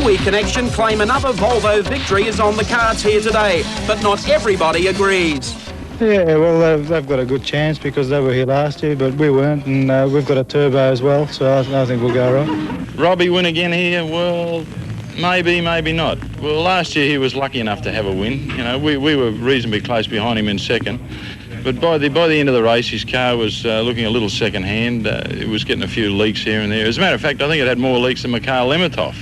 Kiwi connection claim another Volvo victory is on the cards here today, but not everybody agrees. Yeah, well, they've got a good chance because they were here last year, but we weren't, and we've got a turbo as well, so I think we'll go right. Robbie win again here? Well, maybe, maybe not. Well, last year he was lucky enough to have a win. You know, we were reasonably close behind him in second. But by the end of the race, his car was looking a little second-hand. It was getting a few leaks here and there. As a matter of fact, I think it had more leaks than Mikhail Lemitov.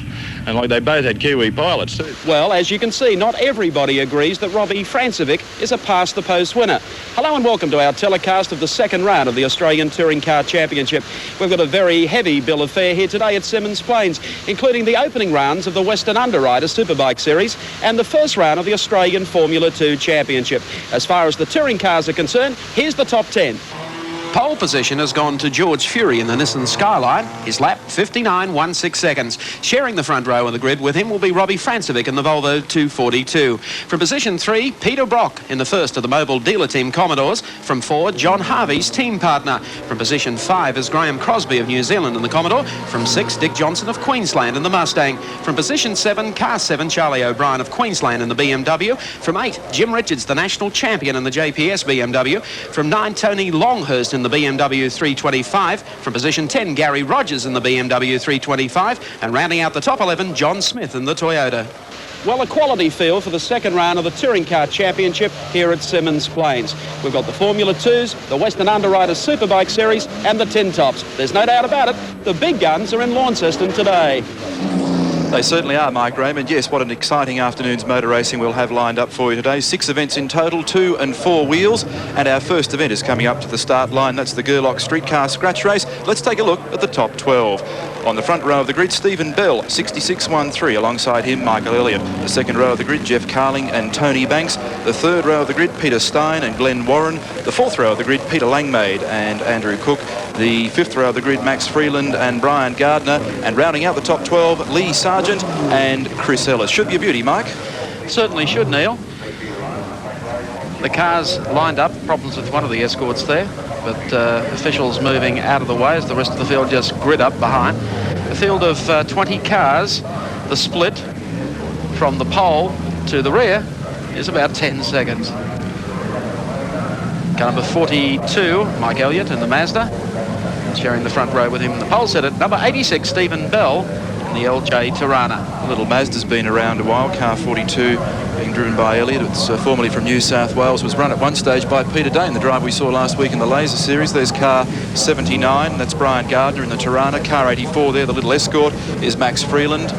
And like they both had Kiwi pilots too. Well, as you can see, not everybody agrees that Robbie Francevic is a past-the-post winner. Hello and welcome to our telecast of the second round of the Australian Touring Car Championship. We've got a very heavy bill of fare here today at Symmons Plains, including the opening rounds of the Western Underwriters Superbike Series and the first round of the Australian Formula 2 Championship. As far as the touring cars are concerned, here's the top 10. Pole position has gone to George Fury in the Nissan Skyline. His lap, 59.16 seconds. Sharing the front row of the grid with him will be Robbie Francevic in the Volvo 242. From position 3, Peter Brock in the first of the Mobile Dealer Team Commodores. From 4, John Harvey's team partner. From position 5 is Graeme Crosby of New Zealand in the Commodore. From 6, Dick Johnson of Queensland in the Mustang. From position 7, car 7, Charlie O'Brien of Queensland in the BMW. From 8, Jim Richards, the national champion in the JPS BMW. From 9, Tony Longhurst in the BMW 325. From position 10, Gary Rogers in the BMW 325. And rounding out the top 11, John Smith in the Toyota. Well, a quality field for the second round of the Touring Car Championship here at Symmons Plains. We've got the Formula 2s, the Western Underwriters Superbike Series and the Tin Tops. There's no doubt about it, the big guns are in Launceston today. They certainly are, Mark Graeme, and yes, what an exciting afternoon's motor racing we'll have lined up for you today. 6 events in total, 2 and 4 wheels, and our first event is coming up to the start line. That's the Girlock Streetcar Scratch Race. Let's take a look at the top 12. On the front row of the grid, Stephen Bell, 66.13. Alongside him, Michael Elliott. The second row of the grid, Jeff Carling and Tony Banks. The third row of the grid, Peter Stein and Glenn Warren. The fourth row of the grid, Peter Langmaid and Andrew Cook. The fifth row of the grid, Max Freeland and Brian Gardner. And rounding out the top 12, Lee Sargent and Chris Ellis. Should be a beauty, Mike. Certainly should, Neil. The cars lined up, problems with one of the escorts there, but officials moving out of the way as the rest of the field just grid up behind. A field of 20 cars. The split from the pole to the rear is about 10 seconds. Car number 42, Mike Elliott in the Mazda, sharing the front row with him. The pole setter, number 86, Stephen Bell, in the LJ Tirana. The little Mazda's been around a while. Car 42 being driven by Elliott. It's formerly from New South Wales. Was run at one stage by Peter Dane, the driver we saw last week in the Laser Series. There's car 79. That's Brian Gardner in the Tirana. Car 84 there, the little Escort, is Max Freeland.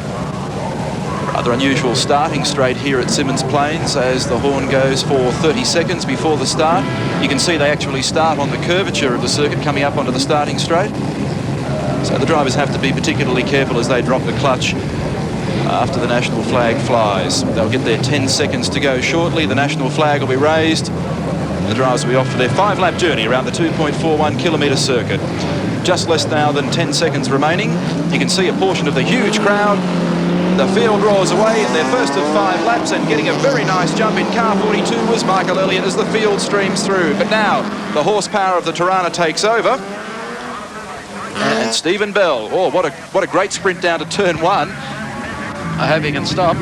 Rather unusual starting straight here at Symmons Plains as the horn goes for 30 seconds before the start. You can see they actually start on the curvature of the circuit coming up onto the starting straight. So the drivers have to be particularly careful as they drop the clutch after the national flag flies. They'll get their 10 seconds to go shortly. The national flag will be raised. The drivers will be off for their 5-lap journey around the 2.41 kilometre circuit. Just less now than 10 seconds remaining. You can see a portion of the huge crowd. The field roars away in their first of 5 laps, and getting a very nice jump in car 42 was Michael Elliott as the field streams through. But now the horsepower of the Tirana takes over. And Stephen Bell, oh, what a great sprint down to turn 1. I hope he can stop.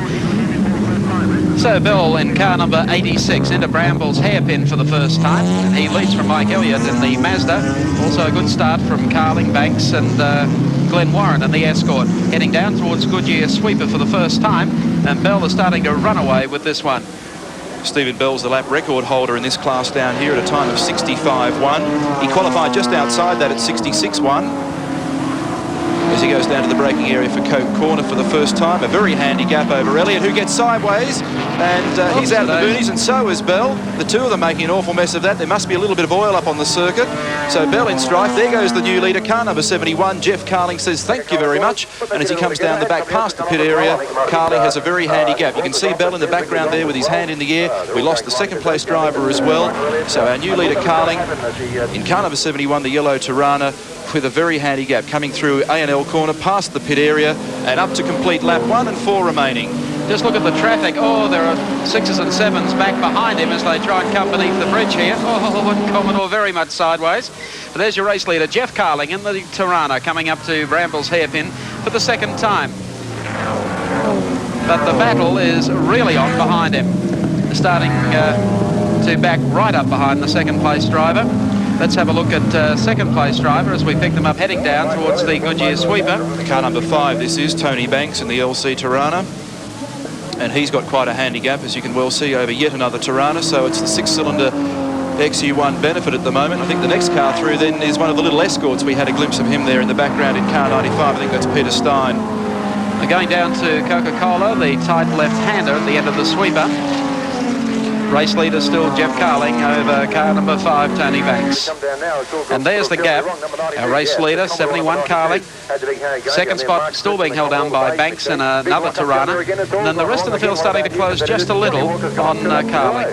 So Bell in car number 86 into Bramble's hairpin for the first time. And he leads from Mike Elliott in the Mazda. Also a good start from Carling, Banks and Glenn Warren in the Escort. Heading down towards Goodyear Sweeper for the first time. And Bell is starting to run away with this one. Stephen Bell's the lap record holder in this class down here at a time of 65.1. He qualified just outside that at 66.1. As he goes down to the braking area for Coke Corner for the first time. A very handy gap over Elliott, who gets sideways, and he's out of the boonies, and so is Bell. The two of them making an awful mess of that. There must be a little bit of oil up on the circuit. So Bell in strife. There goes the new leader, car number 71. Jeff Carling says thank you very much. And as he comes down the back past the pit area, Carling has a very handy gap. You can see Bell in the background there with his hand in the air. We lost the second place driver as well. So our new leader, Carling, in car number 71, the yellow Tirana, with a very handy gap coming through A.N.L. corner past the pit area and up to complete lap 1 and 4 remaining. Just look at the traffic. Oh, there are 6s and 7s back behind him as they try and come beneath the bridge here. Oh, and Commodore very much sideways. But there's your race leader, Jeff Carling, in the Tirana, coming up to Bramble's hairpin for the second time. but the battle is really on behind him. Starting to back right up behind the second place driver. Let's have a look at second place driver as we pick them up heading down towards the Goodyear sweeper. Car number 5, this is Tony Banks in the LC Tirana. And he's got quite a handicap, as you can well see, over yet another Tirana. So it's the 6-cylinder XU1 Benefit at the moment. I think the next car through then is one of the little Escorts. We had a glimpse of him there in the background in car 95. I think that's Peter Stein. We're going down to Coca-Cola, the tight left-hander at the end of the sweeper. Race leader still Jeff Carling over car number 5, Tony Banks. And there's the gap. Our race leader, 71, Carling. Second spot still being held down by Banks and another Tirana. And then the rest of the field starting to close just a little on Carling.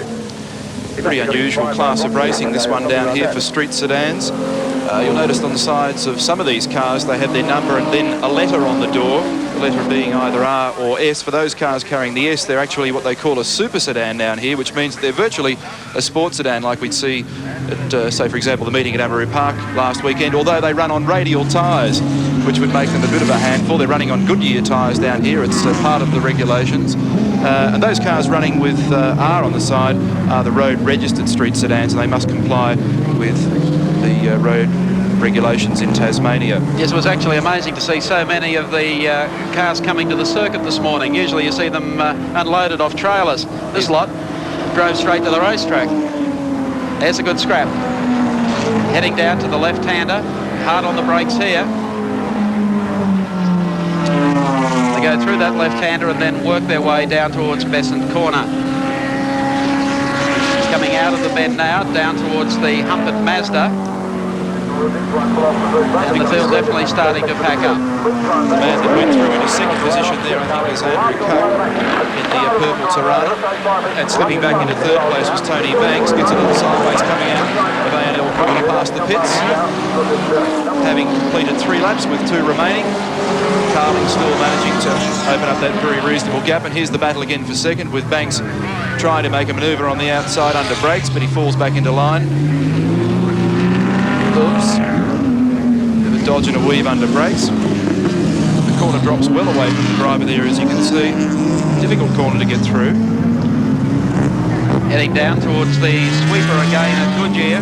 Pretty unusual class of racing, this one down here for street sedans. You'll notice on the sides of some of these cars they have their number and then a letter on the door, the letter being either R or S. For those cars carrying the S, they're actually what they call a super sedan down here, which means that they're virtually a sports sedan like we'd see at, say, for example, the meeting at Amaru Park last weekend, although they run on radial tyres, which would make them a bit of a handful. They're running on Goodyear tyres down here. It's part of the regulations. And those cars running with R on the side are the road registered street sedans, and they must comply with the road regulations in Tasmania. Yes, it was actually amazing to see so many of the cars coming to the circuit this morning. Usually you see them unloaded off trailers. This lot drove straight to the racetrack. There's a good scrap. Heading down to the left-hander, hard on the brakes here. They go through that left-hander and then work their way down towards Besant Corner. Coming out of the bend now, down towards the hump at Mazda. And the field definitely starting to pack up. The man that went through in his second position there, I think, is A.N.L.Cup in the purple Tirana. And slipping back into third place was Tony Banks. Gets a little sideways coming out of A.N.L.Cup past the pits. Having completed 3 laps with 2 remaining. Carling still managing to open up that very reasonable gap. And here's the battle again for second, with Banks trying to make a manoeuvre on the outside under brakes, but he falls back into line. Oops. Bit of a dodge and a weave under brakes. The corner drops well away from the driver there, as you can see. Difficult corner to get through. Heading down towards the sweeper again at Goodyear.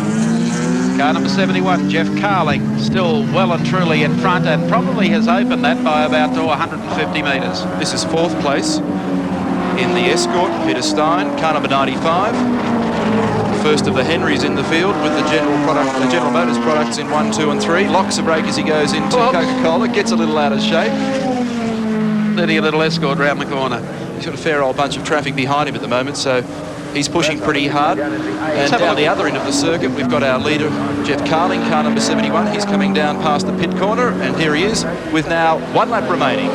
Car number 71, Jeff Carling, still well and truly in front, and probably has opened that by about 150 metres. This is 4th place in the Escort, Peter Stein, car number 95. First of the Henrys in the field with the General Motors products in 1, 2 and 3. Locks the brake as he goes into Coca-Cola, gets a little out of shape. Letting a little Escort round the corner. He's got a fair old bunch of traffic behind him at the moment, so he's pushing pretty hard. And down the other end of the circuit, we've got our leader, Jeff Carling, car number 71. He's coming down past the pit corner, and here he is with now 1 lap remaining.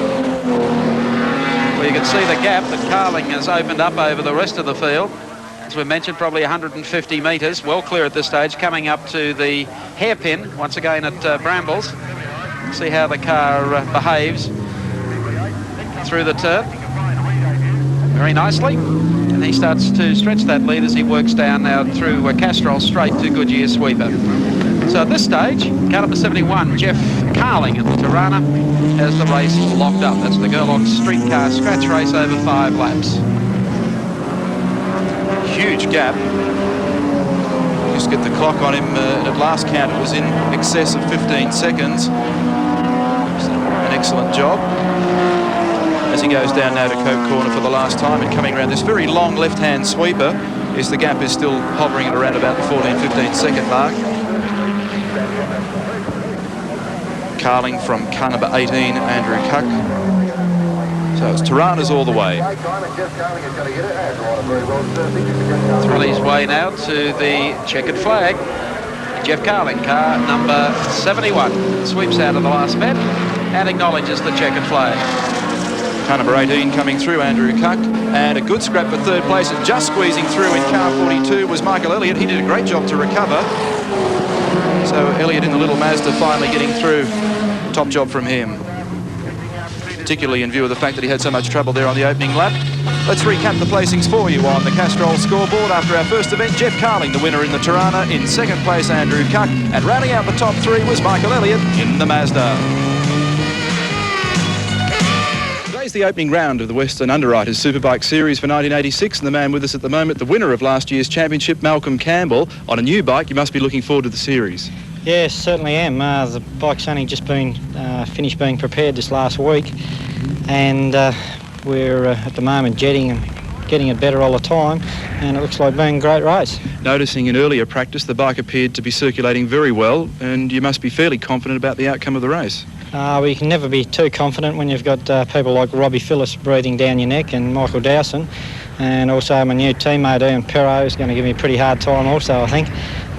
Well, you can see the gap that Carling has opened up over the rest of the field. As we mentioned, probably 150 metres, well clear at this stage, coming up to the hairpin, once again at Brambles. See how the car behaves through the turn. Very nicely. And he starts to stretch that lead as he works down now through Castrol straight to Goodyear sweeper. So at this stage, car number 71, Jeff Carling in the Tirana, has the race locked up. That's the Girlock streetcar scratch race over 5 laps. Huge gap. Just get the clock on him. At last count it was in excess of 15 seconds. An excellent job. As he goes down now to Coke Corner for the last time and coming around this very long left-hand sweeper, is the gap is still hovering at around about the 14-15 second mark. Carling from car number 18, A.N.L.Cup. So it's Tiranas all the way. On his way now to the checkered flag. Jeff Carling, car number 71, sweeps out of the last bend and acknowledges the checkered flag. Car number 18 coming through, A.N.L.Cup, and a good scrap for 3rd place, and just squeezing through in car 42 was Michael Elliott. He did a great job to recover. So Elliott in the little Mazda finally getting through. Top job from him, particularly in view of the fact that he had so much trouble there on the opening lap. Let's recap the placings for you on the Castrol scoreboard. After our first event, Jeff Carling, the winner in the Tirana. In 2nd place, A.N.L.Cup, and rounding out the top 3 was Michael Elliott in the Mazda. Today's the opening round of the Western Underwriters Superbike Series for 1986, and the man with us at the moment, the winner of last year's championship, Malcolm Campbell. On a new bike, you must be looking forward to the series. Yes, certainly am. The bike's only just been finished being prepared this last week, and we're at the moment getting it better all the time, and it looks like being a great race. Noticing in earlier practice, the bike appeared to be circulating very well, and you must be fairly confident about the outcome of the race. Well, you can never be too confident when you've got people like Robbie Phillips breathing down your neck, and Michael Dowson, and also my new teammate Ian Perro is going to give me a pretty hard time also, I think.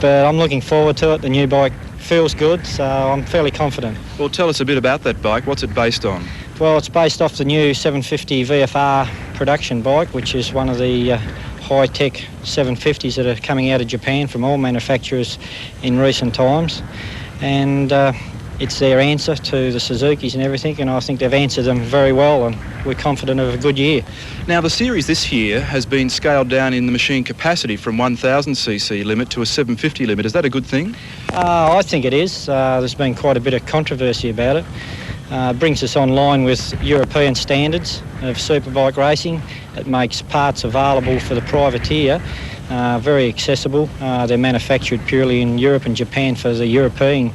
But I'm looking forward to it. The new bike feels good, so I'm fairly confident. Well, tell us a bit about that bike. What's it based on? Well, it's based off the new 750 VFR production bike, which is one of the high-tech 750s that are coming out of Japan from all manufacturers in recent times. And it's their answer to the Suzukis and everything, and I think they've answered them very well, and we're confident of a good year. Now, the series this year has been scaled down in the machine capacity from 1,000cc limit to a 750 limit. Is that a good thing? I think it is. There's been quite a bit of controversy about it. It brings us on line with European standards of superbike racing. It makes parts available for the privateer, very accessible. They're manufactured purely in Europe and Japan for the European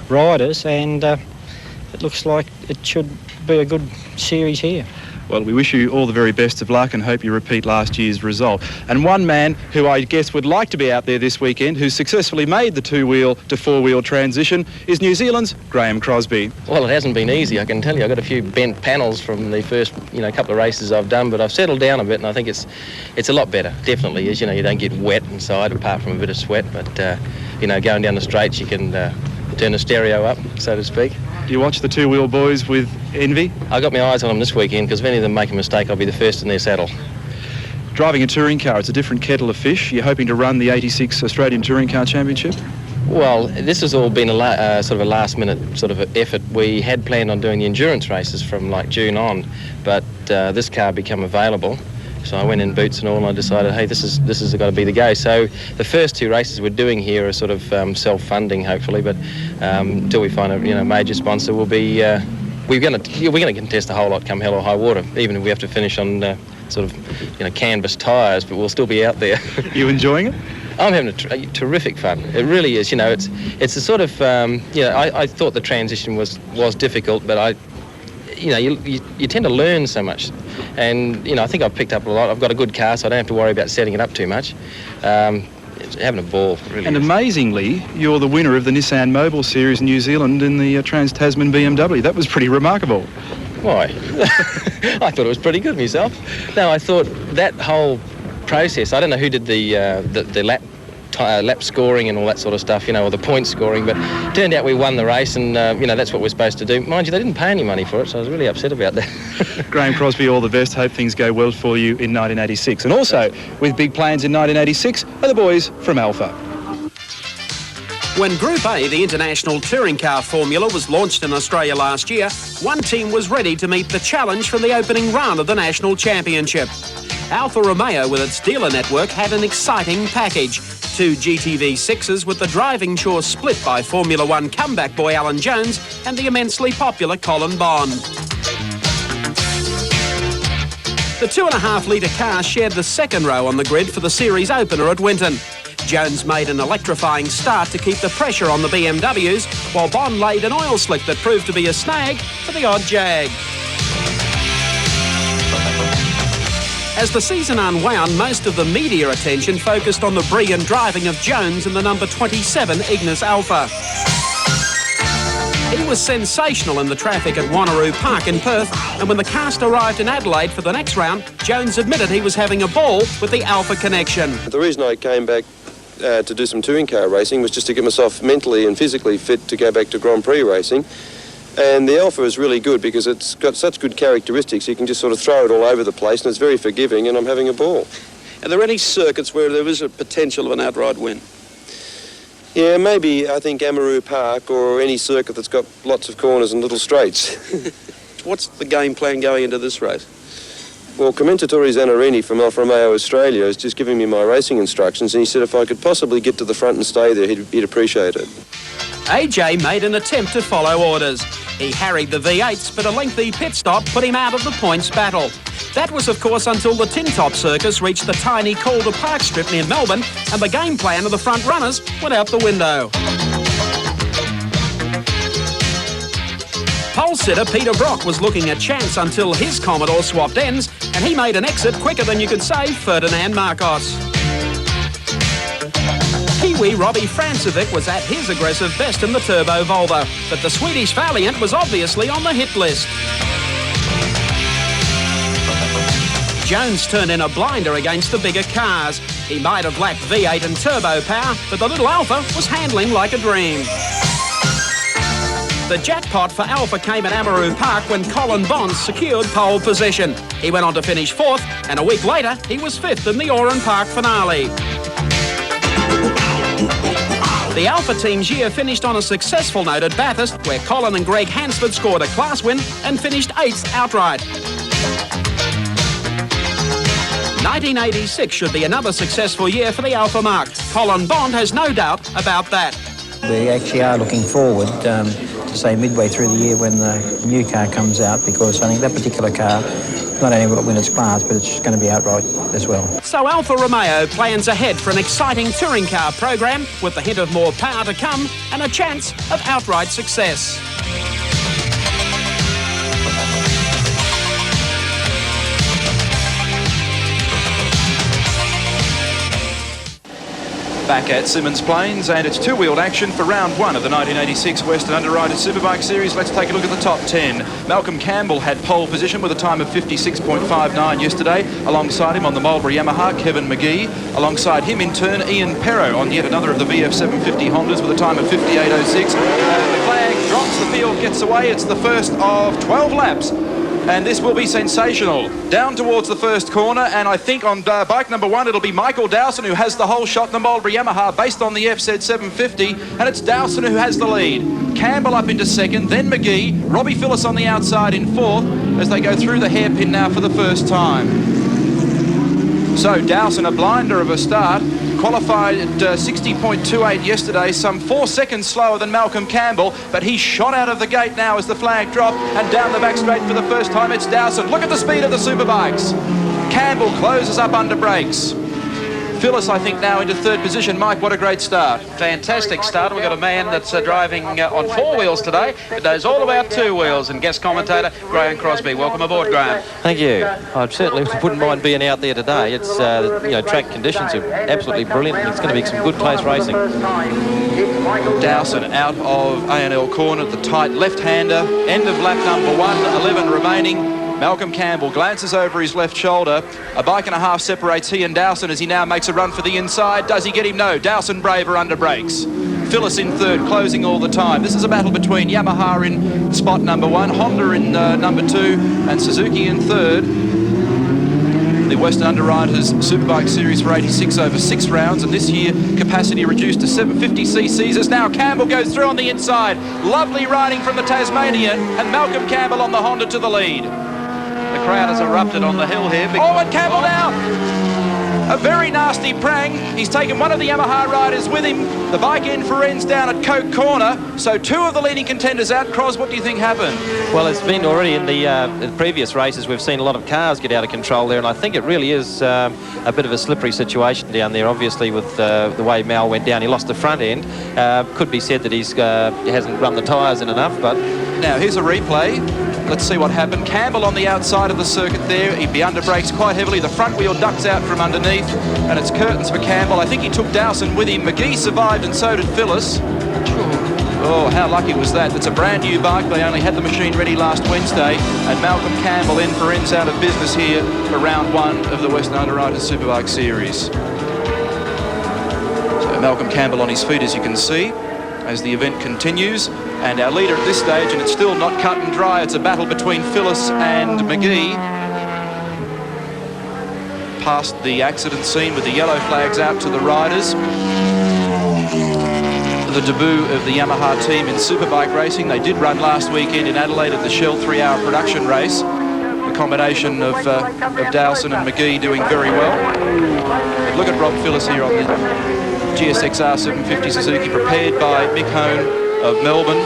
riders, and it looks like it should be a good series here. Well, we wish you all the very best of luck and hope you repeat last year's result. And one man who I guess would like to be out there this weekend, who successfully made the two-wheel to four-wheel transition, is New Zealand's Graeme Crosby. Well, it hasn't been easy, I can tell you. I've got a few bent panels from the first, couple of races I've done, but I've settled down a bit, and I think it's a lot better. Definitely is. You don't get wet inside apart from a bit of sweat, but going down the straights, you can turn the stereo up, so to speak. Do you watch the two-wheel boys with envy? I got my eyes on them this weekend, because if any of them make a mistake, I'll be the first in their saddle. Driving a touring car, it's a different kettle of fish. You're hoping to run the 86 Australian Touring Car Championship? Well, this has all been a sort of a last-minute sort of effort. We had planned on doing the endurance races from like June on, but this car became available. So I went in boots and all, and I decided, hey, this is got to be the go. So the first two races we're doing here are sort of self-funding, hopefully, but until we find a major sponsor, we'll be we're going to contest a whole lot come hell or high water, even if we have to finish on sort of canvas tyres, but we'll still be out there. You enjoying it? I'm having a terrific fun. It really is. It's a sort of I thought the transition was difficult, but you tend to learn so much, and I think I've picked up a lot. I've got a good car, so I don't have to worry about setting it up too much. It's having a ball, really. And amazingly, you're the winner of the Nissan Mobile Series in New Zealand in the Trans-Tasman BMW. That was pretty remarkable. Why? I thought it was pretty good myself. No, I thought that whole process, I don't know who did the lap scoring and all that sort of stuff, or the point scoring, but it turned out we won the race, and that's what we're supposed to do. Mind you, they didn't pay any money for it, so I was really upset about that. Graeme Crosby, all the best. Hope things go well for you in 1986. And also with big plans in 1986 are the boys from Alpha. When Group A, the international touring car formula, was launched in Australia last year, one team was ready to meet the challenge from the opening round of the national championship. Alfa Romeo, with its dealer network, had an exciting package. Two GTV6s with the driving chore split by Formula One comeback boy Alan Jones and the immensely popular Colin Bond. The 2.5-litre car shared the second row on the grid for the series opener at Winton. Jones made an electrifying start to keep the pressure on the BMWs, while Bond laid an oil slick that proved to be a snag for the odd Jag. As the season unwound, most of the media attention focused on the brilliant driving of Jones in the number 27 Ignis Alpha. He was sensational in the traffic at Wanneroo Park in Perth, and when the cast arrived in Adelaide for the next round, Jones admitted he was having a ball with the Alpha connection. The reason I came back to do some touring car racing was just to get myself mentally and physically fit to go back to Grand Prix racing. And the Alpha is really good because it's got such good characteristics. You can just sort of throw it all over the place, and it's very forgiving, and I'm having a ball. Are there any circuits where there is a potential of an outright win? Yeah, maybe, I think, Amaroo Park or any circuit that's got lots of corners and little straights. What's the game plan going into this race? Well, Commentator Zanarini from Alfa Romeo Australia is just giving me my racing instructions, and he said if I could possibly get to the front and stay there, he'd appreciate it. AJ made an attempt to follow orders. He harried the V8s, but a lengthy pit stop put him out of the points battle. That was, of course, until the Tin Top Circus reached the tiny Calder Park strip near Melbourne, and the game plan of the front runners went out the window. Pole sitter Peter Brock was looking at chance until his Commodore swapped ends, and he made an exit quicker than you could say Ferdinand Marcos. Kiwi Robbie Francevic was at his aggressive best in the Turbo Volvo, but the Swedish Valiant was obviously on the hit list. Jones turned in a blinder against the bigger cars. He might have lacked V8 and turbo power, but the little Alpha was handling like a dream. The jackpot for Alpha came at Amaroo Park when Colin Bonds secured pole position. He went on to finish 4th, and a week later he was 5th in the Oran Park finale. The Alpha team's year finished on a successful note at Bathurst, where Colin and Greg Hansford scored a class win and finished 8th outright. 1986 should be another successful year for the Alpha mark. Colin Bond has no doubt about that. We actually are looking forward to say midway through the year when the new car comes out, because I think that particular car not only will it win its class, but it's going to be outright as well. So Alfa Romeo plans ahead for an exciting touring car program with the hint of more power to come and a chance of outright success. Back at Symmons Plains, and it's two-wheeled action for round 1 of the 1986 Western Underwriters Superbike Series. Let's take a look at the top 10. Malcolm Campbell had pole position with a time of 56.59 yesterday. Alongside him on the Mulberry Yamaha, Kevin McGee. Alongside him in turn, Ian Perro on yet another of the VF 750 Hondas with a time of 58.06. And the flag drops, the field gets away. It's the first of 12 laps. And this will be sensational. Down towards the first corner, and I think on bike number 1 it'll be Michael Dowson who has the whole shot in the Mulberry Yamaha based on the FZ 750, and it's Dowson who has the lead. Campbell up into second, then McGee, Robbie Phillips on the outside in 4th as they go through the hairpin now for the first time. So Dowson, a blinder of a start, qualified at 60.28 yesterday, some 4 seconds slower than Malcolm Campbell, but he shot out of the gate now as the flag dropped, and down the back straight for the first time it's Dowson. Look at the speed of the Superbikes. Campbell closes up under brakes. Phyllis, I think, now into 3rd position. Mike, what a great start. Fantastic start. We've got a man that's driving on 4 wheels today, but knows all about 2 wheels, and guest commentator Graeme Crosby. Welcome aboard, Graeme. Thank you. I certainly wouldn't mind being out there today. It's, track conditions are absolutely brilliant, and it's going to be some good close racing. Dowson out of A.N.L. corner, the tight left-hander. End of lap number 1, 11 remaining. Malcolm Campbell glances over his left shoulder. A bike and a half separates he and Dowson as he now makes a run for the inside. Does he get him? No. Dowson braver under brakes. Phyllis in 3rd, closing all the time. This is a battle between Yamaha in spot number 1, Honda in number 2, and Suzuki in 3rd. The Western Underwriters Superbike Series for 86 over 6 rounds, and this year capacity reduced to 750cc's as now Campbell goes through on the inside. Lovely riding from the Tasmanian, and Malcolm Campbell on the Honda to the lead. The crowd has erupted on the hill here. Oh, and Campbell down! A very nasty prang. He's taken one of the Yamaha riders with him. The bike end for ends down at Coke Corner. So 2 of the leading contenders out. Cros, what do you think happened? Well, it's been already in the previous races. We've seen a lot of cars get out of control there, and I think it really is a bit of a slippery situation down there. Obviously, with the way Mal went down, he lost the front end. Could be said that he hasn't run the tyres in enough, but... Now, here's a replay. Let's see what happened. Campbell on the outside of the circuit there. He'd be under brakes quite heavily. The front wheel ducks out from underneath, and it's curtains for Campbell. I think he took Dowson with him. McGee survived, and so did Phyllis. Oh, how lucky was that? It's a brand new bike. They only had the machine ready last Wednesday, and Malcolm Campbell end for ends out of business here for round 1 of the Western Underwriters Superbike Series. So Malcolm Campbell on his feet, as you can see, as the event continues. And our leader at this stage, and it's still not cut and dry, it's a battle between Phyllis and McGee. Past the accident scene with the yellow flags out to the riders. The debut of the Yamaha team in Superbike racing. They did run last weekend in Adelaide at the Shell 3-hour production race. The combination of Dowson and McGee doing very well. But look at Rob Phyllis here on the GSXR 750 Suzuki, prepared by Mick Hone of Melbourne.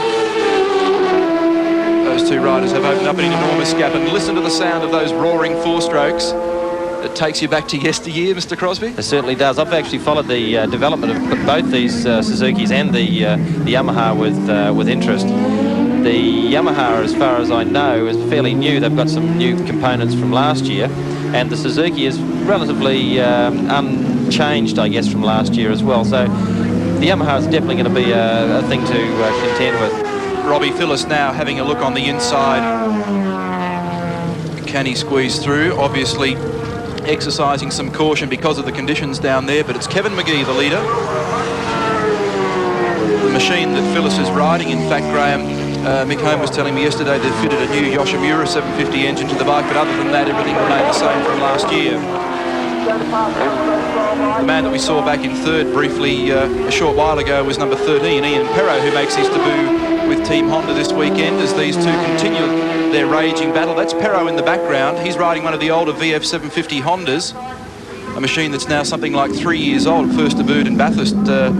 those two riders have opened up an enormous gap. And listen to the sound of those roaring four-strokes. It takes you back to yesteryear, Mr. Crosby. It certainly does. I've actually followed the development of both these Suzukis and the Yamaha with interest. The Yamaha, as far as I know, is fairly new. They've got some new components from last year, and the Suzuki is relatively unchanged, I guess, from last year as well. So the Yamaha is definitely going to be a thing to contend with. Robbie Phillis now having a look on the inside. Can he squeeze through? Obviously exercising some caution because of the conditions down there, but it's Kevin McGee, the leader. The machine that Phillis is riding, in fact, Graeme, Mick Holm was telling me yesterday they've fitted a new Yoshimura 750 engine to the bike, but other than that, everything remained the same from last year. The man that we saw back in third briefly a short while ago was number 13, Ian Perro, who makes his debut with Team Honda this weekend as these two continue their raging battle. That's Perro in the background. He's riding one of the older VF 750 Hondas, a machine that's now something like 3 years old. First debuted in Bathurst the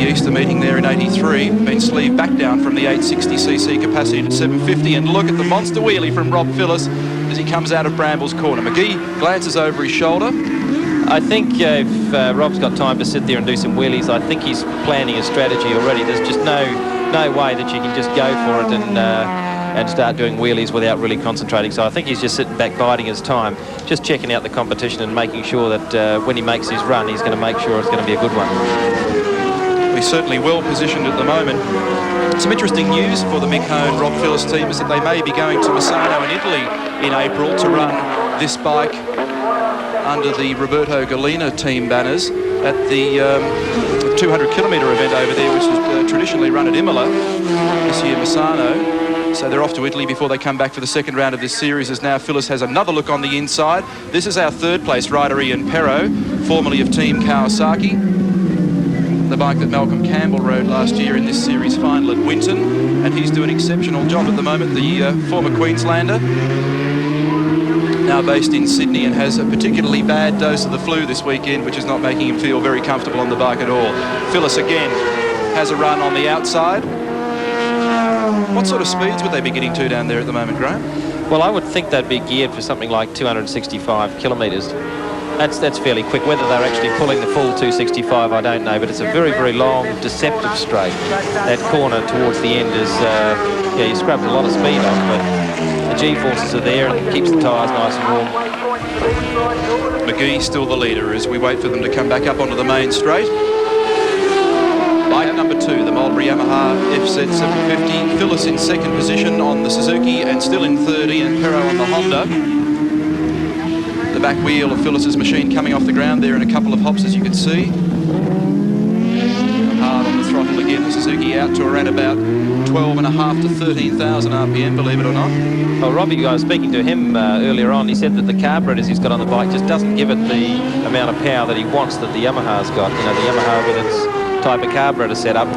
Easter meeting there in 83, been sleeved back down from the 860cc capacity to 750, and look at the monster wheelie from Rob Phillis as he comes out of Bramble's corner. McGee glances over his shoulder. I think if Rob's got time to sit there and do some wheelies, I think he's planning a strategy already. There's just no way that you can just go for it and start doing wheelies without really concentrating. So I think he's just sitting back biding his time, just checking out the competition and making sure that when he makes his run, he's going to make sure it's going to be a good one. He's certainly well positioned at the moment. Some interesting news for the Mick Holm Rob Phillis team is that they may be going to Misano in Italy in April to run this bike under the Roberto Gallina team banners at the 200-kilometre event over there, which is traditionally run at Imola. This year Misano. So they're off to Italy before they come back for the second round of this series, as now Phillis has another look on the inside. This is our third place rider, Ian Perro, formerly of Team Kawasaki. The bike that Malcolm Campbell rode last year in this series final at Winton, and he's doing an exceptional job at the moment, the former Queenslander. Now based in Sydney and has a particularly bad dose of the flu this weekend, which is not making him feel very comfortable on the bike at all. Phillis again has a run on the outside. What sort of speeds would they be getting to down there at the moment, Graeme? Well, I would think they'd be geared for something like 265 kilometres. That's fairly quick. Whether they're actually pulling the full 265, I don't know, but it's a very, very long, deceptive straight. That corner towards the end is, you scrubbed a lot of speed off, but the G-forces are there and it keeps the tyres nice and warm. McGee still the leader as we wait for them to come back up onto the main straight. Bike number 2, the Mulberry Yamaha FZ 750. Phillis in second position on the Suzuki, and still in third, Ian Perro on the Honda. The back wheel of Phillis's machine coming off the ground there in a couple of hops, as you can see. Hard on the throttle again, the Suzuki out to around about 12.5 to 13,000 RPM, believe it or not. Well, Robbie, I was speaking to him earlier on. He said that the carburetors he's got on the bike just doesn't give it the amount of power that he wants that the Yamaha's got. You know, the Yamaha with its type of carburetor setup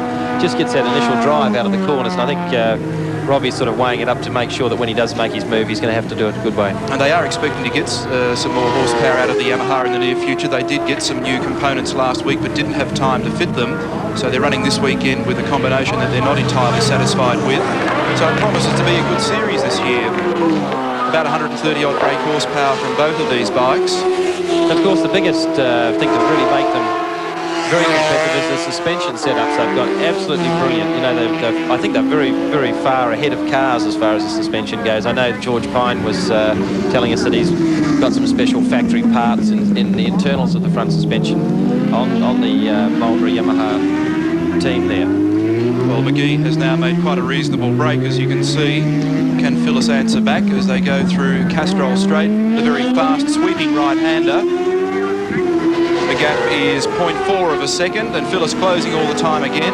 just gets that initial drive out of the corners, and I think Robbie's sort of weighing it up to make sure that when he does make his move, he's going to have to do it a good way. And they are expecting to get some more horsepower out of the Yamaha in the near future. They did get some new components last week, but didn't have time to fit them. So they're running this weekend with a combination that they're not entirely satisfied with. So it promises to be a good series this year. About 130 odd brake horsepower from both of these bikes. Of course, the biggest thing that really make them very competitive is the suspension setups they've got. Absolutely brilliant. You know, I think they're very, very far ahead of cars as far as the suspension goes. I know George Pine was telling us that he's got some special factory parts in the internals of the front suspension on the Mulberry Yamaha team there. Well, McGee has now made quite a reasonable break, as you can see. Can Phillis answer back as they go through Castrol Straight, the very fast sweeping right-hander. The gap is 0.4 of a second, and Phillis closing all the time again.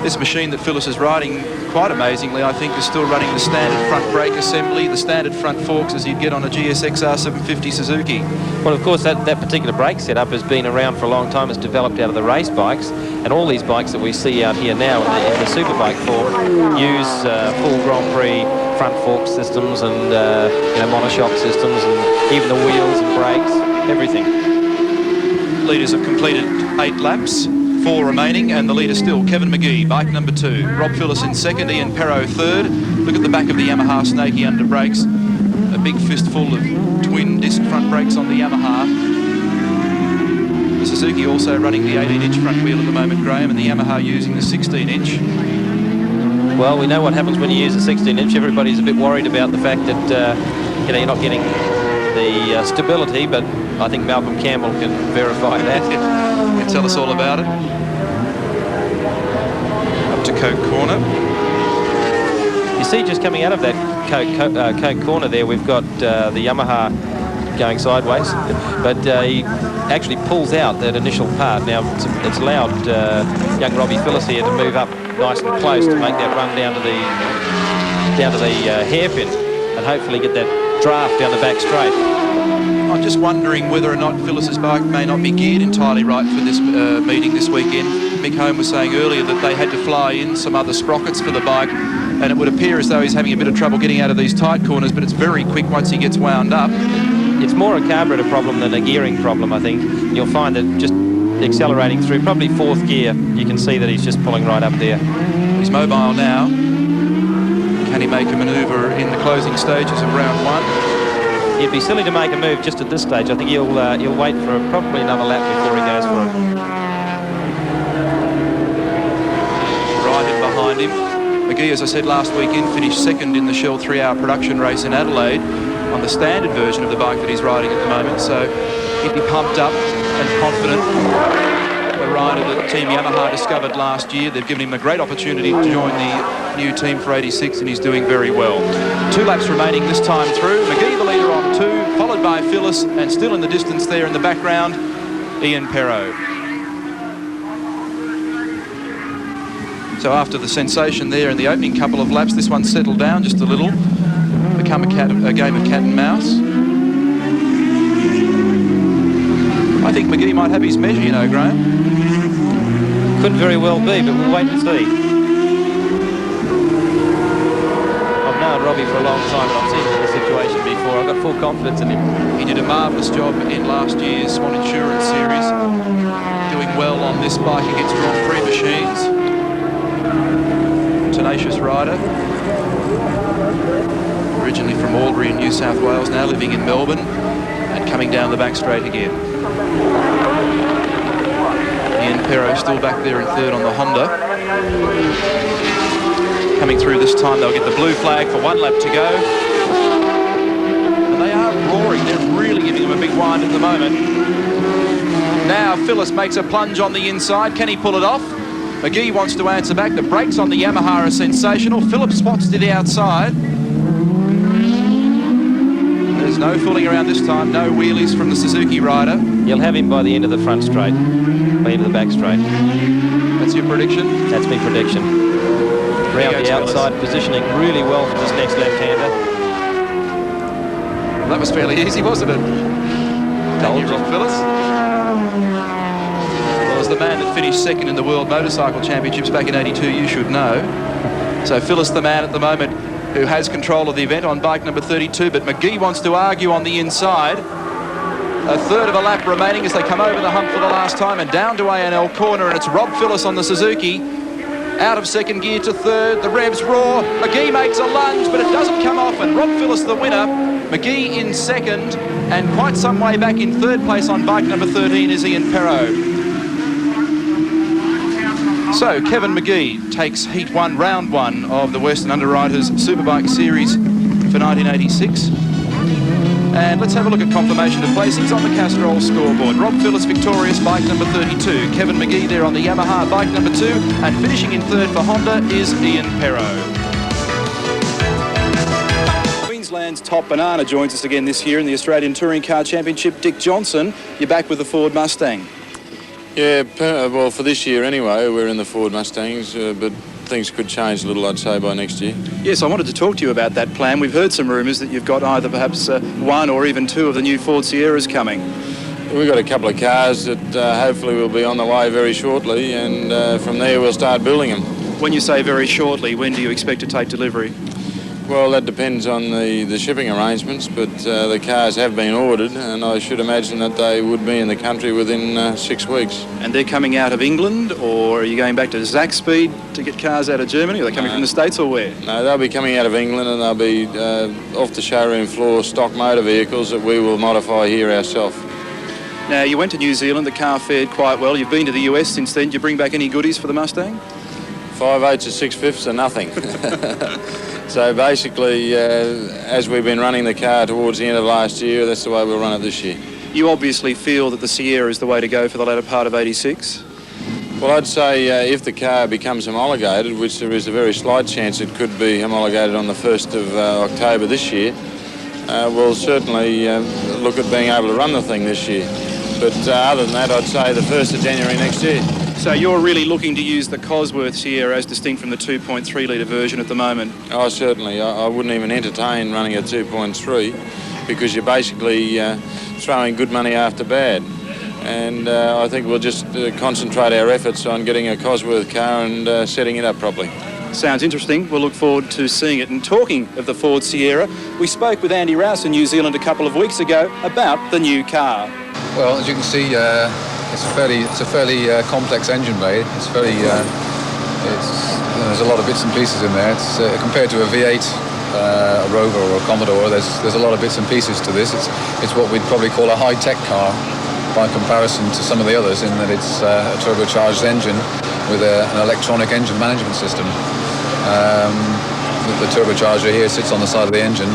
This machine that Phillis is riding, quite amazingly, I think, is still running the standard front brake assembly, the standard front forks as you'd get on a GSXR 750 Suzuki. Well, of course, that particular brake setup has been around for a long time. It's developed out of the race bikes, and all these bikes that we see out here now in the superbike form use full Grand Prix front fork systems and you know, monoshock systems, and even the wheels and brakes, everything. Leaders have completed 8 laps, 4 4 remaining, and the leader still Kevin McGee, bike number 2. Rob Phillips in second, Ian Perrow third. Look at the back of the Yamaha Snaky under brakes. A big fistful of twin disc front brakes on the Yamaha. The Suzuki also running the 18-inch front wheel at the moment, Graeme, and the Yamaha using the 16-inch. Well, we know what happens when you use a 16-inch. Everybody's a bit worried about the fact that you're not getting the stability, but I think Malcolm Campbell can verify that. Can tell us all about it. Up to Coke Corner. You see, just coming out of that Coke Corner there, we've got the Yamaha going sideways, but he actually pulls out that initial part. Now, it's allowed young Robbie Phillips here to move up nice and close to make that run down to the hairpin and hopefully get that draft down the back straight. I'm just wondering whether or not Phyllis's bike may not be geared entirely right for this meeting this weekend. Mick Holm was saying earlier that they had to fly in some other sprockets for the bike, and it would appear as though he's having a bit of trouble getting out of these tight corners, but it's very quick once he gets wound up. It's more a carburetor problem than a gearing problem, I think. You'll find that just accelerating through probably 4th gear, you can see that he's just pulling right up there. He's mobile now. Can he make a manoeuvre in the closing stages of round 1? It'd be silly to make a move just at this stage. I think he'll wait for probably another lap before he goes for it. Right in behind him. McGee, as I said last weekend, finished second in the Shell 3-hour production race in Adelaide on the standard version of the bike that he's riding at the moment, so he'd be pumped up and confident. The rider that Team Yamaha discovered last year, they've given him a great opportunity to join the new team for 86, and he's doing very well. 2 laps remaining this time through. McGee the leader on 2, followed by Phyllis, and still in the distance there in the background, Ian Perrow. So after the sensation there in the opening couple of laps, this one's settled down just a little, become a game of cat and mouse. I think McGee might have his measure, you know, Graeme. Couldn't very well be, but we'll wait and see. I've known Robbie for a long time, and I've seen him in this situation before. I've got full confidence in him. He did a marvellous job in last year's Swan Insurance Series, doing well on this bike against Grand Prix machines. Tenacious rider. Originally from Albury in New South Wales, now living in Melbourne, and coming down the back straight again. Ian Perrow still back there in third on the Honda. Coming through this time, they'll get the blue flag for 1 lap to go. And they are roaring. They're really giving him a big wind at the moment. Now Phyllis makes a plunge on the inside. Can he pull it off? McGee wants to answer back. The brakes on the Yamaha are sensational. Phillips spots to the outside. There's no fooling around this time. No wheelies from the Suzuki rider. You'll have him by the end of the front straight, by the end of the back straight. That's your prediction? That's my prediction. Round the outside, positioning really well for this next left-hander. Well, that was fairly easy, wasn't it? Told you, Rob Phillips. Well, as the man that finished second in the World Motorcycle Championships back in '82, you should know. So Phyllis, the man at the moment who has control of the event on bike number 32, but McGee wants to argue on the inside. A third of a lap remaining as they come over the hump for the last time and down to A.N.L. corner, and it's Rob Phillips on the Suzuki. Out of second gear to third, the revs roar. McGee makes a lunge, but it doesn't come off, and Rob Phillips the winner. McGee in second, and quite some way back in third place on bike number 13 is Ian Perrow. So Kevin McGee takes heat 1, round 1 of the Western Underwriters Superbike Series for 1986. And let's have a look at confirmation of placings on the Castrol scoreboard. Rob Phillips victorious, bike number 32. Kevin McGee there on the Yamaha, bike number 2. And finishing in third for Honda is Ian Perrow. Queensland's top banana joins us again this year in the Australian Touring Car Championship. Dick Johnson, you're back with the Ford Mustang. Yeah, well, for this year anyway, we're in the Ford Mustangs, but things could change a little, I'd say, by next year. Yes, I wanted to talk to you about that plan. We've heard some rumours that you've got either perhaps 1 or even 2 of the new Ford Sierras coming. We've got a couple of cars that hopefully will be on the way very shortly, and from there we'll start building them. When you say very shortly, when do you expect to take delivery? Well, that depends on the shipping arrangements, but the cars have been ordered, and I should imagine that they would be in the country within 6 weeks. And they're coming out of England, or are you going back to Zaxby to get cars out of Germany? Are they coming from the States or where? No, they'll be coming out of England, and they'll be off the showroom floor stock motor vehicles that we will modify here ourselves. Now, you went to New Zealand, the car fared quite well. You've been to the US since then. Did you bring back any goodies for the Mustang? 5/8 to 6/5 are nothing. So basically, as we've been running the car towards the end of last year, that's the way we'll run it this year. You obviously feel that the Sierra is the way to go for the latter part of 86? Well, I'd say if the car becomes homologated, which there is a very slight chance it could be homologated on the 1st of October this year, we'll certainly look at being able to run the thing this year. But other than that, I'd say the 1st of January next year. So you're really looking to use the Cosworth Sierra as distinct from the 2.3 litre version at the moment? Oh, certainly. I wouldn't even entertain running a 2.3 because you're basically throwing good money after bad. And I think we'll just concentrate our efforts on getting a Cosworth car and setting it up properly. Sounds interesting. We'll look forward to seeing it. And talking of the Ford Sierra, we spoke with Andy Rouse in New Zealand a couple of weeks ago about the new car. Well, as you can see, it's a fairly complex engine bay. It's very, there's a lot of bits and pieces in there. It's compared to a V8, a Rover or a Commodore. There's a lot of bits and pieces to this. It's what we'd probably call a high-tech car by comparison to some of the others, in that it's a turbocharged engine with an electronic engine management system. The turbocharger here sits on the side of the engine,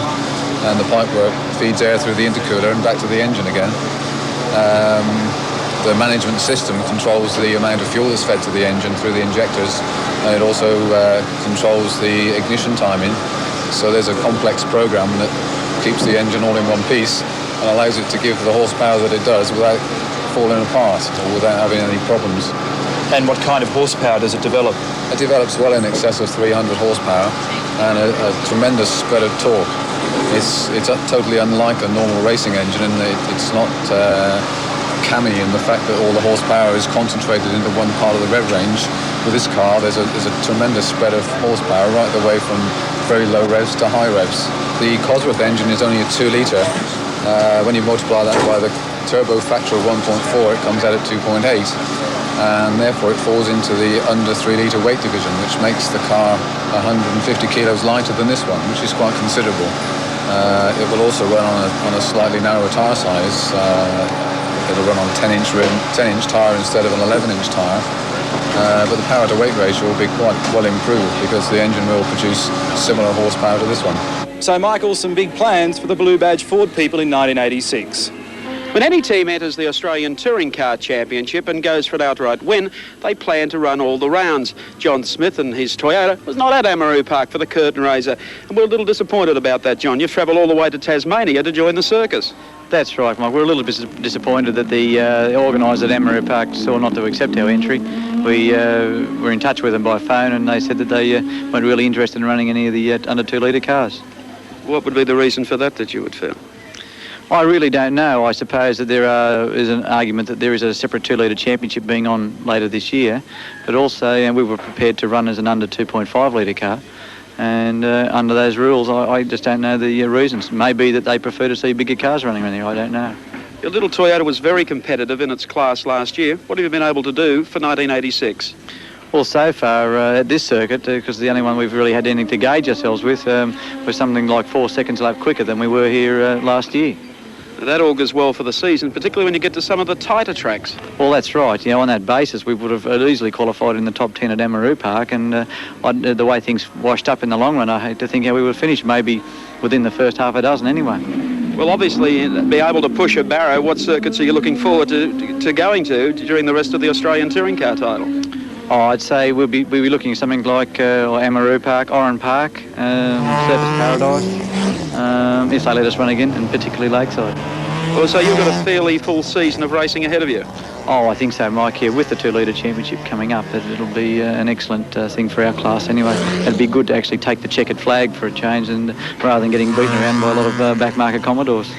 and the pipework feeds air through the intercooler and back to the engine again. The management system controls the amount of fuel that's fed to the engine through the injectors, and it also controls the ignition timing. So there's a complex program that keeps the engine all in one piece and allows it to give the horsepower that it does without falling apart or without having any problems. And what kind of horsepower does it develop? It develops well in excess of 300 horsepower and a tremendous spread of torque. It's totally unlike a normal racing engine, and it's not cammy in the fact that all the horsepower is concentrated into one part of the rev range. With this car, there's a tremendous spread of horsepower right the way from very low revs to high revs. The Cosworth engine is only a 2 litre. When you multiply that by the turbo factor of 1.4, it comes out at 2.8, and therefore it falls into the under 3 litre weight division, which makes the car 150 kilos lighter than this one, which is quite considerable. It will also run on a slightly narrower tyre size. It'll run on a 10-inch tyre instead of an 11-inch tyre. But the power to weight ratio will be quite well improved because the engine will produce similar horsepower to this one. So, Michael, some big plans for the Blue Badge Ford people in 1986. When any team enters the Australian Touring Car Championship and goes for an outright win, they plan to run all the rounds. John Smith and his Toyota was not at Amaroo Park for the curtain raiser, and we're a little disappointed about that, John. You've travelled all the way to Tasmania to join the circus. That's right, Mike. We're a little bit disappointed that the organisers at Amaroo Park saw not to accept our entry. We were in touch with them by phone, and they said that they weren't really interested in running any of the under 2 litre cars. What would be the reason for that you would feel? I really don't know. I suppose that there is an argument that there is a separate 2 litre championship being on later this year, but also we were prepared to run as an under 2.5 litre car, and under those rules I just don't know the reasons. Maybe that they prefer to see bigger cars running around here, I don't know. Your little Toyota was very competitive in its class last year. What have you been able to do for 1986? Well, so far at this circuit, because the only one we've really had anything to gauge ourselves with, was something like 4 seconds lap quicker than we were here last year. That augurs well for the season, particularly when you get to some of the tighter tracks. Well, that's right. On that basis, we would have easily qualified in the top 10 at Amaroo Park, and the way things washed up in the long run, I hate to think how we would finish, maybe within the first half a dozen anyway. Well, obviously, be able to push a barrow. What circuits are you looking forward to going to during the rest of the Australian Touring Car title? Oh, I'd say we'll be looking at something like Amaroo Park, Oran Park, Surfers Paradise, if they let us run again, and particularly Lakeside. Well, so you've got a fairly full season of racing ahead of you. Oh, I think so, Mike, here with the 2 litre championship coming up. It'll be an excellent thing for our class anyway. It'd be good to actually take the checkered flag for a change, and rather than getting beaten around by a lot of back market Commodores.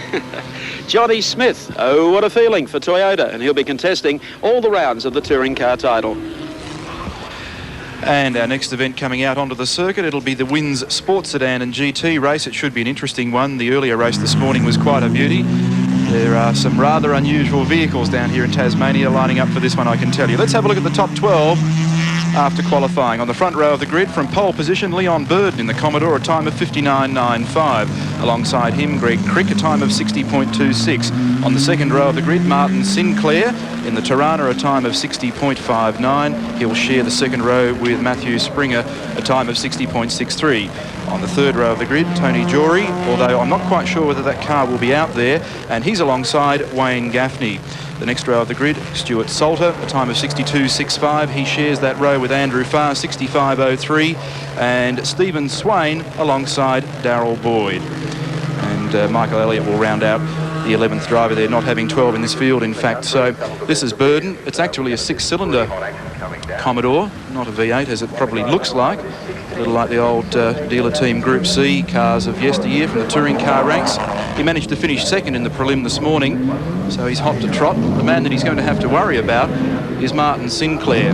Johnny Smith, oh, what a feeling for Toyota, and he'll be contesting all the rounds of the Touring Car title. And our next event coming out onto the circuit, it'll be the Wynn's Sports Sedan and GT race. It should be an interesting one. The earlier race this morning was quite a beauty. There are some rather unusual vehicles down here in Tasmania lining up for this one, I can tell you. Let's have a look at the top 12 after qualifying. On the front row of the grid, from pole position, Leon Burden in the Commodore, a time of 59.95. Alongside him, Greg Crick, a time of 60.26. On the second row of the grid, Martin Sinclair in the Tirana, a time of 60.59. He'll share the second row with Matthew Springer, a time of 60.63. On the third row of the grid, Tony Jory, although I'm not quite sure whether that car will be out there, and he's alongside Wayne Gaffney. The next row of the grid, Stuart Salter, a time of 62.65. He shares that row with Andrew Farr, 65.03, and Stephen Swain alongside Darryl Boyd. And Michael Elliott will round out the 11th driver there, not having 12 in this field, in fact. So this is Burden. It's actually a 6-cylinder Commodore, not a V8 as it probably looks like. A little like the old dealer team Group C cars of yesteryear from the touring car ranks. He managed to finish second in the prelim this morning, so he's hot to trot. The man that he's going to have to worry about is Martin Sinclair.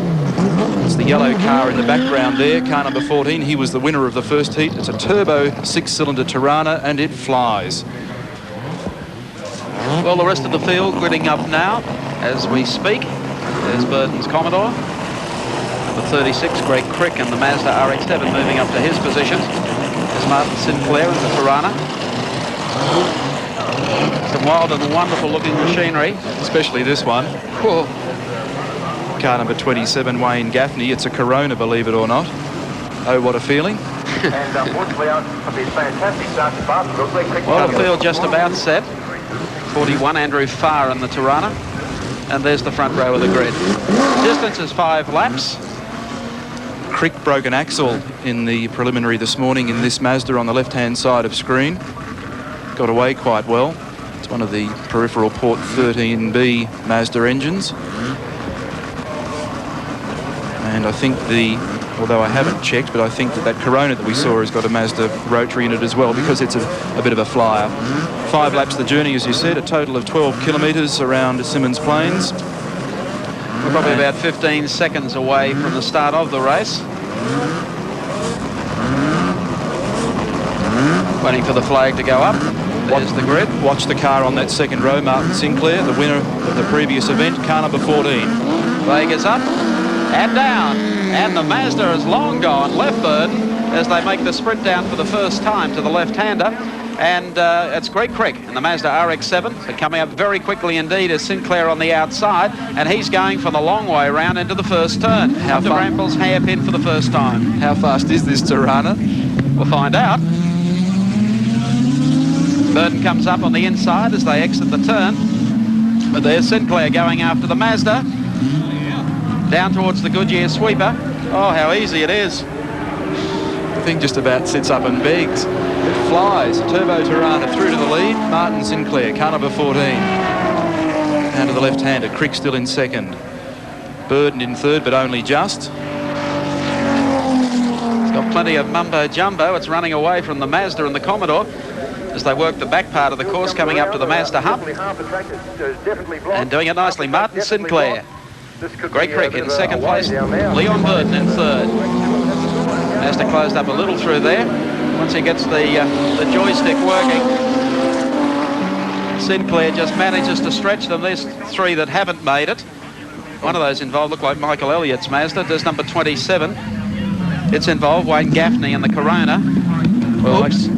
It's the yellow car in the background there, car number 14. He was the winner of the first heat. It's a turbo 6-cylinder Tirana, and it flies. Well, the rest of the field gridding up now as we speak. There's Burden's Commodore. Number 36, Greg Crick, and the Mazda RX-7 moving up to his position. There's Martin Sinclair in the Tirana. Some wild and wonderful looking machinery. Especially this one. Whoa. Car number 27, Wayne Gaffney. It's a Corona, believe it or not. Oh, what a feeling. Well, the field just about set. 41, Andrew Farr in the Tirana. And there's the front row of the grid. Distance is 5 laps. Crick broke an axle in the preliminary this morning in this Mazda on the left-hand side of screen. Got away quite well. It's one of the peripheral port 13B Mazda engines. And I think although I haven't checked, but I think that Corona that we saw has got a Mazda rotary in it as well, because it's a bit of a flyer. 5 laps the journey, as you said, a total of 12 kilometres around Symmons Plains. We're probably about 15 seconds away from the start of the race. Waiting for the flag to go up. There's the grid. Watch the car on that second row, Martin Sinclair, the winner of the previous event, car number 14. Flag is up and down. And the Mazda has long gone left Burden as they make the sprint down for the first time to the left-hander. And it's Greg Crick in the Mazda RX-7. So coming up very quickly indeed is Sinclair on the outside, and he's going for the long way round into the first turn. After Bramble's hairpin for the first time. How fast is this Tirana? We'll find out. Burden comes up on the inside as they exit the turn. But there's Sinclair going after the Mazda. Down towards the Goodyear sweeper. Oh, how easy it is. The thing just about sits up and begs. It flies. Turbo Tirana through to the lead. Martin Sinclair, car number 14. Down to the left-hander. Crick still in second. Burden in third, but only just. It's got plenty of mumbo-jumbo. It's running away from the Mazda and the Commodore as they work the back part of the course, coming up to the Mazda hump. And doing it nicely, Martin Sinclair. Greg Crick in second place, Leon Burden in third. Mazda closed up a little through there. Once he gets the joystick working, Sinclair just manages to stretch them. There's 3 that haven't made it. One of those involved looked like Michael Elliott's Mazda. There's number 27. It's involved, Wayne Gaffney in the Corona. Oops.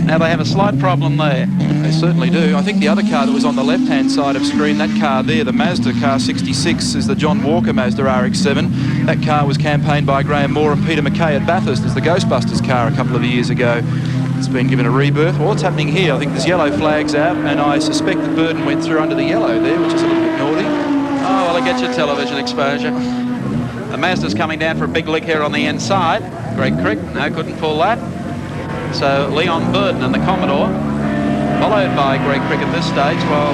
Now they have a slight problem there. They certainly do. I think the other car that was on the left-hand side of screen, that car there, the Mazda car 66, is the John Walker Mazda RX-7. That car was campaigned by Graeme Moore and Peter McKay at Bathurst as the Ghostbusters car a couple of years ago. It's been given a rebirth. Well, what's happening here? I think there's yellow flags out, and I suspect that Burden went through under the yellow there, which is a little bit naughty. Oh, well, it gets your television exposure. The Mazda's coming down for a big lick here on the inside. Greg Crick, no, couldn't pull that. So Leon Burden and the Commodore, followed by Greg Crick at this stage, while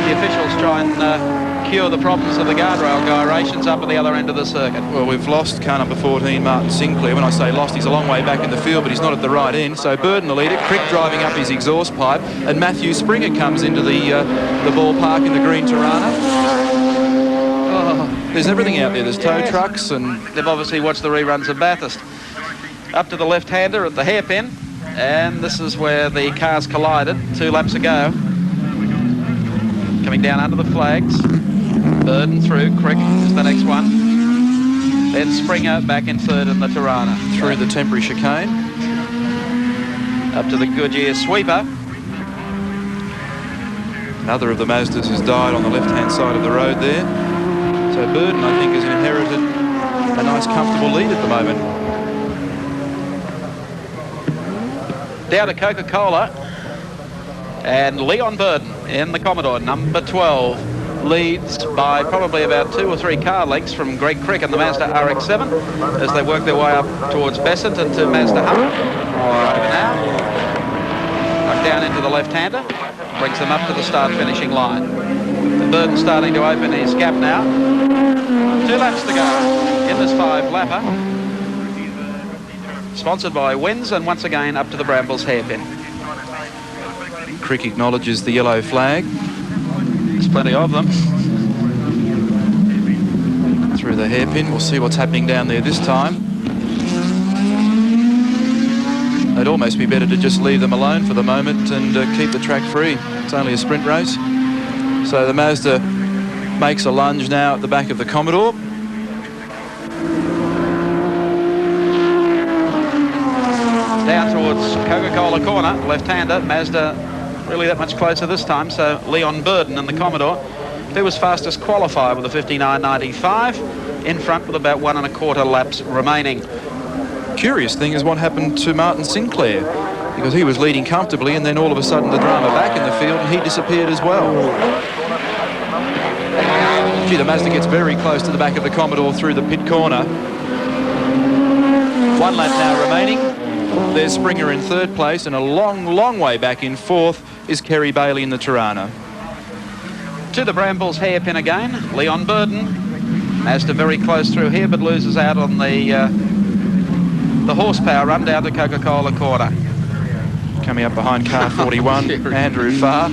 the officials try and cure the problems of the guardrail gyrations up at the other end of the circuit. Well, we've lost car number 14, Martin Sinclair. When I say lost, he's a long way back in the field, but he's not at the right end. So Burden the leader, Crick driving up his exhaust pipe, and Matthew Springer comes into the ballpark in the green Tirana. Oh. There's everything out there. There's tow trucks and... They've obviously watched the reruns of Bathurst. Up to the left-hander at the hairpin, and this is where the cars collided 2 laps ago. Coming down under the flags. Burden through, Crick is the next one. Then Springer back in third in the Tirana. Through the temporary chicane. Up to the Goodyear sweeper. Another of the Mazdas has died on the left-hand side of the road there. So Burden, I think, has inherited a nice, comfortable lead at the moment. Down to Coca-Cola. And Leon Burden in the Commodore, number 12. Leads by probably about 2 or 3 car lengths from Greg Crick and the Mazda RX-7 as they work their way up towards Besant and to Mazda Hummer. Over now. Back down into the left-hander. Brings them up to the start-finishing line. Burden starting to open his gap now. 2 laps to go in this 5-lapper. Sponsored by Wynn's and once again up to the Brambles hairpin. Crick acknowledges the yellow flag. There's plenty of them. Through the hairpin. We'll see what's happening down there this time. It'd almost be better to just leave them alone for the moment and keep the track free. It's only a sprint race. So the Mazda makes a lunge now at the back of the Commodore. Down towards Coca-Cola corner, left-hander. Mazda really that much closer this time, so Leon Burden in the Commodore, who was fastest qualifier with a 59.95, in front with about 1 1/4 laps remaining. Curious thing is what happened to Martin Sinclair, because he was leading comfortably and then all of a sudden the drama back in the field and he disappeared as well. Gee, the Mazda gets very close to the back of the Commodore through the pit corner. 1 lap now remaining. There's Springer in 3rd place, and a long, long way back in 4th is Kerry Bailey in the Tirana. To the Brambles hairpin again, Leon Burden. Mazda very close through here, but loses out on the horsepower run down to Coca-Cola corner. Coming up behind car 41, Andrew Farr.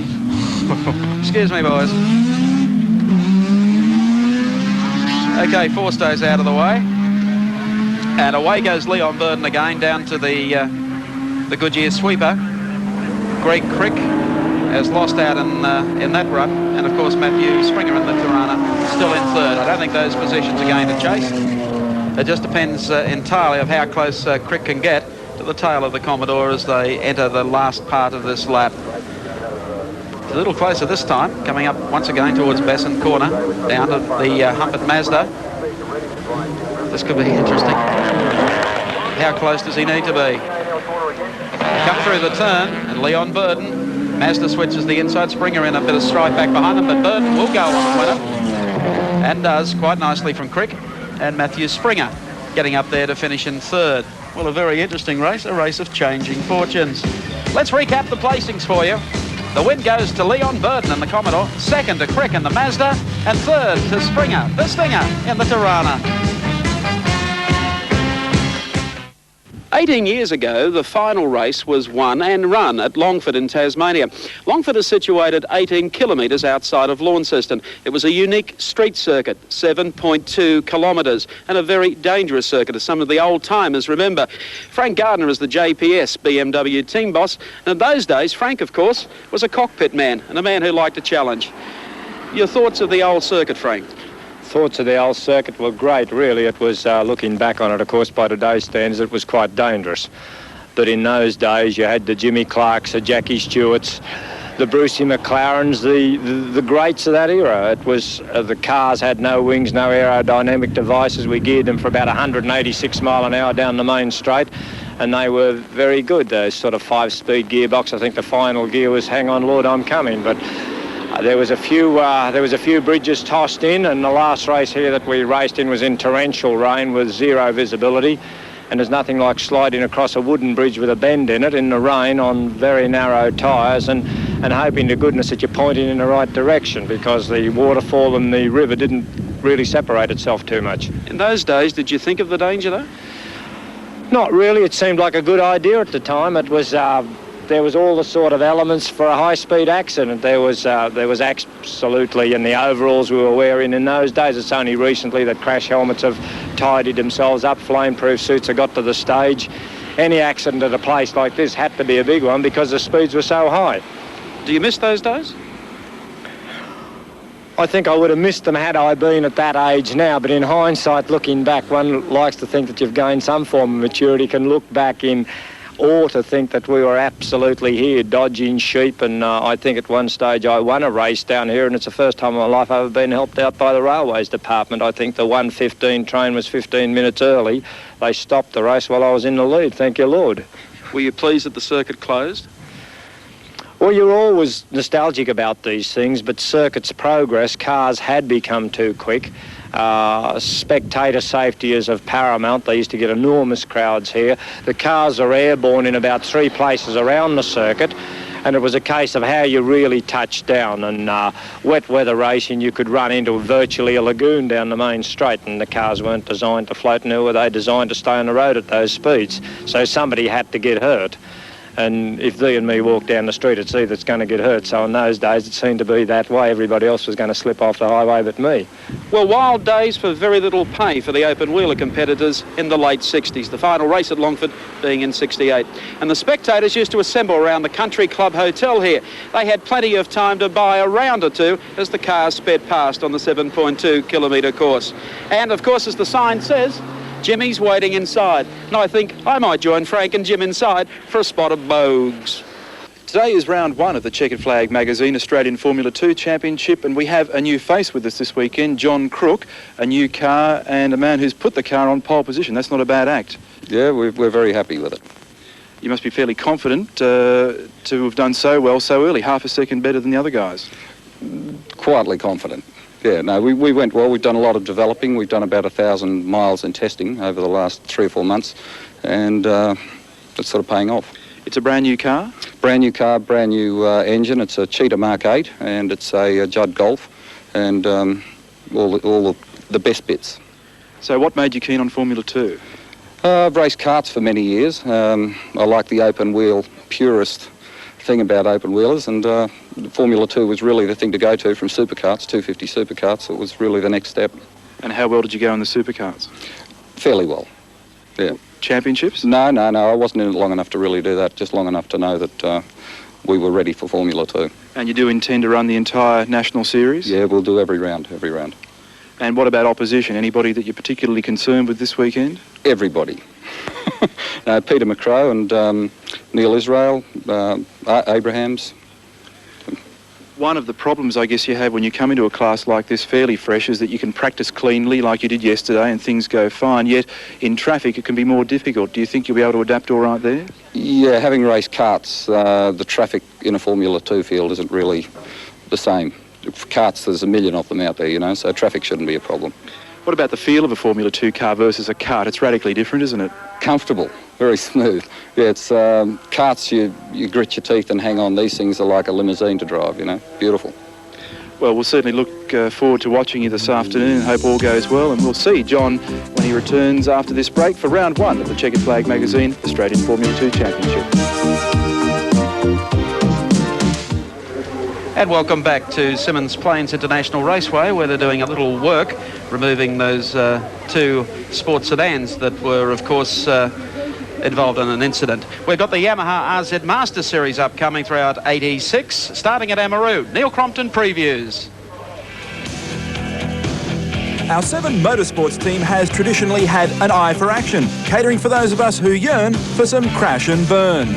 Excuse me, boys. Okay, Forstow's out of the way. And away goes Leon Burden again down to the Goodyear sweeper. Greg Crick has lost out in that run. And, of course, Matthew Springer in the Tirana still in 3rd. I don't think those positions are going to chase. It just depends entirely of how close Crick can get to the tail of the Commodore as they enter the last part of this lap. It's a little closer this time, coming up once again towards Besant corner, down to the Humpert Mazda. This could be interesting. How close does he need to be? Come through the turn, and Leon Burden. Mazda switches the inside. Springer in a bit of stripe back behind him, but Burden will go on the winner. And does quite nicely from Crick. And Matthew Springer getting up there to finish in 3rd. Well, a very interesting race, a race of changing fortunes. Let's recap the placings for you. The win goes to Leon Burden in the Commodore, 2nd to Crick in the Mazda, and 3rd to Springer, the Stinger, in the Tirana. 18 years ago, the final race was won and run at Longford in Tasmania. Longford is situated 18 kilometres outside of Launceston. It was a unique street circuit, 7.2 kilometres, and a very dangerous circuit, as some of the old-timers remember. Frank Gardner is the JPS BMW team boss, and in those days, Frank, of course, was a cockpit man and a man who liked a challenge. Your thoughts of the old circuit, Frank? Thoughts of the old circuit were great, really. It was, looking back on it, of course, by today's standards, it was quite dangerous. But in those days, you had the Jimmy Clarks, the Jackie Stewarts, the Brucey McLarens, the greats of that era. It was, the cars had no wings, no aerodynamic devices. We geared them for about 186 mile an hour down the main straight, and they were very good. Those sort of 5-speed gearbox. I think the final gear was "Hang on, Lord, I'm coming." But there was a few bridges tossed in, and the last race here that we raced in was in torrential rain with 0 visibility, and there's nothing like sliding across a wooden bridge with a bend in it in the rain on very narrow tyres and hoping to goodness that you're pointing in the right direction, because the waterfall and the river didn't really separate itself too much. In those days, did you think of the danger, though? Not really. It seemed like a good idea at the time. It was there was all the sort of elements for a high-speed accident. There was absolutely, in the overalls we were wearing in those days, it's only recently that crash helmets have tidied themselves up, flame-proof suits have got to the stage. Any accident at a place like this had to be a big one because the speeds were so high. Do you miss those days? I think I would have missed them had I been at that age now, but in hindsight, looking back, one likes to think that you've gained some form of maturity, can look back in awe to think that we were absolutely here dodging sheep, and I think at one stage I won a race down here, and it's the first time in my life I've ever been helped out by the Railways Department. I think the 1:15 train was 15 minutes early. They stopped the race while I was in the lead, thank you Lord. Were you pleased that the circuit closed? Well, you're always nostalgic about these things, but circuit's progress, cars had become too quick. Spectator safety is of paramount. They used to get enormous crowds here. The cars are airborne in about 3 places around the circuit, and it was a case of how you really touched down. And wet weather racing, you could run into virtually a lagoon down the main straight, and the cars weren't designed to float, nor were they designed to stay on the road at those speeds. So somebody had to get hurt. And if thee and me walk down the street, it's thee that's going to get hurt. So in those days, it seemed to be that way. Everybody else was going to slip off the highway but me. Well, wild days for very little pay for the open-wheeler competitors in the late 60s, the final race at Longford being in 68. And the spectators used to assemble around the Country Club Hotel here. They had plenty of time to buy a round or two as the cars sped past on the 7.2 kilometre course. And, of course, as the sign says, Jimmy's waiting inside, and I think I might join Frank and Jim inside for a spot of bogues. Today is round 1 of the Checkered Flag Magazine Australian Formula 2 Championship, and we have a new face with us this weekend, John Crooke, a new car and a man who's put the car on pole position. That's not a bad act. Yeah, we're very happy with it. You must be fairly confident to have done so well so early, half a second better than the other guys. Quietly confident. Yeah, no, we went well. We've done a lot of developing. We've done about 1,000 miles in testing over the last 3 or 4 months, and it's sort of paying off. It's a brand new car? Brand new car, brand new engine. It's a Cheetah Mark 8, and it's a Judd Golf, and all the best bits. So what made you keen on Formula 2? I've raced karts for many years. I like the open wheel purist thing about open wheelers, and Formula 2 was really the thing to go to from supercarts, 250 supercarts. It was really the next step. And how well did you go in the supercarts? Fairly well, yeah. Championships? No, I wasn't in it long enough to really do that, just long enough to know that we were ready for Formula 2. And you do intend to run the entire national series? Yeah, we'll do every round. And what about opposition? Anybody that you're particularly concerned with this weekend? Everybody. Peter McCrow and Neil Israel, Abrahams. One of the problems I guess you have when you come into a class like this fairly fresh is that you can practice cleanly like you did yesterday and things go fine, yet in traffic it can be more difficult. Do you think you'll be able to adapt all right there? Yeah, having raced karts, the traffic in a Formula 2 field isn't really the same. For karts, there's a million of them out there, you know, so traffic shouldn't be a problem. What about the feel of a Formula 2 car versus a kart? It's radically different, isn't it? Comfortable, very smooth. Yeah, it's karts, you grit your teeth and hang on. These things are like a limousine to drive, you know, beautiful. Well, we'll certainly look forward to watching you this afternoon. Hope all goes well, and we'll see John when he returns after this break for round 1 of the Checkered Flag Magazine Australian Formula 2 Championship. And welcome back to Symmons Plains International Raceway, where they're doing a little work, removing those 2 sports sedans that were, of course, involved in an incident. We've got the Yamaha RZ Master Series upcoming throughout 86, starting at Amaroo. Neil Crompton previews. Our 7 motorsports team has traditionally had an eye for action, catering for those of us who yearn for some crash and burn.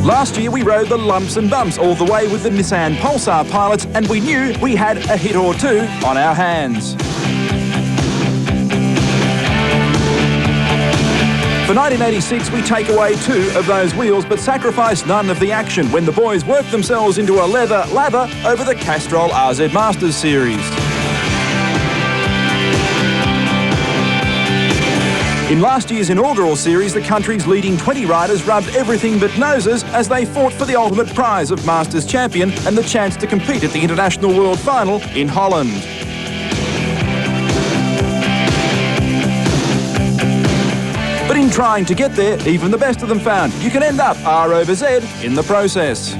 Last year we rode the lumps and bumps all the way with the Nissan Pulsar pilots, and we knew we had a hit or 2 on our hands. For 1986 we take away 2 of those wheels but sacrifice none of the action when the boys work themselves into a leather lather over the Castrol RZ Masters Series. In last year's inaugural series, the country's leading 20 riders rubbed everything but noses as they fought for the ultimate prize of Masters Champion and the chance to compete at the International World Final in Holland. But in trying to get there, even the best of them found you can end up R over Z in the process.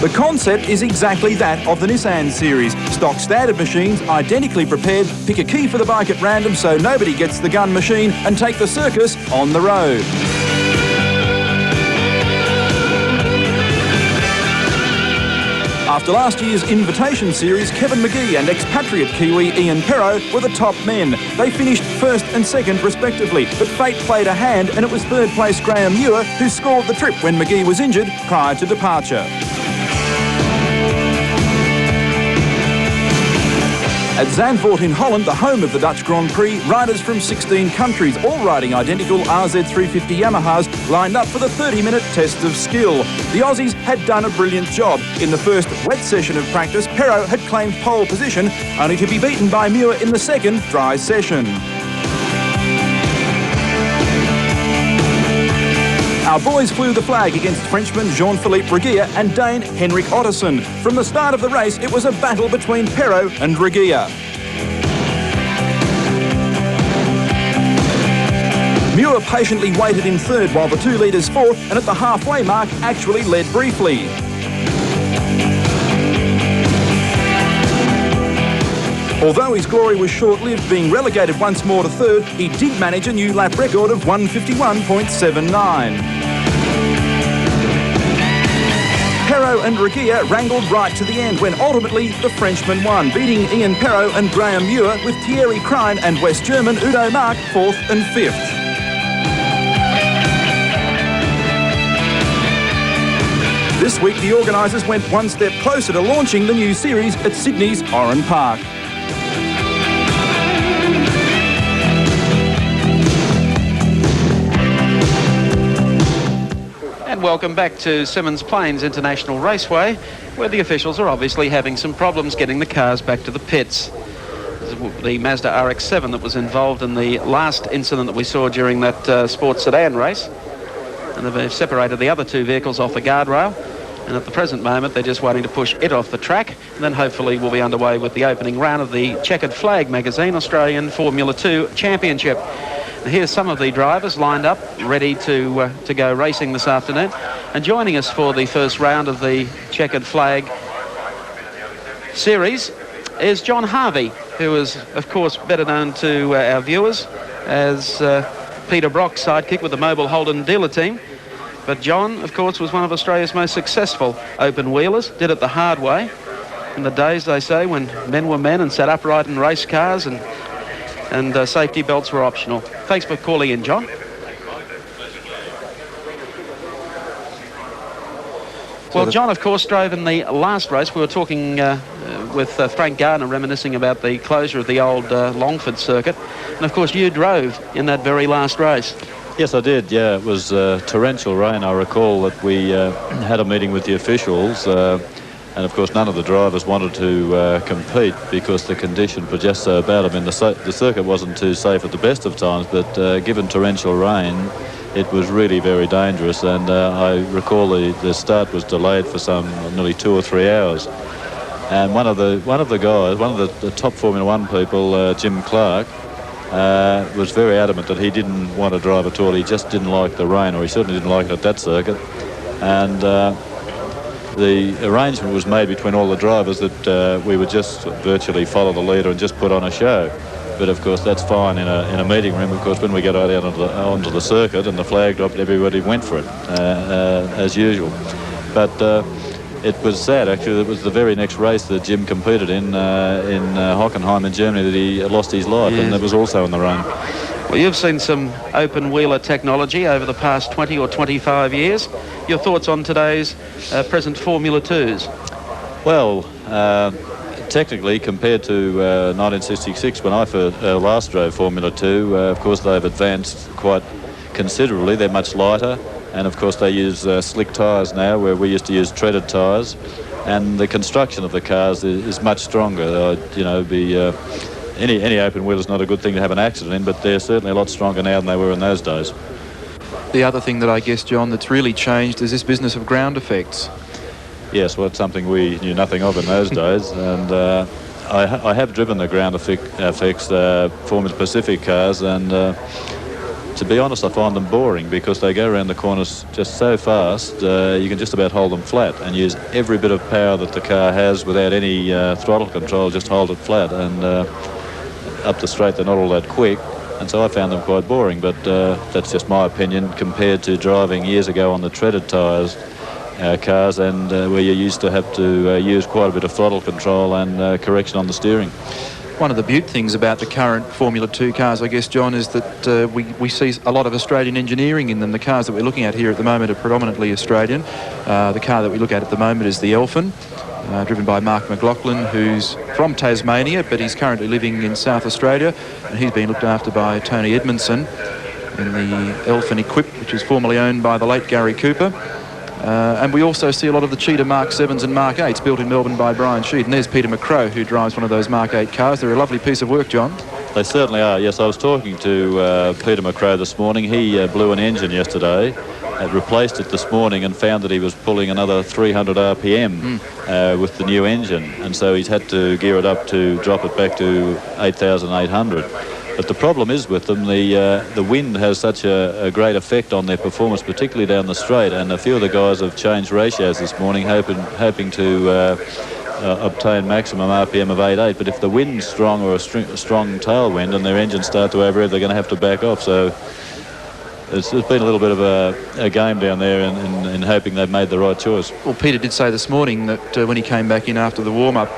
The concept is exactly that of the Nissan series. Stock standard machines, identically prepared, pick a key for the bike at random so nobody gets the gun machine, and take the circus on the road. After last year's Invitation Series, Kevin McGee and expatriate Kiwi Ian Perrow were the top men. They finished first and second respectively, but fate played a hand and it was third place Graeme who scored the trip when McGee was injured prior to departure. At Zandvoort in Holland, the home of the Dutch Grand Prix, riders from 16 countries, all riding identical RZ350 Yamahas, lined up for the 30-minute test of skill. The Aussies had done a brilliant job. In the first wet session of practice, Perrow had claimed pole position, only to be beaten by Muir in the second dry session. Our boys flew the flag against Frenchman Jean-Philippe Reguilla and Dane Henrik Ottersen. From the start of the race, it was a battle between Perrow and Reguilla. Muir patiently waited in third while the two leaders fought, and at the halfway mark actually led briefly. Although his glory was short-lived, being relegated once more to third, he did manage a new lap record of 151.79. Perrow and Reguilla wrangled right to the end when ultimately the Frenchman won, beating Ian Perrow and Graeme Muir with Thierry Krein and West German Udo Mark 4th and 5th. This week the organisers went one step closer to launching the new series at Sydney's Oran Park. Welcome back to Symmons Plains International Raceway, where the officials are obviously having some problems getting the cars back to the pits. The Mazda RX-7 that was involved in the last incident that we saw during that sports sedan race, and they've separated the other two vehicles off the guardrail, and at the present moment they're just waiting to push it off the track, and then hopefully we'll be underway with the opening round of the Chequered Flag magazine Australian Formula 2 Championship. Here's some of the drivers lined up, ready to go racing this afternoon. And joining us for the first round of the Chequered Flag series is John Harvey, who is, of course, better known to our viewers as Peter Brock's sidekick with the Mobile Holden dealer team. But John, of course, was one of Australia's most successful open wheelers, did it the hard way. In the days, they say, when men were men and sat upright in race cars and safety belts were optional. Thanks for calling in, John. Well, John, of course, drove in the last race. We were talking with Frank Gardner, reminiscing about the closure of the old Longford circuit. And, of course, you drove in that very last race. Yes, I did, yeah. It was torrential rain. I recall that we had a meeting with the officials, and of course none of the drivers wanted to compete because the conditions were just so bad. I mean, the circuit wasn't too safe at the best of times, but given torrential rain, it was really very dangerous. And I recall the start was delayed for nearly 2 or 3 hours. And one of the guys, one of the top Formula 1 people, Jim Clark, was very adamant that he didn't want to drive at all. He just didn't like the rain, or he certainly didn't like it at that circuit. And the arrangement was made between all the drivers that we would just virtually follow the leader and just put on a show. But of course that's fine in a meeting room. Of course, when we got out onto the circuit and the flag dropped, everybody went for it as usual. But it was sad actually. It was the very next race that Jim competed in Hockenheim in Germany that he lost his life, and that was also in the rain. Well, you've seen some open wheeler technology over the past 20 or 25 years. Your thoughts on today's present Formula 2s? Well, technically, compared to 1966 when I last drove Formula 2, of course they've advanced quite considerably. They're much lighter, and of course they use slick tyres now, where we used to use treaded tyres, and the construction of the cars is much stronger. Any open wheel is not a good thing to have an accident in, but they're certainly a lot stronger now than they were in those days. The other thing that I guess, John, that's really changed is this business of ground effects. Yes, well, it's something we knew nothing of in those days, and I have driven the ground fixed Formula Pacific cars, and to be honest, I find them boring because they go around the corners just so fast. You can just about hold them flat and use every bit of power that the car has without any throttle control, just hold it flat. And up the straight, they're not all that quick. And so I found them quite boring, but that's just my opinion compared to driving years ago on the treaded tyres cars, and where you used to have to use quite a bit of throttle control and correction on the steering. One of the beaut things about the current Formula 2 cars, I guess, John, is that we see a lot of Australian engineering in them. The cars that we're looking at here at the moment are predominantly Australian. The car that we look at the moment is the Elfin, driven by Mark McLaughlin, who's from Tasmania, but he's currently living in South Australia, and he's been looked after by Tony Edmondson in the Elfin Equip, which is formerly owned by the late Gary Cooper. And we also see a lot of the Cheetah Mark 7s and Mark 8s built in Melbourne by Brian Sheed. And there's Peter McCrow, who drives one of those Mark 8 cars. They're a lovely piece of work, John. They certainly are, yes. I was talking to Peter McCrow this morning. He blew an engine yesterday, replaced it this morning, and found that he was pulling another 300 RPM with the new engine. And so he's had to gear it up to drop it back to 8,800. But the problem is with them, the wind has such a great effect on their performance, particularly down the straight. And a few of the guys have changed ratios this morning, hoping to obtain maximum RPM of 8.8. But if the wind's strong or a strong tailwind and their engines start to overrev, they're going to have to back off. So it's been a little bit of a game down there in hoping they've made the right choice. Well, Peter did say this morning that when he came back in after the warm-up,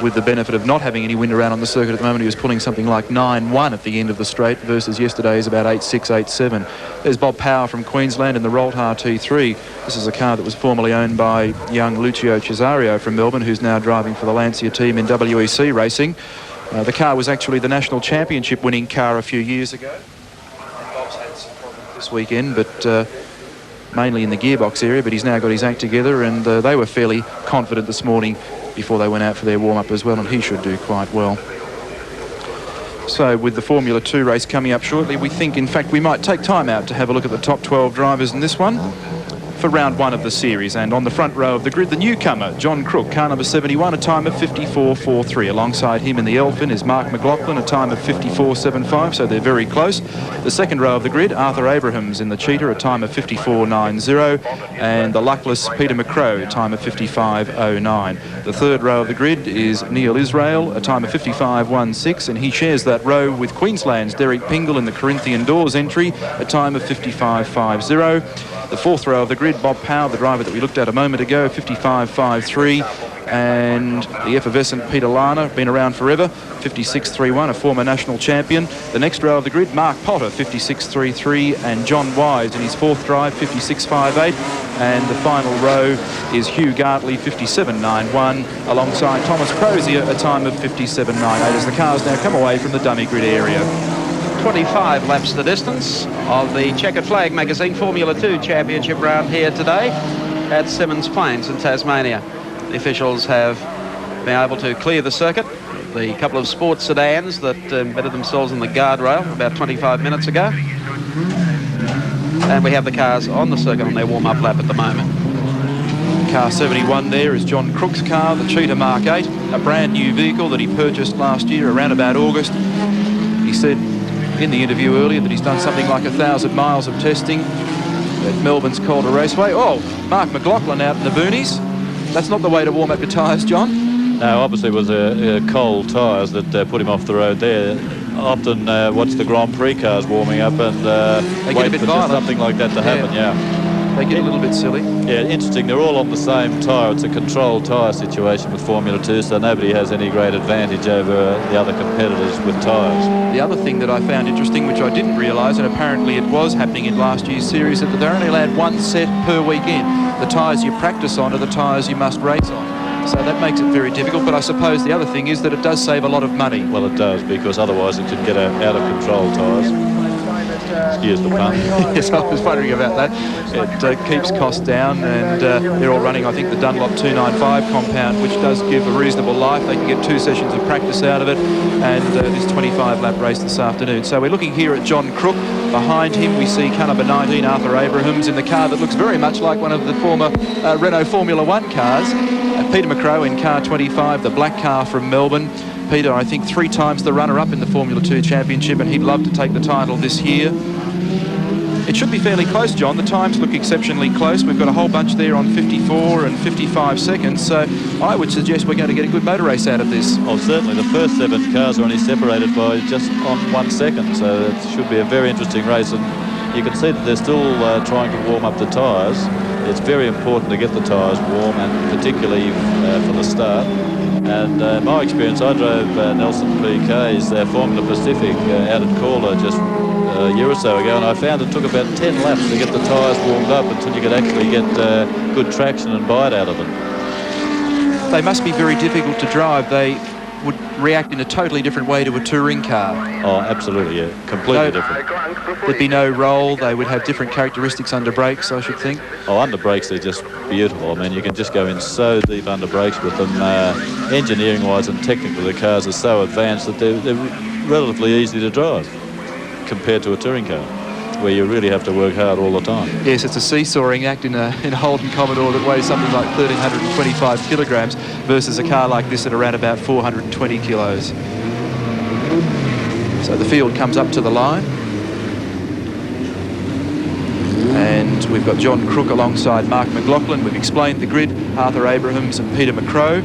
with the benefit of not having any wind around on the circuit at the moment, he was pulling something like 9.1 at the end of the straight versus yesterday's about 8.6, 8.7. There's Bob Power from Queensland in the Roltar T3. This is a car that was formerly owned by young Lucio Cesario from Melbourne, who's now driving for the Lancia team in WEC racing. The car was actually the national championship winning car a few years ago. And Bob's had some problems this weekend, but mainly in the gearbox area, but he's now got his act together, and they were fairly confident this morning before they went out for their warm-up as well, and he should do quite well. So with the Formula 2 race coming up shortly, we think, in fact, we might take time out to have a look at the top 12 drivers in this one for round one of the series. And on the front row of the grid, the newcomer, John Crooke, car number 71, a time of 54.43. Alongside him in the Elfin is Mark McLaughlin, a time of 54.75, so they're very close. The second row of the grid, Arthur Abrahams in the Cheetah, a time of 54.90, and the luckless Peter McCrow, a time of 55.09. The third row of the grid is Neil Israel, a time of 55.16, and he shares that row with Queensland's Derek Pingle in the Corinthian Doors entry, a time of 55.50. The fourth row of the grid, Bob Power, the driver that we looked at a moment ago, 55.53, and the effervescent Peter Lana, been around forever, 56.31, a former national champion. The next row of the grid, Mark Potter, 56.33, and John Wise in his fourth drive, 56.58, and the final row is Hugh Gartley, 57.91, alongside Thomas Crozier, a time of 57.98, as the cars now come away from the dummy grid area. 25 laps the distance of the Checkered Flag Magazine Formula 2 Championship round here today at Symmons Plains in Tasmania. The officials have been able to clear the circuit. The couple of sports sedans that embedded themselves in the guardrail about 25 minutes ago. And we have the cars on the circuit on their warm-up lap at the moment. Car 71 there is John Crooke's car, the Cheetah Mark 8, a brand new vehicle that he purchased last year around about August. He said in the interview earlier that he's done something like 1,000 miles of testing at Melbourne's Calder Raceway. Oh, Mark McLaughlin out in the boonies. That's not the way to warm up your tyres, John. No, obviously it was cold tyres that put him off the road there. Often watch the Grand Prix cars warming up and they get a bit violent. Something like that to happen, yeah. They get a little bit silly. Yeah, interesting. They're all on the same tyre. It's a controlled tyre situation with Formula 2, so nobody has any great advantage over the other competitors with tyres. The other thing that I found interesting, which I didn't realise, and apparently it was happening in last year's series, is that they're only allowed one set per weekend. The tyres you practice on are the tyres you must race on. So that makes it very difficult, but I suppose the other thing is that it does save a lot of money. Well, it does, because otherwise it could get out of control tyres. Excuse the pun. Yes, I was wondering about that. It keeps costs down, and they're all running, I think, the Dunlop 295 compound, which does give a reasonable life. They can get 2 sessions of practice out of it, and this 25-lap race this afternoon. So we're looking here at John Crooke. Behind him, we see car number 19, Arthur Abrahams, in the car that looks very much like one of the former Renault Formula One cars. Peter McCrow in car 25, the black car from Melbourne. Peter, I think 3 times the runner-up in the Formula 2 Championship, and he'd love to take the title this year. It should be fairly close, John. The times look exceptionally close. We've got a whole bunch there on 54 and 55 seconds, so I would suggest we're going to get a good motor race out of this. Oh, certainly. The first 7 cars are only separated by just on 1 second, so it should be a very interesting race, and you can see that they're still trying to warm up the tyres. It's very important to get the tyres warm, and particularly for the start. And in my experience, I drove Nelson PK's Formula Pacific out at Caller just a year or so ago, and I found it took about 10 laps to get the tyres warmed up until you could actually get good traction and bite out of them. They must be very difficult to drive. They would react in a totally different way to a touring car. Oh, absolutely, yeah. Completely different. There'd be no roll. They would have different characteristics under brakes, I should think. Oh, under brakes, they're just beautiful. I mean, you can just go in so deep under brakes with them. Engineering-wise and technically, the cars are so advanced that they're relatively easy to drive compared to a touring car, where you really have to work hard all the time. Yes, it's a seesawing act in a Holden Commodore that weighs something like 1,325 kilograms versus a car like this at around about 420 kilos. So the field comes up to the line. And we've got John Crooke alongside Mark McLaughlin. We've explained the grid, Arthur Abrahams and Peter McCrow.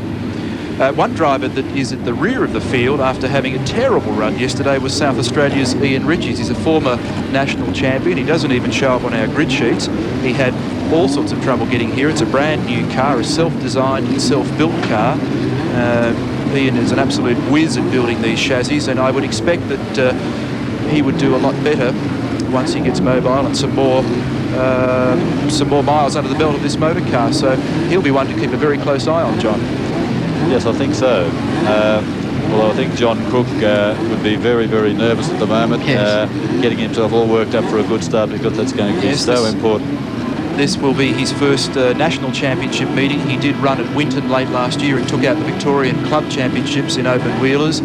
One driver that is at the rear of the field after having a terrible run yesterday was South Australia's Ian Ritchie's. He's a former national champion. He doesn't even show up on our grid sheets. He had all sorts of trouble getting here. It's a brand new car, a self-designed and self-built car. Ian is an absolute whiz at building these chassis, and I would expect that he would do a lot better once he gets mobile and some more miles under the belt of this motor car. So he'll be one to keep a very close eye on, John. Yes, I think so. Well, I think John Crooke would be very, very nervous at the moment, yes. Getting himself all worked up for a good start, because that's going to be so important. This will be his first national championship meeting. He did run at Winton late last year and took out the Victorian Club Championships in open wheelers.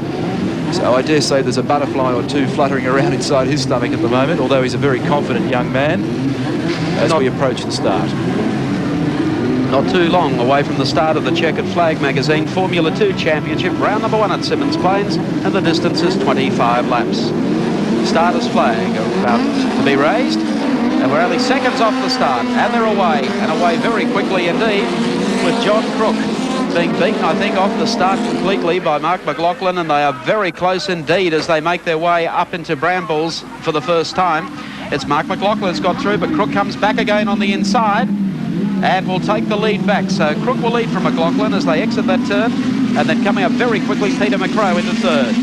So I dare say there's a butterfly or two fluttering around inside his stomach at the moment, although he's a very confident young man as we approach the start. Not too long away from the start of the Chequered Flag magazine Formula 2 Championship, round number 1 at Symmons Plains, and the distance is 25 laps. Starter's flag about to be raised, and we're only seconds off the start, and they're away, and away very quickly indeed, with John Crooke being beaten, I think, off the start completely by Mark McLaughlin, and they are very close indeed as they make their way up into Brambles for the first time. It's Mark McLaughlin's got through, but Crooke comes back again on the inside and will take the lead back. So Crooke will lead from McLaughlin as they exit that turn, and then coming up very quickly, Peter McCrow into third.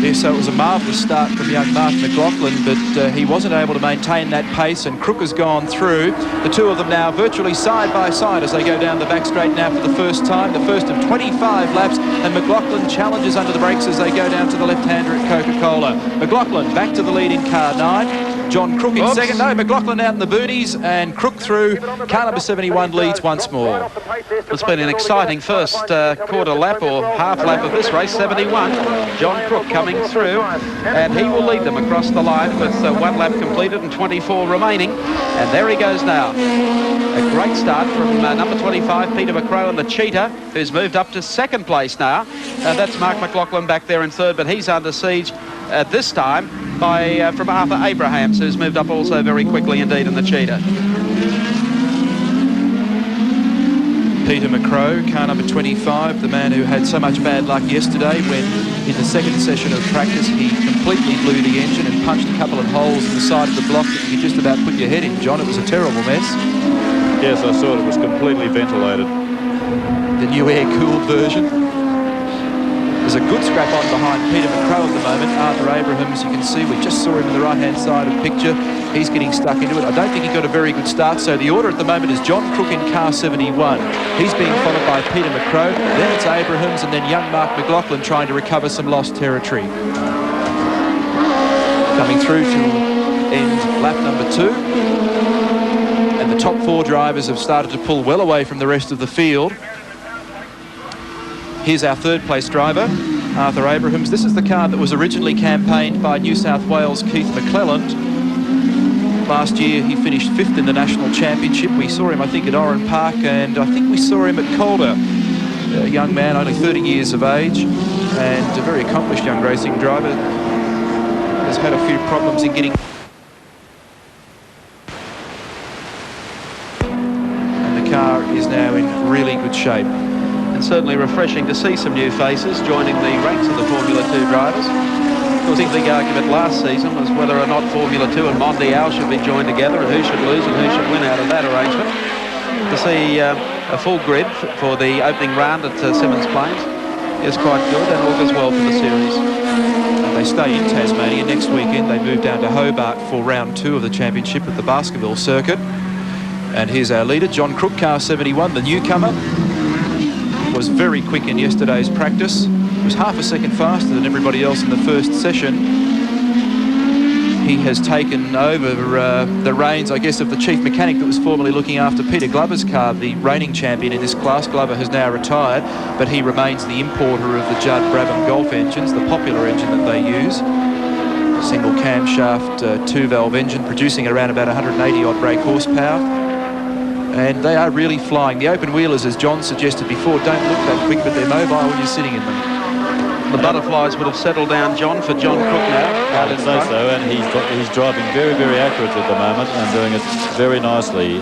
Yeah, so it was a marvellous start from young Mark McLaughlin, but he wasn't able to maintain that pace, and Crooke has gone through. The two of them now virtually side by side as they go down the back straight now for the first time, the first of 25 laps, and McLaughlin challenges under the brakes as they go down to the left-hander at Coca-Cola. McLaughlin back to the lead in car 9. John Crooke in second. No, McLaughlin out in the boonies, and Crooke through. Car number 71 leads once more. It's been an exciting first quarter lap or half lap of this race, 71. John Crooke coming through, and he will lead them across the line with 1 lap completed and 24 remaining. And there he goes now. A great start from number 25, Peter McCrow, and the Cheetah, who's moved up to second place now. That's Mark McLaughlin back there in third, but he's under siege at this time by from Arthur Abrahams, who's moved up also very quickly indeed in the Cheetah. Peter McCrow, car number 25, the man who had so much bad luck yesterday when in the second session of practice he completely blew the engine and punched a couple of holes in the side of the block that you could just about put your head in, John. It was a terrible mess. Yes, I saw it was completely ventilated. The new air-cooled version. There's a good scrap on behind Peter McCrow at the moment. Arthur Abrahams, you can see, we just saw him in the right-hand side of the picture. He's getting stuck into it. I don't think he got a very good start, so the order at the moment is John Crooke in car 71. He's being followed by Peter McCrow, then it's Abrahams, and then young Mark McLaughlin trying to recover some lost territory. Coming through to end lap number 2. And the top 4 drivers have started to pull well away from the rest of the field. Here's our 3rd place driver, Arthur Abrahams. This is the car that was originally campaigned by New South Wales' Keith McClelland. Last year he finished 5th in the National Championship. We saw him, I think, at Oran Park, and I think we saw him at Calder. A young man, only 30 years of age, and a very accomplished young racing driver. Has had a few problems in getting... And the car is now in really good shape. And certainly refreshing to see some new faces joining the ranks of the Formula 2 drivers. Of course, the big argument last season was whether or not Formula 2 and Mondial should be joined together and who should lose and who should win out of that arrangement. To see a full grid for the opening round at Symmons Plains is quite good and augurs well for the series. And they stay in Tasmania. Next weekend they move down to Hobart for round 2 of the championship at the Baskerville circuit. And here's our leader, John Crooke, car 71, the newcomer. Was very quick in yesterday's practice. Was half a second faster than everybody else in the first session. He has taken over the reins, I guess, of the chief mechanic that was formerly looking after Peter Glover's car, the reigning champion in this class. Glover has now retired, but he remains the importer of the Judd Brabham Golf engines, the popular engine that they use. Single camshaft, 2-valve engine, producing around about 180 odd brake horsepower. And they are really flying. The open wheelers, as John suggested before, don't look that quick, but they're mobile when you're sitting in them. The butterflies would have settled down, John, for John Crooke now. I'd say so, and he's driving very, very accurately at the moment and doing it very nicely.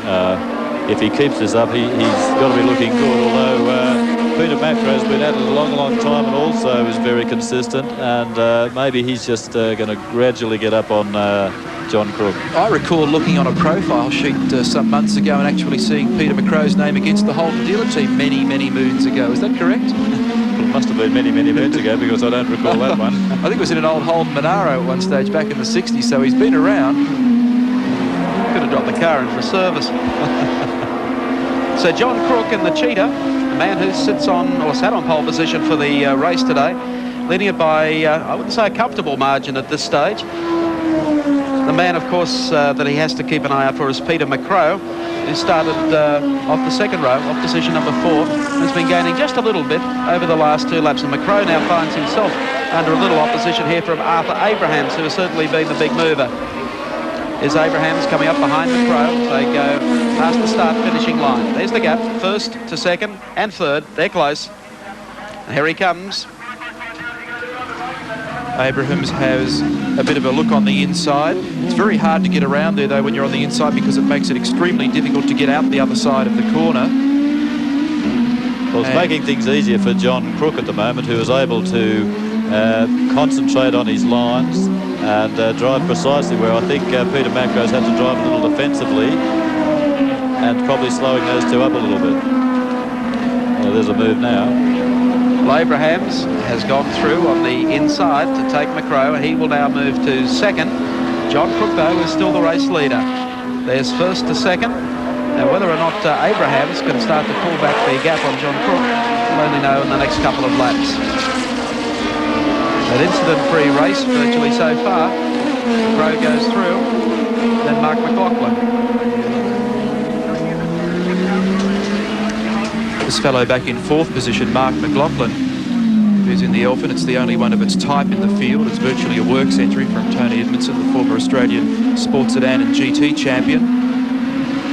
If he keeps this up, he's got to be looking good, although Peter Macro's been at it a long, long time and also is very consistent, and maybe he's just going to gradually get up on John Crooke. I recall looking on a profile sheet some months ago and actually seeing Peter McCro's name against the Holden dealer team many, many moons ago. Is that correct? Well, it must have been many, many moons ago because I don't recall that one. I think it was in an old Holden Monaro at one stage back in the 60s, so he's been around. Could have dropped the car in for service. So John Crooke in the Cheetah, the man who sat on pole position for the race today, leading it by, I wouldn't say a comfortable margin at this stage. The man, of course, that he has to keep an eye out for is Peter McCro, who started off the second row, off position number 4, and has been gaining just a little bit over the last 2 laps. And McCro now finds himself under a little opposition here from Arthur Abrahams, who has certainly been the big mover. Is Abrahams coming up behind McCro? They go past the start-finishing line. There's the gap, first to second and third. They're close. And here he comes. Abrahams has a bit of a look on the inside. It's very hard to get around there, though, when you're on the inside because it makes it extremely difficult to get out the other side of the corner. Well, it's making things easier for John Crooke at the moment, who is able to concentrate on his lines and drive precisely where I think Peter Macro's had to drive a little defensively and probably slowing those two up a little bit. Well, there's a move now. Well, Abrahams has gone through on the inside to take McCro, and he will now move to second. John Crooke, though, is still the race leader. There's first to second. Now, whether or not Abrahams can start to pull back the gap on John Crooke, we'll only know in the next couple of laps. An incident-free race virtually so far. McCro goes through, then Mark McLaughlin. This fellow back in 4th position, Mark McLaughlin, who's in the Elfin. It's the only one of its type in the field. It's virtually a works entry from Tony Edmondson, the former Australian Sports Sedan and GT champion.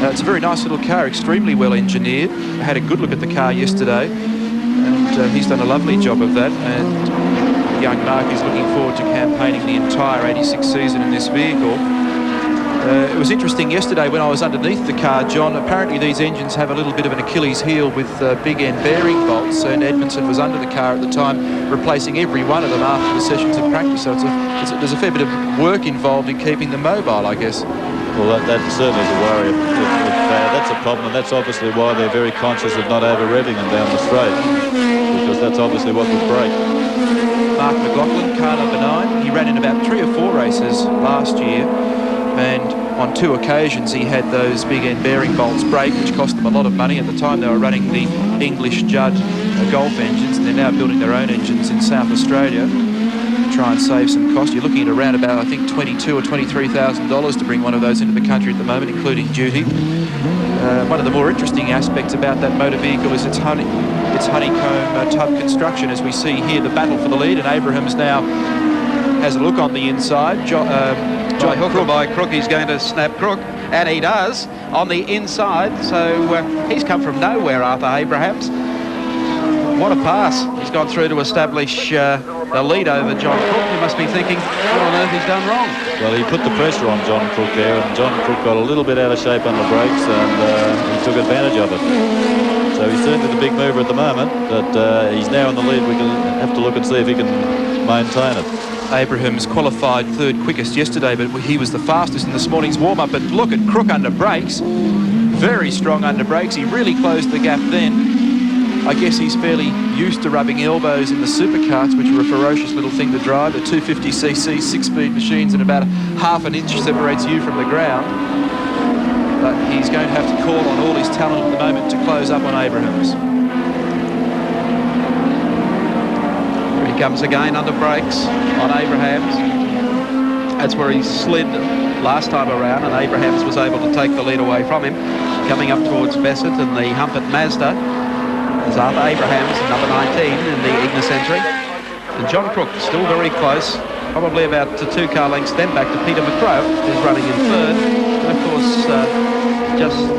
It's a very nice little car, extremely well engineered. I had a good look at the car yesterday, and he's done a lovely job of that. And young Mark is looking forward to campaigning the entire 86 season in this vehicle. It was interesting yesterday when I was underneath the car, John. Apparently these engines have a little bit of an Achilles heel with big end bearing bolts, and Edmondson was under the car at the time replacing every one of them after the sessions of practice. So there's a fair bit of work involved in keeping them mobile, I guess. Well, that certainly is a worry. That's a problem, and that's obviously why they're very conscious of not over-revving them down the straight, because that's obviously what would break. Mark McLaughlin, car number 9. He ran in about 3 or 4 races last year, and on 2 occasions he had those big end bearing bolts break, which cost them a lot of money. At the time they were running the English Judd Golf engines, and they're now building their own engines in South Australia. to try and save some cost. You're looking at around about, I think, $22,000 or $23,000 to bring one of those into the country at the moment, including duty. One of the more interesting aspects about that motor vehicle is its honeycomb tub construction, as we see here, the battle for the lead, and Abrahams now has a look on the inside. By hook or by crook, he's going to snap Crooke, and he does on the inside. So he's come from nowhere, Arthur Abrahams. What a pass. He's gone through to establish the lead over John Crooke. You must be thinking, what on earth he's done wrong? Well, he put the pressure on John Crooke there, and John Crooke got a little bit out of shape on the brakes, and he took advantage of it. So he's certainly the big mover at the moment, but he's now in the lead. We can have to look and see if he can maintain it. Abrahams qualified third quickest yesterday, but he was the fastest in this morning's warm-up. But look at Crooke under brakes. Very strong under brakes. He really closed the gap then. I guess he's fairly used to rubbing elbows in the supercarts, which are a ferocious little thing to drive. The 250cc six-speed machines, and about half an inch separates you from the ground. But he's going to have to call on all his talent at the moment to close up on Abrahams. Here he comes again under brakes on Abrahams. That's where he slid last time around, and Abrahams was able to take the lead away from him. Coming up towards Bassett and the hump at Mazda is Arthur Abrahams, number 19 in the Ignis entry. And John Crooke still very close, probably about 2 car lengths, then back to Peter McCrow, who's running in third. And of course, just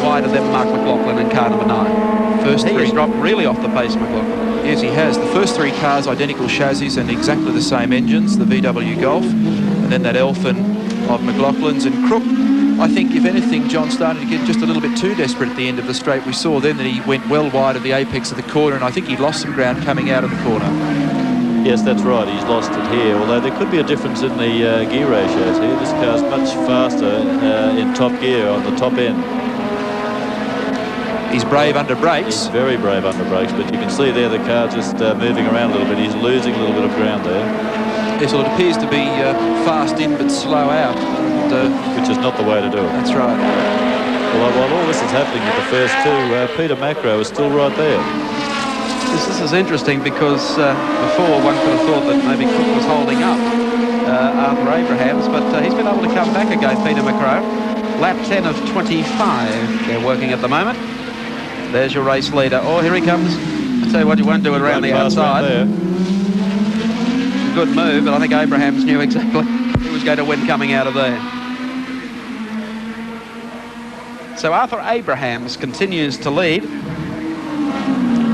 wide of them, Mark McLaughlin in car number 9. First three. He's dropped really off the pace, McLaughlin. Yes, he has. The first 3 cars, identical chassis and exactly the same engines, the VW Golf, and then that Elfin of McLaughlin's. And Crooke, I think, if anything, John started to get just a little bit too desperate at the end of the straight. We saw then that he went well wide of the apex of the corner, and I think he lost some ground coming out of the corner. Yes, that's right. He's lost it here, although there could be a difference in the gear ratios here. This car's much faster in top gear on the top end. He's brave under brakes. He's very brave under brakes, but you can see there the car just moving around a little bit. He's losing a little bit of ground there. Yes, well, it appears to be fast in but slow out. Which is not the way to do it. That's right. Well, while all this is happening with the first 2, Peter McCrow is still right there. This is interesting because before one could have thought that maybe Crooke was holding up Arthur Abrahams, but he's been able to come back again, Peter McCrow. Lap 10 of 25 they're working at the moment. There's your race leader. Oh, here he comes. I tell you what, you won't do it around the outside. Good move, but I think Abrahams knew exactly who was going to win coming out of there. So Arthur Abrahams continues to lead.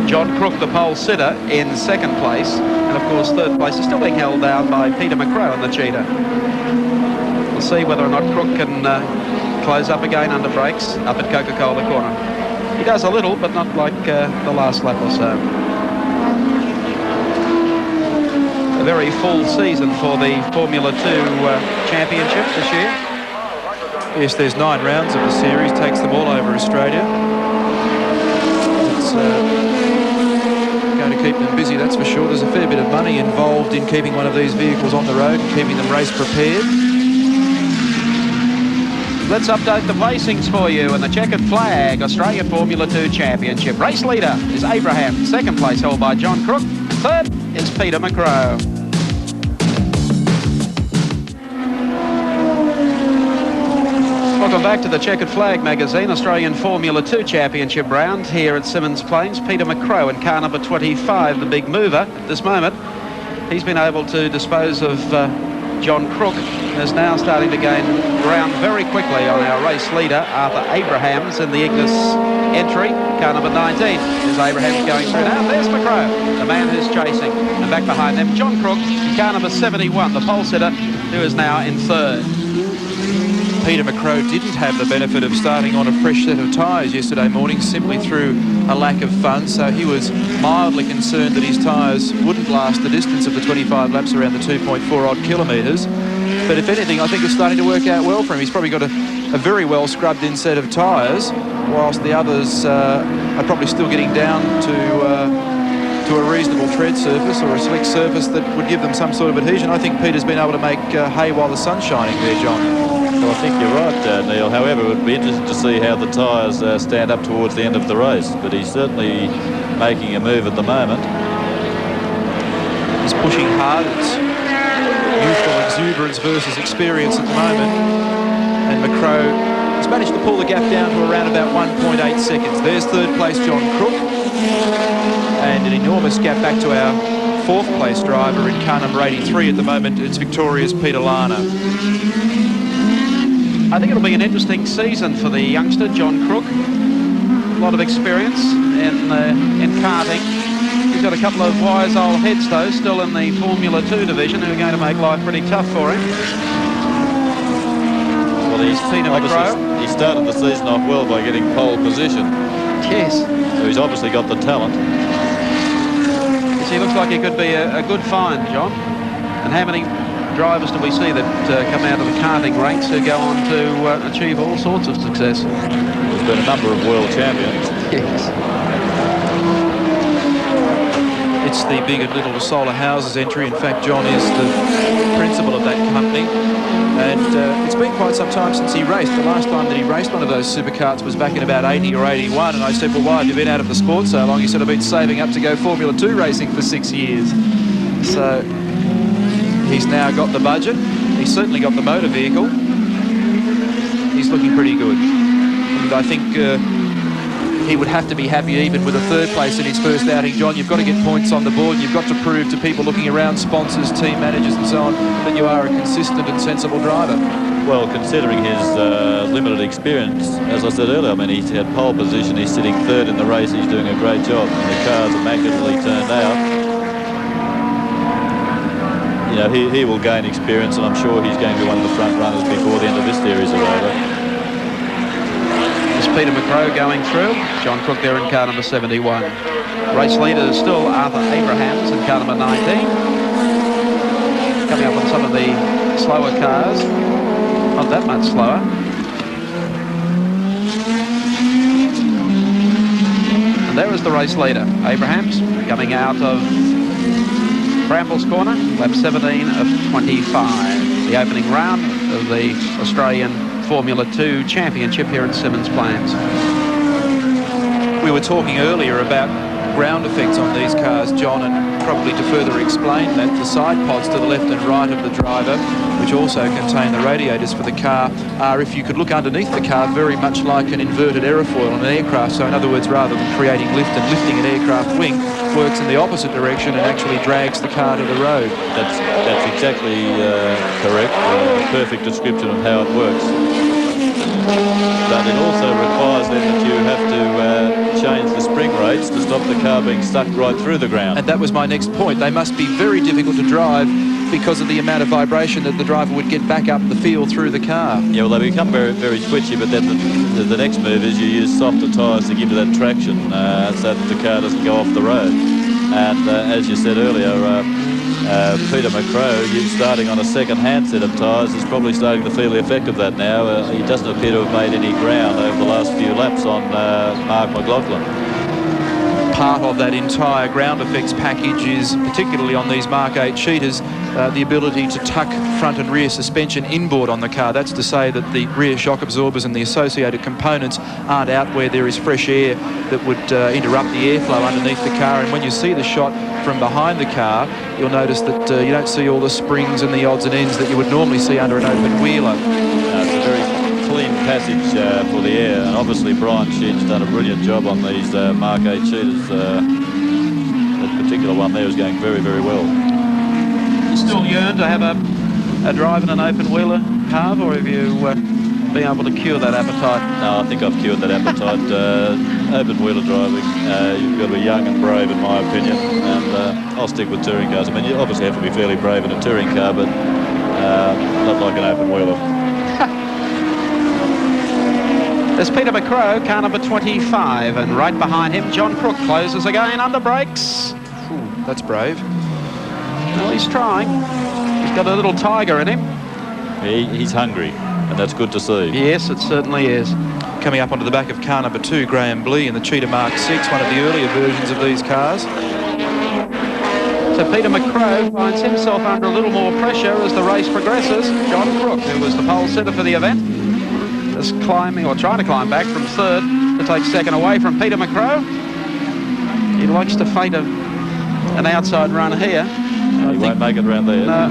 John Crooke, the pole sitter, in second place. And of course, third place is still being held down by Peter McCrow and the cheetah. We'll see whether or not Crooke can close up again under brakes up at Coca-Cola corner. He does a little, but not like the last lap or so. A very full season for the Formula 2 Championship this year. Yes, there's 9 rounds of the series, takes them all over Australia. It's going to keep them busy, that's for sure. There's a fair bit of money involved in keeping one of these vehicles on the road and keeping them race prepared. Let's update the placings for you in the checkered flag Australian Formula 2 Championship. Race leader is Abraham. Second place held by John Crooke. Third is Peter McCrow. Welcome back to the Checkered Flag magazine, Australian Formula 2 Championship round here at Symmons Plains. Peter McCrow in car number 25, the big mover at this moment. He's been able to dispose of John Crooke, and is now starting to gain ground very quickly on our race leader, Arthur Abrahams, in the Ignis entry, car number 19. There's Abrahams going through now. There's McCrow, the man who's chasing. And back behind them, John Crooke, in car number 71, the pole sitter, who is now in third. Peter McCrow didn't have the benefit of starting on a fresh set of tyres yesterday morning, simply through a lack of funds, so he was mildly concerned that his tyres wouldn't last the distance of the 25 laps around the 2.4 odd kilometres. But if anything, I think it's starting to work out well for him. He's probably got a very well scrubbed in set of tyres, whilst the others are probably still getting down to a reasonable tread surface or a slick surface that would give them some sort of adhesion. I think Peter's been able to make hay while the sun's shining there, John. Well, I think you're right, Neil. However, it would be interesting to see how the tyres stand up towards the end of the race. But he's certainly making a move at the moment. is pushing hard. It's youthful exuberance versus experience at the moment. And McCrow has managed to pull the gap down to around about 1.8 seconds. There's third place John Crooke. And an enormous gap back to our fourth place driver in car number 83 at the moment. It's Victoria's Peter Lana. I think it'll be an interesting season for the youngster, John Crooke. A lot of experience in karting. He's got a couple of wise old heads, though, still in the Formula 2 division, who are going to make life pretty tough for him. Well, he started the season off well by getting pole position. Yes. So he's obviously got the talent. Yes, he looks like he could be a good find, John. And how many drivers do we see that come out of the karting ranks who go on to achieve all sorts of success? There's been a number of world champions. Yes. It's the Big and Little Solar Houses entry. In fact, John is the principal of that company. And it's been quite some time since he raced. The last time that he raced one of those supercarts was back in about 80 or 81. And I said, well, why have you been out of the sport so long? He said, I've been saving up to go Formula 2 racing for 6 years. So he's now got the budget. He's certainly got the motor vehicle. He's looking pretty good. And I think he would have to be happy even with a third place in his first outing. John, you've got to get points on the board. You've got to prove to people looking around, sponsors, team managers and so on, that you are a consistent and sensible driver. Well, considering his limited experience, as I said earlier, I mean, he's had pole position. He's sitting third in the race. He's doing a great job. The car's immaculately turned out. You know, he will gain experience, and I'm sure he's going to be one of the front runners before the end of this series is over. There's Peter McCrow going through. John Crooke there in car number 71. Race leader is still Arthur Abrahams in car number 19. Coming up on some of the slower cars. Not that much slower. And there is the race leader, Abrahams, coming out of Bramble's corner, lap 17 of 25. The opening round of the Australian Formula 2 Championship here at Symmons Plains. We were talking earlier about ground effects on these cars, John, and probably to further explain that, the side pods to the left and right of the driver, which also contain the radiators for the car, are, if you could look underneath the car, very much like an inverted aerofoil on an aircraft. So in other words, rather than creating lift and lifting an aircraft wing, works in the opposite direction and actually drags the car to the road. That's exactly correct. Perfect description of how it works. But it also requires then that you have to change the spring rates to stop the car being stuck right through the ground. And that was my next point. They must be very difficult to drive because of the amount of vibration that the driver would get back up the field through the car. Yeah, well, they become very, very twitchy, but then the next move is you use softer tyres to give you that traction so that the car doesn't go off the road. And as you said earlier, Peter McCrow, starting on a second-hand set of tyres, is probably starting to feel the effect of that now. He doesn't appear to have made any ground over the last few laps on Mark McLaughlin. Part of that entire ground effects package is, particularly on these Mark 8 cheaters, the ability to tuck front and rear suspension inboard on the car. That's to say that the rear shock absorbers and the associated components aren't out where there is fresh air that would interrupt the airflow underneath the car. And when you see the shot from behind the car, you'll notice that you don't see all the springs and the odds and ends that you would normally see under an open wheeler. It's a very clean passage for the air, and obviously Brian Sheed's done a brilliant job on these Mark 8 cheaters. That particular one there is going very, very well. You still yearn to have a drive in an open wheeler, Harv, or have you been able to cure that appetite? No, I think I've cured that appetite. Open wheeler driving, you've got to be young and brave in my opinion, and I'll stick with touring cars. I mean, you obviously have to be fairly brave in a touring car, but not like an open wheeler. There's Peter McCrow, car number 25, and right behind him, John Crooke closes again under brakes. Ooh, that's brave. Well, he's trying. He's got a little tiger in him. He's hungry, and that's good to see. Yes, it certainly is. Coming up onto the back of car number 2, Graeme Blee in the Cheetah Mark 6, one of the earlier versions of these cars. So Peter McCrow finds himself under a little more pressure as the race progresses. John Crooke, who was the pole sitter for the event, is climbing, or trying to climb back from third to take second away from Peter McCrow. He likes to feint an outside run here. He won't make it around there. No.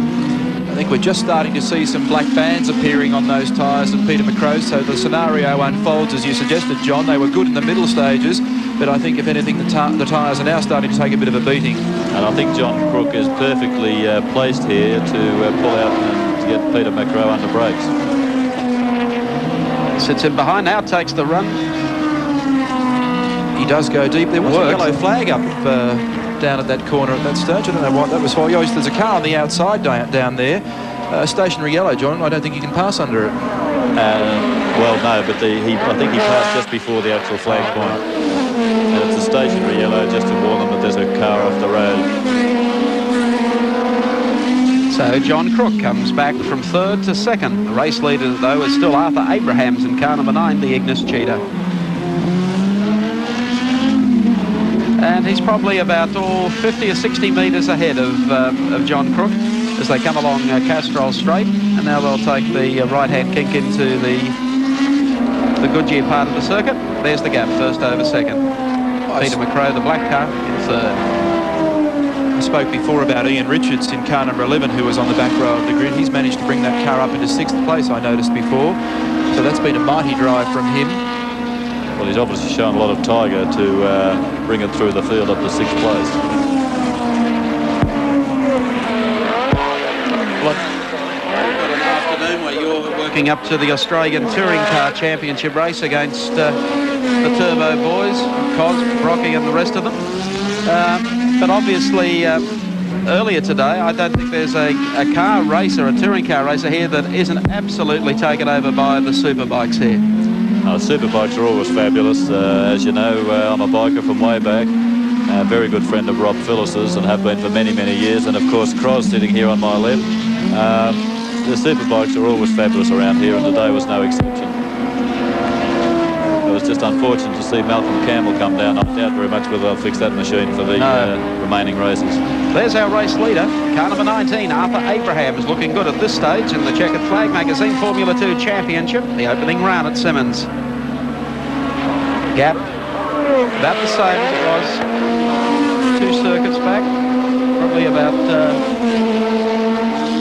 I think we're just starting to see some black bands appearing on those tyres of Peter McCrow, so the scenario unfolds as you suggested, John. They were good in the middle stages, but I think if anything the tyres are now starting to take a bit of a beating. And I think John Crooke is perfectly placed here to pull out and to get Peter McCrow under brakes. Sits in behind now, takes the run. He does go deep. There was a yellow flag up down at that corner at that stage. I don't know what that was for. There's a car on the outside down there. Stationary yellow, John. I don't think you can pass under it. Well, no, but I think he passed just before the actual flag point. And it's a stationary yellow just to warn them that there's a car off the road. So John Crooke comes back from third to second. The race leader, though, is still Arthur Abrahams in car number 9, the Ignis Cheetah. And he's probably about 50 or 60 metres ahead of John Crooke as they come along Castrol Straight. And now they'll take the right-hand kink into the Goodyear part of the circuit. There's the gap, first over second. Peter McCrow, the black car, in third. I spoke before about Ian Richards in car number 11, who was on the back row of the grid. He's managed to bring that car up into 6th place, I noticed before. So that's been a mighty drive from him. Well, he's obviously shown a lot of tiger to bring it through the field up to 6th place. What an afternoon where you're working up to the Australian Touring Car Championship race against the Turbo boys, Cos, Rocky and the rest of them. But obviously, earlier today, I don't think there's a car racer, a touring car racer here that isn't absolutely taken over by the superbikes here. Superbikes are always fabulous. As you know, I'm a biker from way back. A very good friend of Rob Phyllis's and have been for many, many years. And of course, Cros sitting here on my left. The superbikes are always fabulous around here, and today was no exception. It was just unfortunate to see Malcolm Campbell come down. I doubt very much whether they'll fix that machine for the remaining races. There's our race leader, car number 19, Arthur Abrahams, looking good at this stage in the Chequered Flag Magazine Formula 2 Championship, the opening round at Symmons. Gap about the same as it was 2 circuits back, probably about a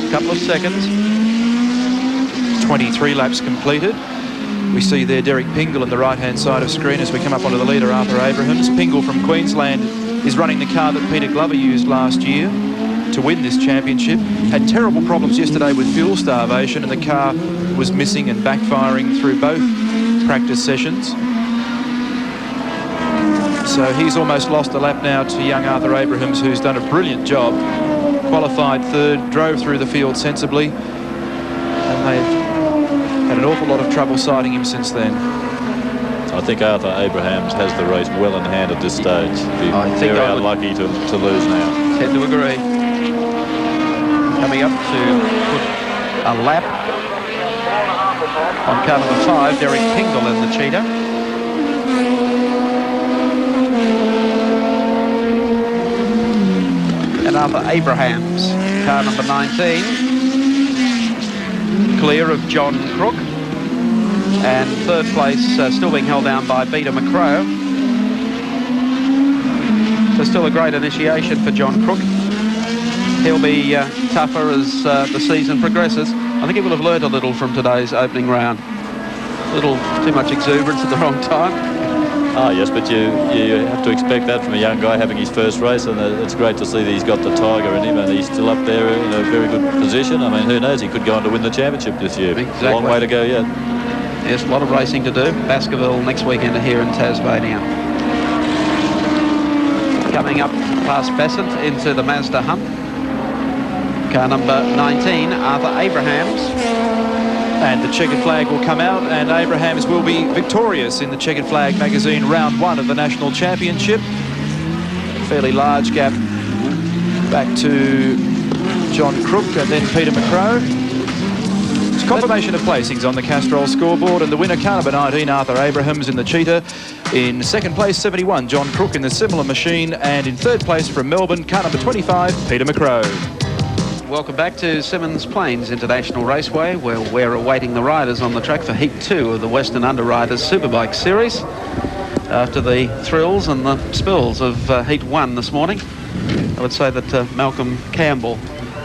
couple of seconds. 23 laps completed. We see there Derek Pingle on the right-hand side of screen as we come up onto the leader, Arthur Abrahams. Pingle from Queensland is running the car that Peter Glover used last year to win this championship. Had terrible problems yesterday with fuel starvation, and the car was missing and backfiring through both practice sessions. So he's almost lost a lap now to young Arthur Abrahams, who's done a brilliant job. Qualified third, drove through the field sensibly, and they've had an awful lot of trouble sighting him since then. I think Arthur Abrahams has the race well in hand at this stage. Be very unlucky to lose now. Tend to agree. Coming up to put a lap on car number 5, Derek Pingle in the Cheetah. And Arthur Abrahams, car number 19, clear of John Crooke. And third place still being held down by Peter McCrow. So still a great initiation for John Crooke. He'll be tougher as the season progresses. I think he will have learned a little from today's opening round. A little too much exuberance at the wrong time. Ah, yes, but you have to expect that from a young guy having his first race, and it's great to see that he's got the tiger in him and he's still up there in a very good position. I mean, who knows, he could go on to win the championship this year. Exactly. A long way to go yet. Yes, a lot of racing to do. Baskerville next weekend here in Tasmania. Coming up past Besant into the Mazda Hunt. Car number 19, Arthur Abrahams. And the checkered flag will come out, and Abrahams will be victorious in the Chequered Flag Magazine round 1 of the National Championship. A fairly large gap back to John Crooke and then Peter McCrow. It's confirmation of placings on the Castrol scoreboard, and the winner, car number 19, Arthur Abrahams in the Cheetah. In second place, 71, John Crooke in the similar machine, and in third place from Melbourne, car number 25, Peter McCrow. Welcome back to Symmons Plains International Raceway, where we're awaiting the riders on the track for Heat 2 of the Western Underwriters Superbike Series after the thrills and the spills of Heat 1 this morning. I would say that Malcolm Campbell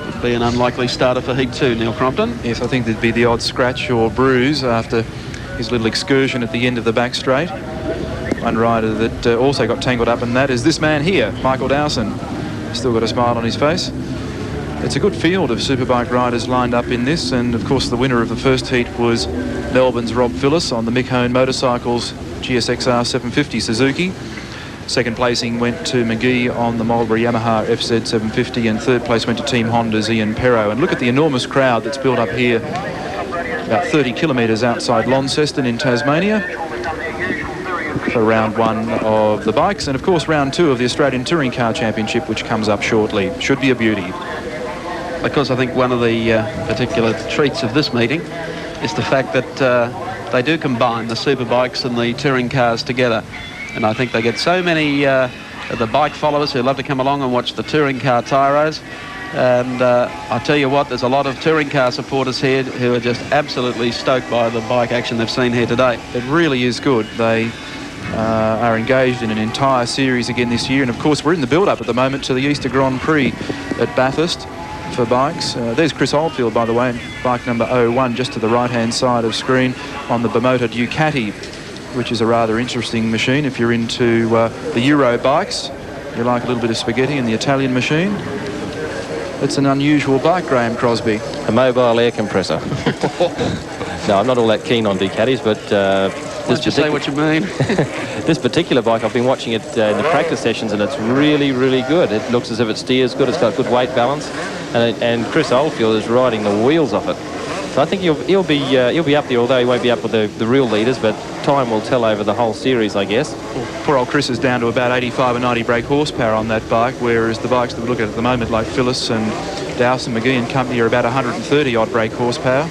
would be an unlikely starter for Heat 2, Neil Crompton. Yes, I think there'd be the odd scratch or bruise after his little excursion at the end of the back straight. One rider that also got tangled up in that is this man here, Michael Dowson. Still got a smile on his face. It's a good field of superbike riders lined up in this, and of course the winner of the first heat was Melbourne's Rob Phillis on the Mick Hone Motorcycles GSXR 750 Suzuki. Second placing went to McGee on the Marlboro Yamaha FZ 750, and third place went to Team Honda's Ian Perro. And look at the enormous crowd that's built up here about 30 kilometres outside Launceston in Tasmania for round one of the bikes, and of course round two of the Australian Touring Car Championship, which comes up shortly. Should be a beauty. Because I think one of the particular treats of this meeting is the fact that they do combine the superbikes and the touring cars together. And I think they get so many of the bike followers who love to come along and watch the touring car tyros. And I tell you what, there's a lot of touring car supporters here who are just absolutely stoked by the bike action they've seen here today. It really is good. They are engaged in an entire series again this year, and of course we're in the build-up at the moment to the Easter Grand Prix at Bathurst for bikes. There's Chris Oldfield, by the way, bike number 01, just to the right-hand side of screen on the Bimota Ducati, which is a rather interesting machine if you're into the Euro bikes. You like a little bit of spaghetti in the Italian machine. It's an unusual bike, Graeme Crosby. A mobile air compressor. No, I'm not all that keen on Ducatis, but Let's just say what you mean. This particular bike, I've been watching it in the practice sessions, and it's really, really good. It looks as if it steers good. It's got good weight balance, and Chris Oldfield is riding the wheels off it. So I think he'll be up there, although he won't be up with the real leaders, but time will tell over the whole series, I guess. Well, poor old Chris is down to about 85 or 90 brake horsepower on that bike, whereas the bikes that we look at the moment, like Phillis and Dowson, McGee and company, are about 130 odd brake horsepower.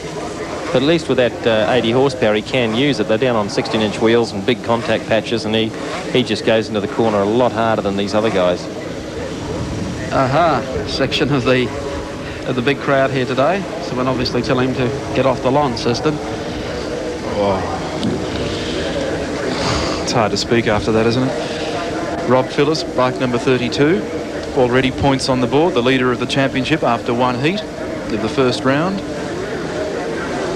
But at least with that 80 horsepower, he can use it. They're down on 16-inch wheels and big contact patches, and he just goes into the corner a lot harder than these other guys. Section of the big crowd here today. So we'll obviously tell him to get off the Launceston. It's hard to speak after that, isn't it? Rob Phillis, bike number 32, already points on the board, the leader of the championship after one heat of the first round.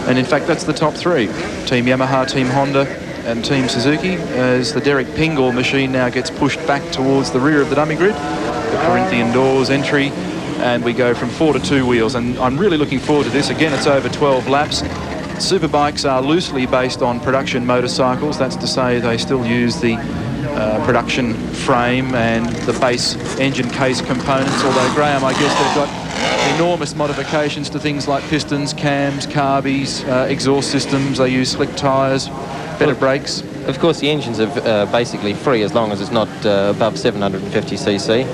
And in fact, that's the top three. Team Yamaha, Team Honda and Team Suzuki, as the Derek Pingall machine now gets pushed back towards the rear of the dummy grid. The Corinthian doors entry, and we go from 4 to 2 wheels. And I'm really looking forward to this. Again, it's over 12 laps. Superbikes are loosely based on production motorcycles. That's to say they still use the production frame and the base engine case components, although, Graeme, I guess they've got enormous modifications to things like pistons, cams, carbies, exhaust systems. They use slick tyres, better brakes. Of course, the engines are basically free as long as it's not above 750cc.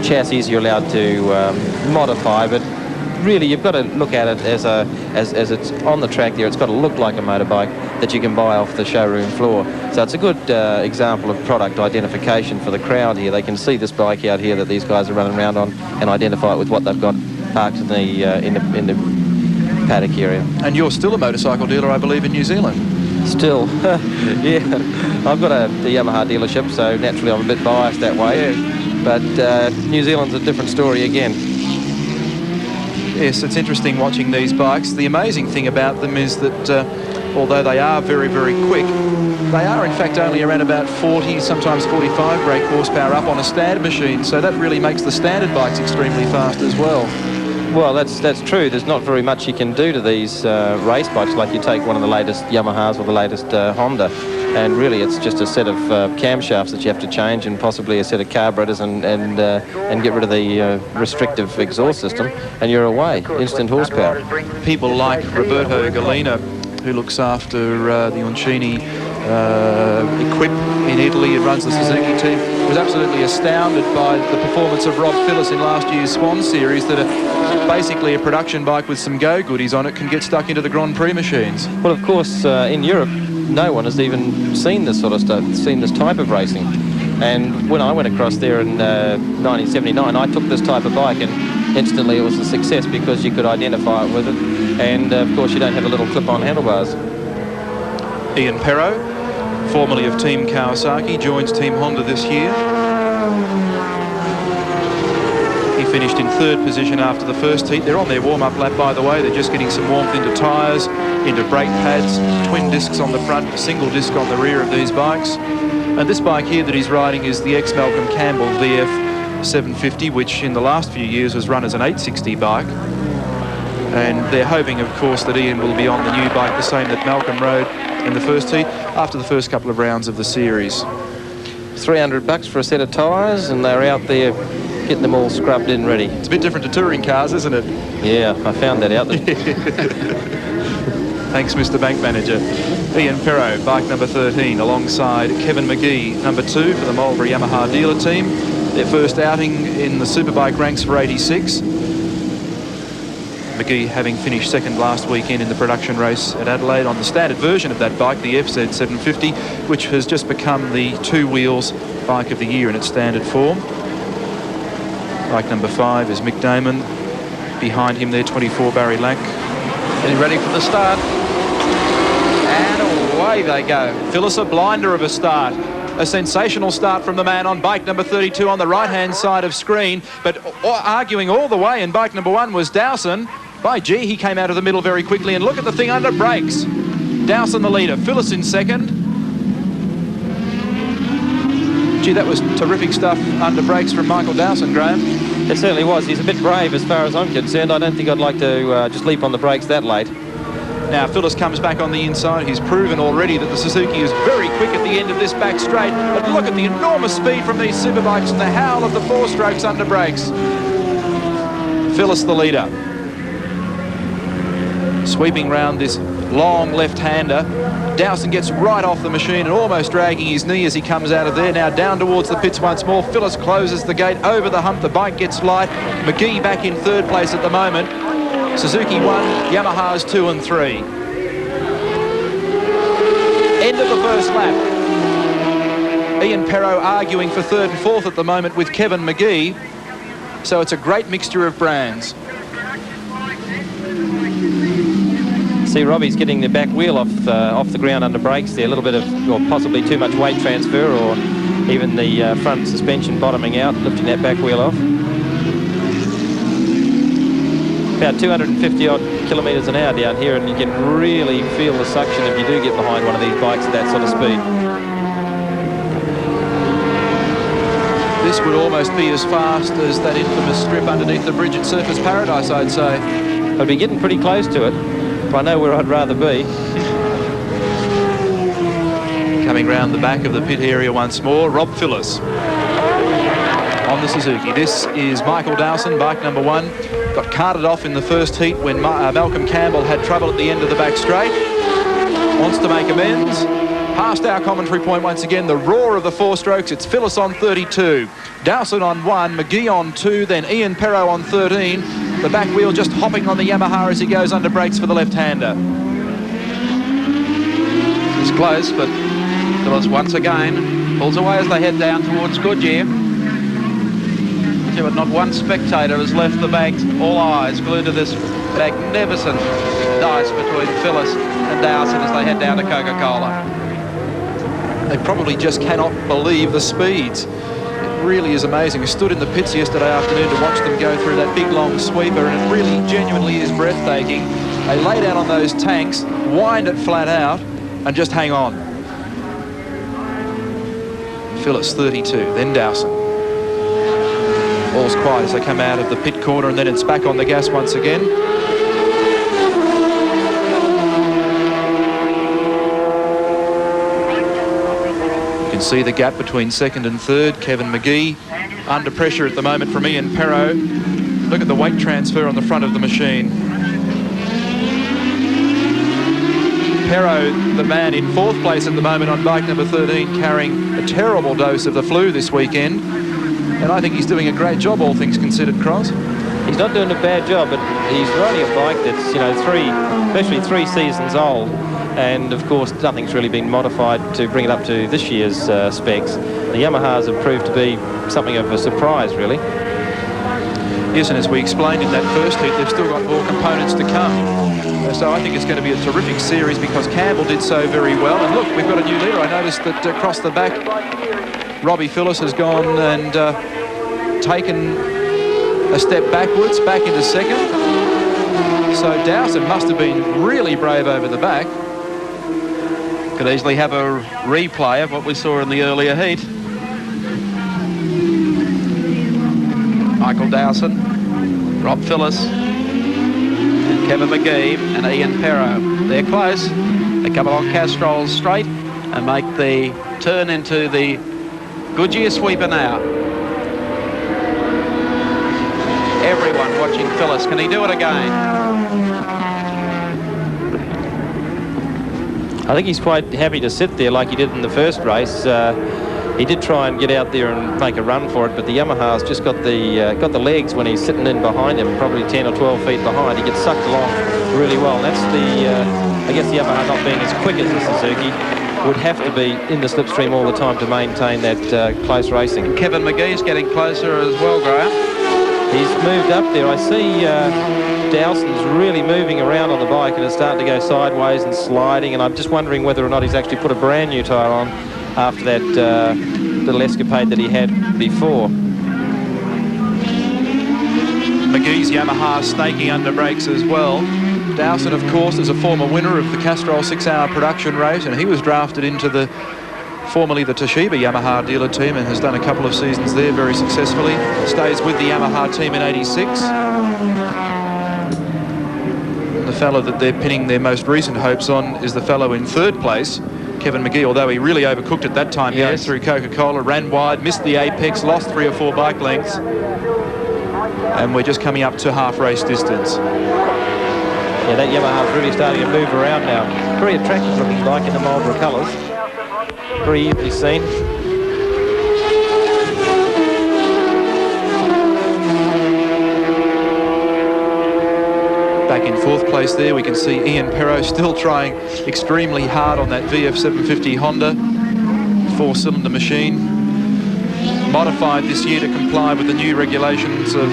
Chassis you're allowed to modify, but really you've got to look at it as it's on the track there. It's got to look like a motorbike that you can buy off the showroom floor. So it's a good example of product identification for the crowd here. They can see this bike out here that these guys are running around on and identify it with what they've got parked in the paddock area. And you're still a motorcycle dealer, I believe, in New Zealand. Still, yeah. I've got a Yamaha dealership, so naturally I'm a bit biased that way. Yeah. But New Zealand's a different story again. Yes, it's interesting watching these bikes. The amazing thing about them is that although they are very, very quick, they are in fact only around about 40, sometimes 45 brake horsepower up on a standard machine. So that really makes the standard bikes extremely fast as well. Well, that's true. There's not very much you can do to these race bikes. Like you take one of the latest Yamahas or the latest Honda, and really it's just a set of camshafts that you have to change, and possibly a set of carburetors, and get rid of the restrictive exhaust system, and you're away. Instant horsepower. People like Roberto Galina, who looks after the Uncini Equip in Italy and runs the Suzuki team, was absolutely astounded by the performance of Rob Phillis in last year's Swan Series, that basically a production bike with some go goodies on it can get stuck into the Grand Prix machines. Well, of course, in Europe, no one has even seen this sort of stuff, seen this type of racing. And when I went across there in 1979, I took this type of bike, and instantly it was a success because you could identify it with it. And, of course, you don't have a little clip-on handlebars. Ian Perro, formerly of Team Kawasaki, joins Team Honda this year. finished in third position after the first heat. They're on their warm-up lap, by the way. They're just getting some warmth into tyres, into brake pads, twin discs on the front, a single disc on the rear of these bikes. And this bike here that he's riding is the ex-Malcolm Campbell VF 750, which in the last few years was run as an 860 bike. And they're hoping, of course, that Ian will be on the new bike, the same that Malcolm rode in the first heat, after the first couple of rounds of the series. $300 for a set of tyres, and they're out there getting them all scrubbed in ready. It's a bit different to touring cars, isn't it? Yeah, I found that out. Thanks, Mr. Bank Manager. Ian Perrow, bike number 13, alongside Kevin McGee, number 2 for the Marlborough Yamaha dealer team. Their first outing in the Superbike ranks for 86. McGee having finished second last weekend in the production race at Adelaide on the standard version of that bike, the FZ 750, which has just become the 2 wheels bike of the year in its standard form. Bike number 5 is Mick Damon. Behind him there, 24 Barry Lack. Getting ready for the start. And away they go. Phyllis, a blinder of a start. A sensational start from the man on bike number 32 on the right-hand side of screen, but arguing all the way in bike number 1 was Dowson. By gee, he came out of the middle very quickly, and look at the thing under brakes. Dowson the leader, Phyllis in second. Gee, that was terrific stuff under brakes from Michael Dowson, Graeme. It certainly was. He's a bit brave as far as I'm concerned. I don't think I'd like to just leap on the brakes that late. Now Phyllis comes back on the inside. He's proven already that the Suzuki is very quick at the end of this back straight. But look at the enormous speed from these superbikes and the howl of the 4-strokes under brakes. Phyllis the leader. Sweeping round this long left-hander. Dowson gets right off the machine and almost dragging his knee as he comes out of there. Now down towards the pits once more. Phyllis closes the gate over the hump. The bike gets light. McGee back in third place at the moment. Suzuki 1, Yamahas 2 and 3. End of the first lap. Ian Perrow arguing for third and fourth at the moment with Kevin McGee. So it's a great mixture of brands. See, Robbie's getting the back wheel off the ground under brakes there. A little bit of, or possibly too much weight transfer, or even the front suspension bottoming out, lifting that back wheel off. About 250 odd kilometres an hour down here, and you can really feel the suction if you do get behind one of these bikes at that sort of speed. This would almost be as fast as that infamous strip underneath the bridge at Surfers Paradise, I'd say. I'd be getting pretty close to it. I know where I'd rather be. Coming round the back of the pit area once more, Rob Phyllis on the Suzuki. This is Michael Dowson, bike number 1. Got carted off in the first heat when Malcolm Campbell had trouble at the end of the back straight. Wants to make amends. Past our commentary point once again, the roar of the 4-strokes. It's Phyllis on 32. Dowson on 1, McGee on 2, then Ian Perrow on 13. The back wheel just hopping on the Yamaha as he goes under brakes for the left-hander. It's close, but Phyllis once again pulls away as they head down towards Goodyear. But not one spectator has left the bank. All eyes glued to this magnificent dice between Phyllis and Dowson as they head down to Coca-Cola. They probably just cannot believe the speeds. It really is amazing. I stood in the pits yesterday afternoon to watch them go through that big long sweeper, and it really genuinely is breathtaking. They lay down on those tanks, wind it flat out, and just hang on. Phyllis 32, then Dowson. All's quiet as they come out of the pit corner, and then it's back on the gas once again. You can see the gap between second and third. Kevin McGee under pressure at the moment from Ian Perrow. Look at the weight transfer on the front of the machine. Perrow, the man in fourth place at the moment on bike number 13, carrying a terrible dose of the flu this weekend. And I think he's doing a great job, all things considered, Cross. He's not doing a bad job, but he's riding a bike that's, you know, especially three seasons old. And, of course, nothing's really been modified to bring it up to this year's specs. The Yamahas have proved to be something of a surprise, really. Yes, and as we explained in that first heat, they've still got more components to come. So I think it's going to be a terrific series because Campbell did so very well. And look, we've got a new leader. I noticed that across the back, Robbie Phyllis has gone and taken a step backwards, back into second. So Dowson must have been really brave over the back. Could easily have a replay of what we saw in the earlier heat. Michael Dowson, Rob Phillis, and Kevin McGee and Ian Perro. They're close. They come along Castrol straight and make the turn into the Goodyear sweeper now. Everyone watching Phillis. Can he do it again? I think he's quite happy to sit there like he did in the first race. He did try and get out there and make a run for it, but the Yamaha's just got the legs when he's sitting in behind him, probably 10 or 12 feet behind. He gets sucked along really well. And that's the, I guess the Yamaha not being as quick as the Suzuki would have to be in the slipstream all the time to maintain that close racing. Kevin McGee's getting closer as well, Graeme. He's moved up there. I see Dowson's really moving around on the bike and it's starting to go sideways and sliding, and I'm just wondering whether or not he's actually put a brand new tyre on after that little escapade that he had before. McGee's Yamaha snaking under brakes as well. Dowson, of course, is a former winner of the Castrol 6-hour production race, and he was drafted into the formerly the Toshiba Yamaha dealer team and has done a couple of seasons there very successfully. Stays with the Yamaha team in '86. The fellow that they're pinning their most recent hopes on is the fellow in third place, Kevin McGee, although he really overcooked it that time. Yes. Going through Coca-Cola, ran wide, missed the apex, lost 3 or 4 bike lengths. And we're just coming up to half race distance. Yeah, that Yamaha's really starting to move around now. Very attractive looking bike in the Marlboro colours. Very easily seen. Back in fourth place there, we can see Ian Perro still trying extremely hard on that VF750 Honda 4-cylinder machine. Modified this year to comply with the new regulations of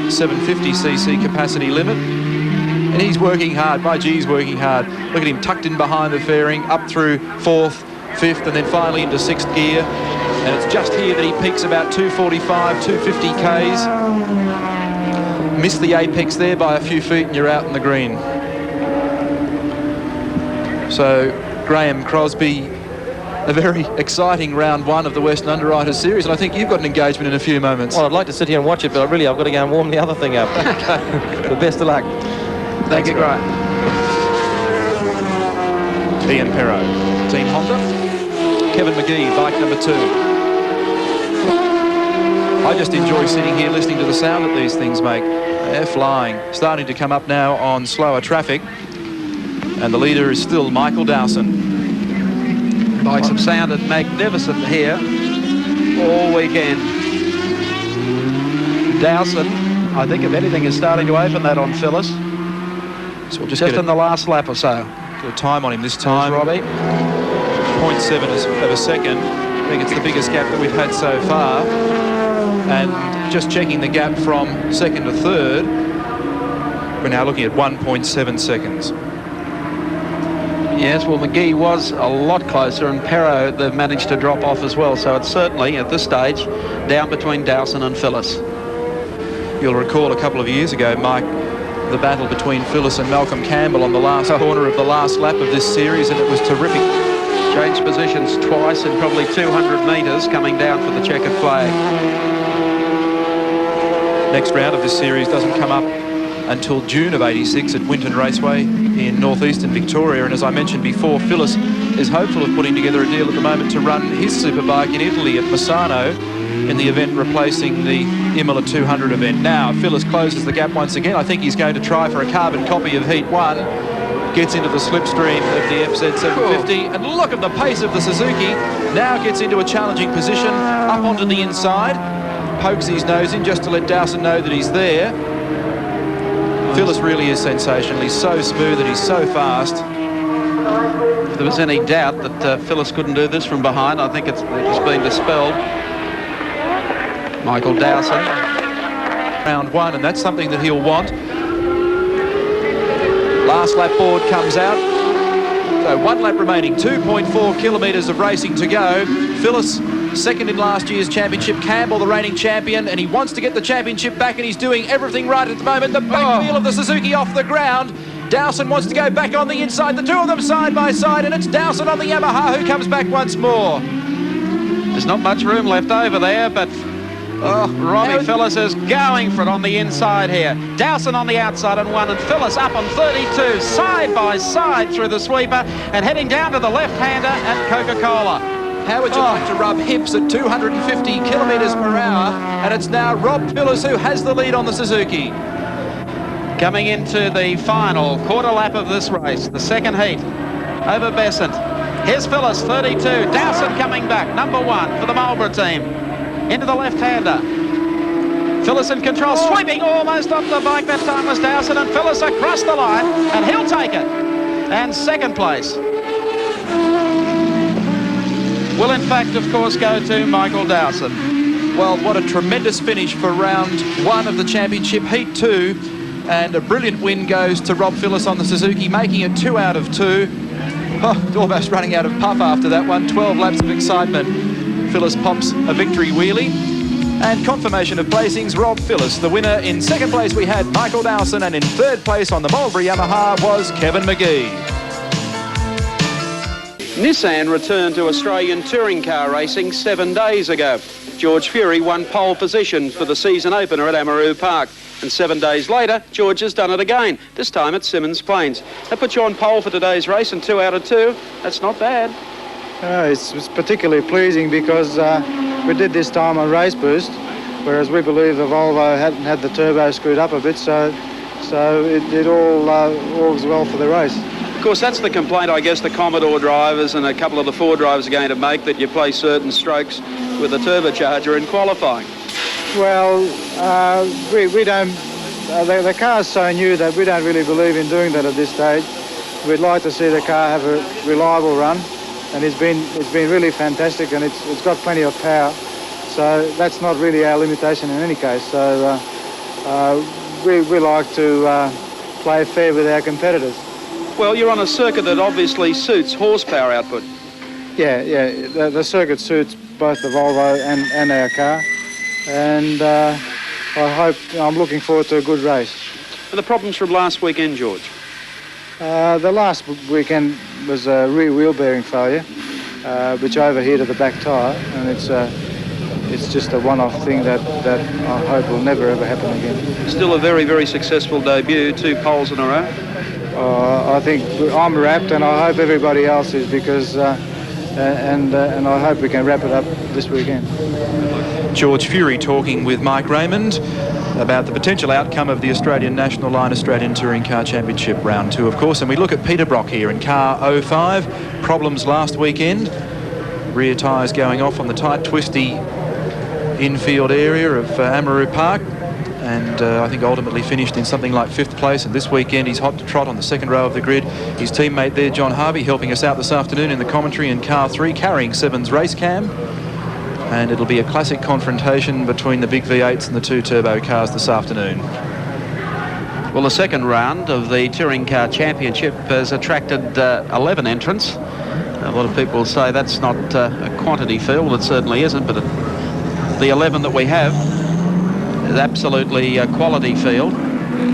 750cc capacity limit. And he's working hard. My G's working hard. Look at him tucked in behind the fairing, up through 4th, 5th, and then finally into 6th gear. And it's just here that he peaks about 245, 250 Ks. Missed the apex there by a few feet and you're out in the green. So Graeme, Crosby, a very exciting round 1 of the Western Underwriters Series, and I think you've got an engagement in a few moments. Well, I'd like to sit here and watch it, but really I've got to go and warm the other thing up. The best of luck. Thank you, Graeme. Ian Perro, Team Honda. Kevin McGee, bike number 2. I just enjoy sitting here listening to the sound that these things make. They're flying. Starting to come up now on slower traffic. And the leader is still Michael Dowson. Bikes have sounded magnificent here all weekend. Dowson, I think if anything, is starting to open that on Phillis. So we'll just in the last lap or so. Get a time on him this time. Robbie. 0.7 of a second. I think it's the biggest gap that we've had so far. And just checking the gap from second to third, we're now looking at 1.7 seconds. Yes, well, McGee was a lot closer, and Perro, they've managed to drop off as well. So it's certainly, at this stage, down between Dowson and Phillis. You'll recall a couple of years ago, Mike, the battle between Phillis and Malcolm Campbell on the last corner of the last lap of this series, and it was terrific. Changed positions twice in probably 200 metres coming down for the checkered flag. Next round of this series doesn't come up until June of '86 at Wynn Raceway in northeastern Victoria, and as I mentioned before, Phillis is hopeful of putting together a deal at the moment to run his superbike in Italy at Misano in the event replacing the Imola 200 event. Now Phillis closes the gap once again. I think he's going to try for a carbon copy of Heat 1. Gets into the slipstream of the FZ750, and look at the pace of the Suzuki. Now gets into a challenging position, up onto the inside, pokes his nose in just to let Dowson know that he's there. Phillis really is sensational. He's so smooth and he's so fast. If there was any doubt that Phillis couldn't do this from behind, I think it's been dispelled. Michael Dowson. Round 1, and that's something that he'll want. Last lap board comes out. So 1 lap remaining, 2.4 kilometres of racing to go. Phillis second in last year's championship. Campbell, the reigning champion, and he wants to get the championship back, and he's doing everything right at the moment. The back wheel of the Suzuki off the ground. Dowson wants to go back on the inside. The two of them side by side, and it's Dowson on the Yamaha who comes back once more. There's not much room left over there, but Robbie Phillips is going for it on the inside here. Dowson on the outside on 1, and Phillips up on 32, side by side through the sweeper, and heading down to the left-hander at Coca-Cola. How would you like to rub hips at 250 kilometres per hour? And it's now Rob Phillips who has the lead on the Suzuki. Coming into the final quarter lap of this race, the second heat over Besant. Here's Phillips, 32. Dowson coming back, number 1 for the Marlborough team. Into the left-hander. Phillips in control, sweeping almost off the bike. That time was Dowson, and Phillips across the line, and he'll take it. And second place will, in fact, of course, go to Michael Dowson. Well, what a tremendous finish for round 1 of the championship, heat 2. And a brilliant win goes to Rob Phillips on the Suzuki, making it 2 out of 2. Almost running out of puff after that one. 12 laps of excitement. Phillips pops a victory wheelie. And confirmation of placings, Rob Phillips. The winner in second place we had Michael Dowson, and in third place on the Marlborough Yamaha was Kevin McGee. Nissan returned to Australian touring car racing 7 days ago. George Fury won pole position for the season opener at Amaroo Park. And 7 days later, George has done it again, this time at Symmons Plains. That puts you on pole for today's race, and 2 out of 2. That's not bad. It's particularly pleasing because we did this time on race boost, whereas we believe the Volvo hadn't had the turbo screwed up a bit, so it all works well for the race. Of course, that's the complaint, I guess, the Commodore drivers and a couple of the Ford drivers are going to make, that you play certain strokes with a turbocharger in qualifying. Well, we don't. The car's so new that we don't really believe in doing that at this stage. We'd like to see the car have a reliable run, and it's been really fantastic, and it's got plenty of power. So that's not really our limitation in any case. So we like to play fair with our competitors. Well, you're on a circuit that obviously suits horsepower output. Yeah. The circuit suits both the Volvo and our car. And I'm looking forward to a good race. And the problems from last weekend, George? The last weekend was a rear wheel bearing failure, which overheated the back tyre, and it's just a one-off thing that I hope will never ever happen again. Still a very, very successful debut, 2 poles in a row. I think I'm wrapped, and I hope everybody else is, because and I hope we can wrap it up this weekend. George Fury talking with Mike Raymond about the potential outcome of the Australian National Line Australian Touring Car Championship Round 2, of course. And we look at Peter Brock here in car 05. Problems last weekend. Rear tyres going off on the tight, twisty infield area of Amaroo Park. And I think ultimately finished in something like 5th place. And this weekend he's hot to trot on the second row of the grid. His teammate there, John Harvey, helping us out this afternoon in the commentary in car 3, carrying Symmons race cam. And it'll be a classic confrontation between the big V8s and the 2 turbo cars this afternoon. Well, the second round of the Touring Car Championship has attracted 11 entrants. A lot of people say that's not a quantity field. It certainly isn't, but the 11 that we have is absolutely a quality field.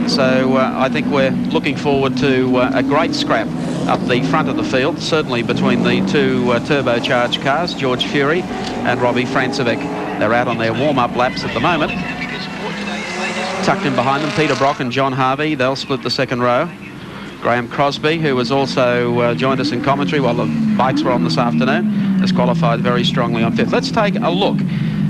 So I think we're looking forward to a great scrap up the front of the field, certainly between the 2 turbocharged cars, George Fury and Robbie Francevic. They're out on their warm-up laps at the moment. Tucked in behind them, Peter Brock and John Harvey. They'll split the second row. Graeme Crosby, who has also joined us in commentary while the bikes were on this afternoon, has qualified very strongly on 5th. Let's take a look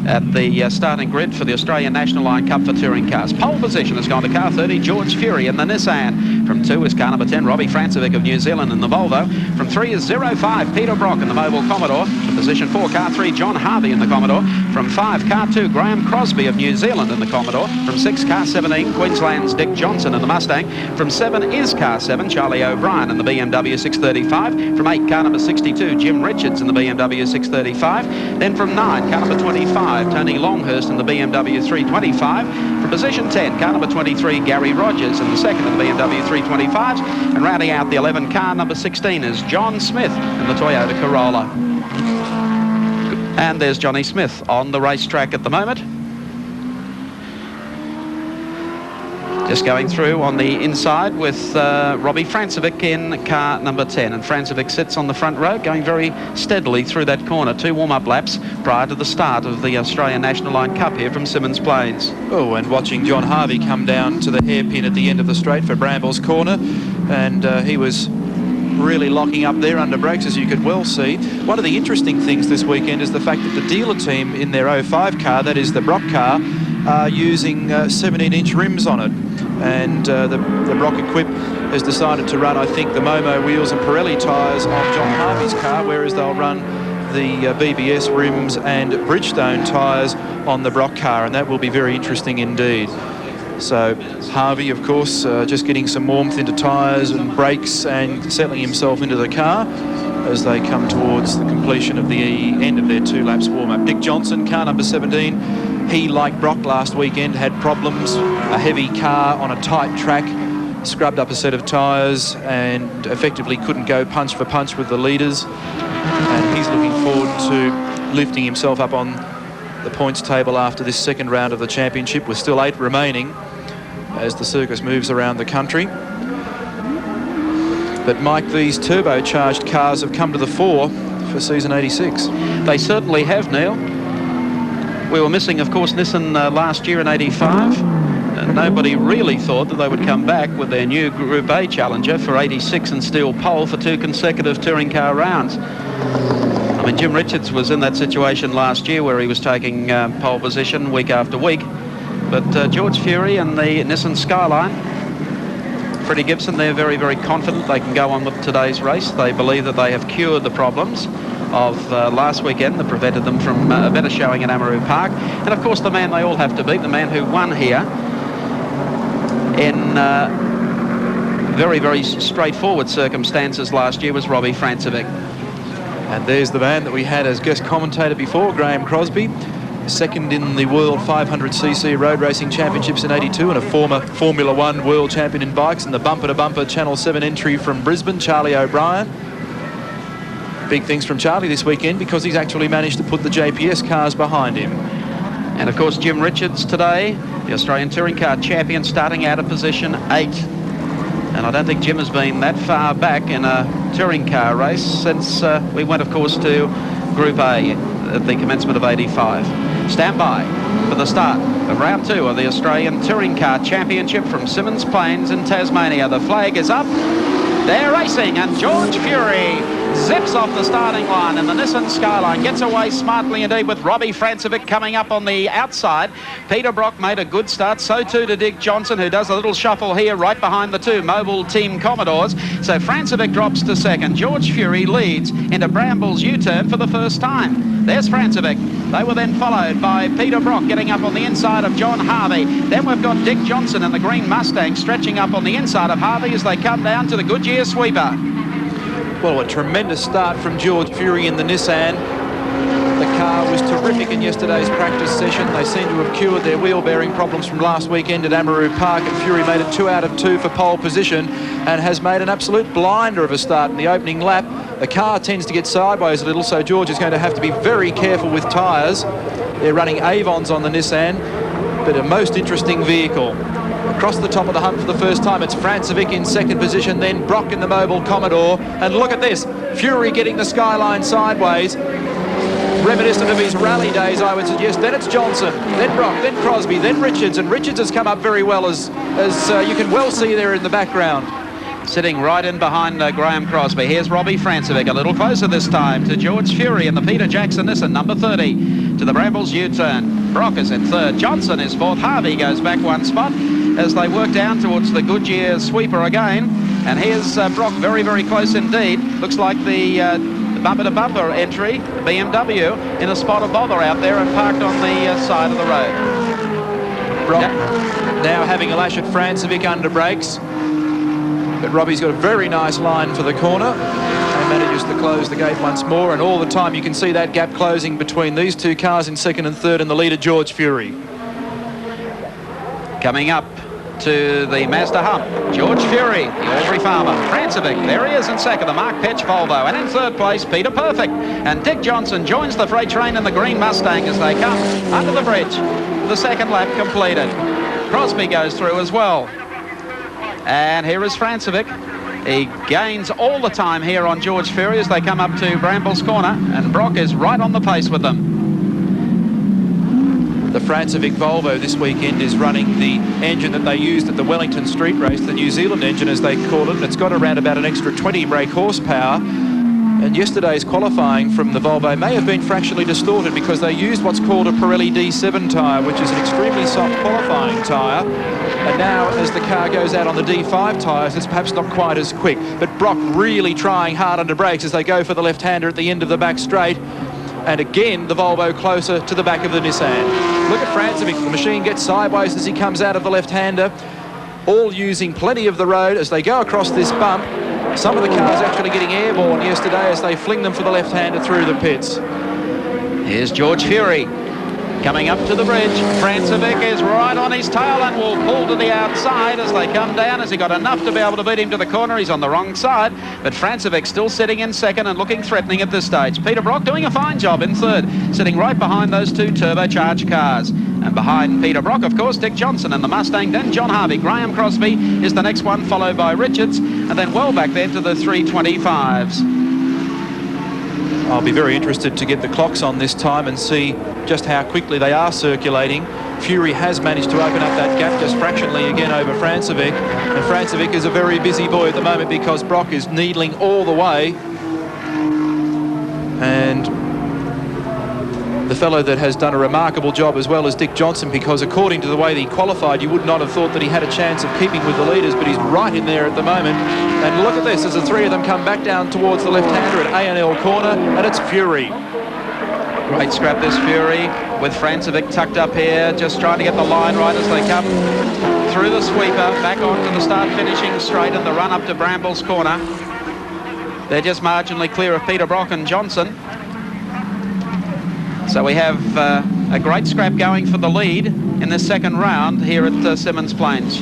at the starting grid for the Australian National Line Cup for touring cars. Pole position has gone to car 30, George Fury in the Nissan. From 2 is car number 10, Robbie Francevic of New Zealand in the Volvo. From 3 is 05, Peter Brock in the Mobile Commodore. From position 4, car 3, John Harvey in the Commodore. From 5, car 2, Graeme Crosby of New Zealand in the Commodore. From 6, car 17, Queensland's Dick Johnson in the Mustang. From 7 is car 7, Charlie O'Brien in the BMW 635. From 8, car number 62, Jim Richards in the BMW 635. Then from 9, car number 25, Tony Longhurst in the BMW 325. From position 10, car number 23, Gary Rogers in the second of the BMW 325s. And rounding out the 11, car number 16 is John Smith in the Toyota Corolla. And there's Johnny Smith on the racetrack at the moment. Just going through on the inside with Robbie Francevic in car number 10. And Francevic sits on the front row, going very steadily through that corner. 2 warm-up laps prior to the start of the Australian A.N.L. Cup here from Symmons Plains. Oh, and watching John Harvey come down to the hairpin at the end of the straight for Bramble's corner. And he was really locking up there under brakes, as you could well see. One of the interesting things this weekend is the fact that the dealer team in their 05 car, that is the Brock car, are using 17-inch rims on it. And the Brock Equip has decided to run, I think, the Momo wheels and Pirelli tyres on John Harvey's car, whereas they'll run the BBS rims and Bridgestone tyres on the Brock car, and that will be very interesting indeed. So Harvey, of course, just getting some warmth into tyres and brakes and settling himself into the car as they come towards the completion of the end of their 2 laps warm-up. Dick Johnson, car number 17. He, like Brock last weekend, had problems. A heavy car on a tight track, scrubbed up a set of tyres and effectively couldn't go punch for punch with the leaders. And he's looking forward to lifting himself up on the points table after this second round of the championship, with still 8 remaining as the circus moves around the country. But Mike, these turbocharged cars have come to the fore for season 86. They certainly have, Neil. We were missing, of course, Nissan last year in 85. Nobody really thought that they would come back with their new Group A challenger for 86 and steal pole for 2 consecutive touring car rounds. I mean, Jim Richards was in that situation last year where he was taking pole position week after week. But George Fury and the Nissan Skyline, Freddie Gibson, they're very, very confident they can go on with today's race. They believe that they have cured the problems of last weekend that prevented them from a better showing at Amaroo Park. And of course the man they all have to beat, the man who won here in very, very straightforward circumstances last year, was Robbie Francevic. And there's the man that we had as guest commentator before, Graeme Crosby, second in the World 500cc Road Racing Championships in 82 and a former Formula One World Champion in bikes, and the bumper-to-bumper Channel 7 entry from Brisbane, Charlie O'Brien. Big things from Charlie this weekend because he's actually managed to put the JPS cars behind him. And of course Jim Richards today, the Australian Touring Car Champion, starting out of position 8. And I don't think Jim has been that far back in a touring car race since we went, of course, to Group A at the commencement of 85. Stand by for the start of round 2 of the Australian Touring Car Championship from Symmons Plains in Tasmania. The flag is up. They're racing, and George Fury zips off the starting line, and the Nissan Skyline gets away smartly indeed with Robbie Francevic coming up on the outside. Peter Brock made a good start, so too to Dick Johnson, who does a little shuffle here right behind the 2 Mobile Team Commodores. So Francevic drops to second. George Fury leads into Bramble's U-turn for the first time. There's Francevic. They were then followed by Peter Brock getting up on the inside of John Harvey. Then we've got Dick Johnson in the green Mustang stretching up on the inside of Harvey as they come down to the Goodyear sweeper. Well, a tremendous start from George Fury in the Nissan. The car was terrific in yesterday's practice session. They seem to have cured their wheel bearing problems from last weekend at Amaroo Park, and Fury made it 2 out of 2 for pole position and has made an absolute blinder of a start in the opening lap. The car tends to get sideways a little, so George is going to have to be very careful with tyres. They're running Avons on the Nissan, but a most interesting vehicle. Across the top of the hump for the first time, it's Francevic in second position, then Brock in the Mobile Commodore. And look at this, Fury getting the Skyline sideways. Reminiscent of his rally days, I would suggest. Then it's Johnson, then Brock, then Crosby, then Richards. And Richards has come up very well, as you can well see there in the background. Sitting right in behind Graeme Crosby. Here's Robbie Francevic, a little closer this time to George Fury and the Peter Jackson Nissan, number 30, to the Brambles U-turn. Brock is in third, Johnson is fourth, Harvey goes back 1 spot as they work down towards the Goodyear sweeper again. And here's Brock, very, very close indeed. Looks like the bumper-to-bumper entry, the BMW, in a spot of bother out there and parked on the side of the road. Brock now having a lash at Francevic under brakes. But Robbie's got a very nice line for the corner and manages to close the gate once more. And all the time you can see that gap closing between these 2 cars in second and third, and the leader, George Fury. Coming up to the Mazda hump. George Fury, the Albury farmer. Francevic, there he is in second, the Mark Petch Volvo. And in third place, Peter Perfect. And Dick Johnson joins the freight train in the green Mustang as they come under the bridge. The second lap completed. Crosby goes through as well. And here is Francevic. He gains all the time here on George Fury as they come up to Brambles Corner. And Brock is right on the pace with them. The Francevic Volvo this weekend is running the engine that they used at the Wellington Street Race, the New Zealand engine as they call it, and it's got around about an extra 20 brake horsepower. And yesterday's qualifying from the Volvo may have been fractionally distorted because they used what's called a Pirelli D7 tyre, which is an extremely soft qualifying tyre. And now as the car goes out on the D5 tyres, it's perhaps not quite as quick. But Brock really trying hard under brakes as they go for the left-hander at the end of the back straight. And again, the Volvo closer to the back of the Nissan. Look at Francevic. The machine gets sideways as he comes out of the left-hander. All using plenty of the road as they go across this bump. Some of the cars actually getting airborne yesterday as they fling them for the left-hander through the pits. Here's George Fury coming up to the bridge. Francevic is right on his tail and will pull to the outside as they come down. Has he got enough to be able to beat him to the corner? He's on the wrong side, but Francevic still sitting in second and looking threatening at this stage. Peter Brock doing a fine job in third, sitting right behind those two turbocharged cars. And behind Peter Brock, of course, Dick Johnson in the Mustang, then John Harvey. Graeme Crosby is the next one, followed by Richards, and then well back there to the 325s. I'll be very interested to get the clocks on this time and see just how quickly they are circulating. Fury has managed to open up that gap just fractionally again over Francevic. And Francevic is a very busy boy at the moment because Brock is needling all the way. And the fellow that has done a remarkable job as well as Dick Johnson, because according to the way that he qualified, you would not have thought that he had a chance of keeping with the leaders, but he's right in there at the moment. And look at this, as the three of them come back down towards the left-hander at A.N.L. corner, and it's Fury. Great scrap this Fury with Francevic tucked up here, just trying to get the line right as they come through the sweeper, back onto the start-finishing straight and the run up to Brambles Corner. They're just marginally clear of Peter Brock and Johnson. So we have a great scrap going for the lead in the second round here at Symmons Plains.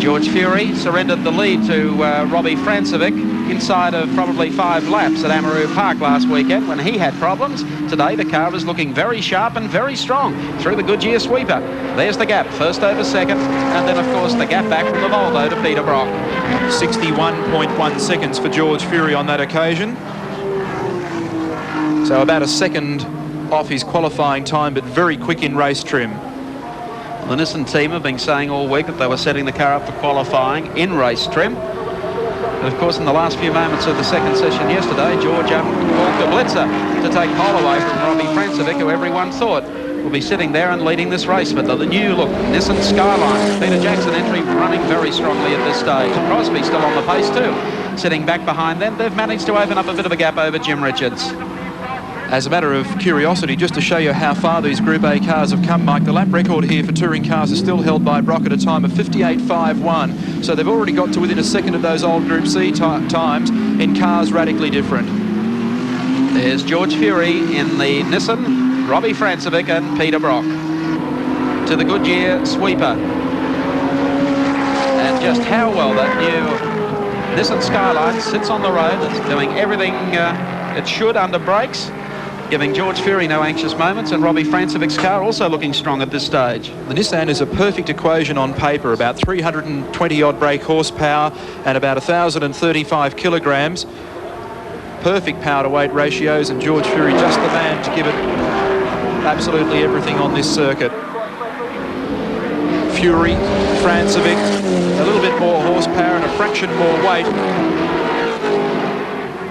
George Fury surrendered the lead to Robbie Francevic inside of probably 5 laps at Amaroo Park last weekend when he had problems. Today the car is looking very sharp and very strong through the Goodyear sweeper. There's the gap, first over second, and then of course the gap back from the Volvo to Peter Brock. 61.1 seconds for George Fury on that occasion. So about a second off his qualifying time, but very quick in race trim. The Nissan team have been saying all week that they were setting the car up for qualifying in race trim. And of course, in the last few moments of the second session yesterday, George called the blitzer to take pole away from Robbie Francevic, who everyone thought will be sitting there and leading this race. But the new look Nissan Skyline, Peter Jackson entry running very strongly at this stage. Crosby still on the pace too. Sitting back behind them, they've managed to open up a bit of a gap over Jim Richards. As a matter of curiosity, just to show you how far these Group A cars have come, Mike, the lap record here for touring cars is still held by Brock at a time of 58.51. So they've already got to within a second of those old Group C times in cars radically different. There's George Fury in the Nissan, Robbie Francevic and Peter Brock to the Goodyear sweeper. And just how well that new Nissan Skyline sits on the road. It's doing everything it should under brakes, giving George Fury no anxious moments, and Robbie Francevic's car also looking strong at this stage. The Nissan is a perfect equation on paper, about 320 odd brake horsepower and about 1,035 kilograms. Perfect power to weight ratios, and George Fury just the man to give it absolutely everything on this circuit. Fury, Francevic, a little bit more horsepower and a fraction more weight,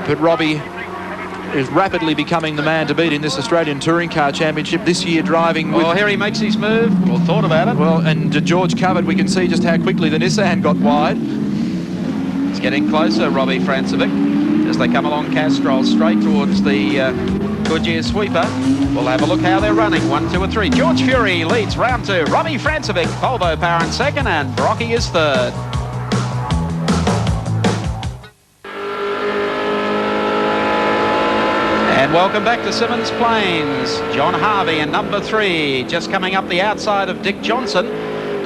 but Robbie is rapidly becoming the man to beat in this Australian Touring Car Championship this year, driving with... Well, here he makes his move. Well, thought about it. Well, and George covered. We can see just how quickly the Nissan got wide. It's getting closer, Robbie Francevic, as they come along Castrol straight towards the Goodyear sweeper. We'll have a look how they're running. 1, 2 and 3. George Fury leads round 2. Robbie Francevic, Volvo power in second, and Brocky is third. And welcome back to Symmons Plains. John Harvey in number 3, just coming up the outside of Dick Johnson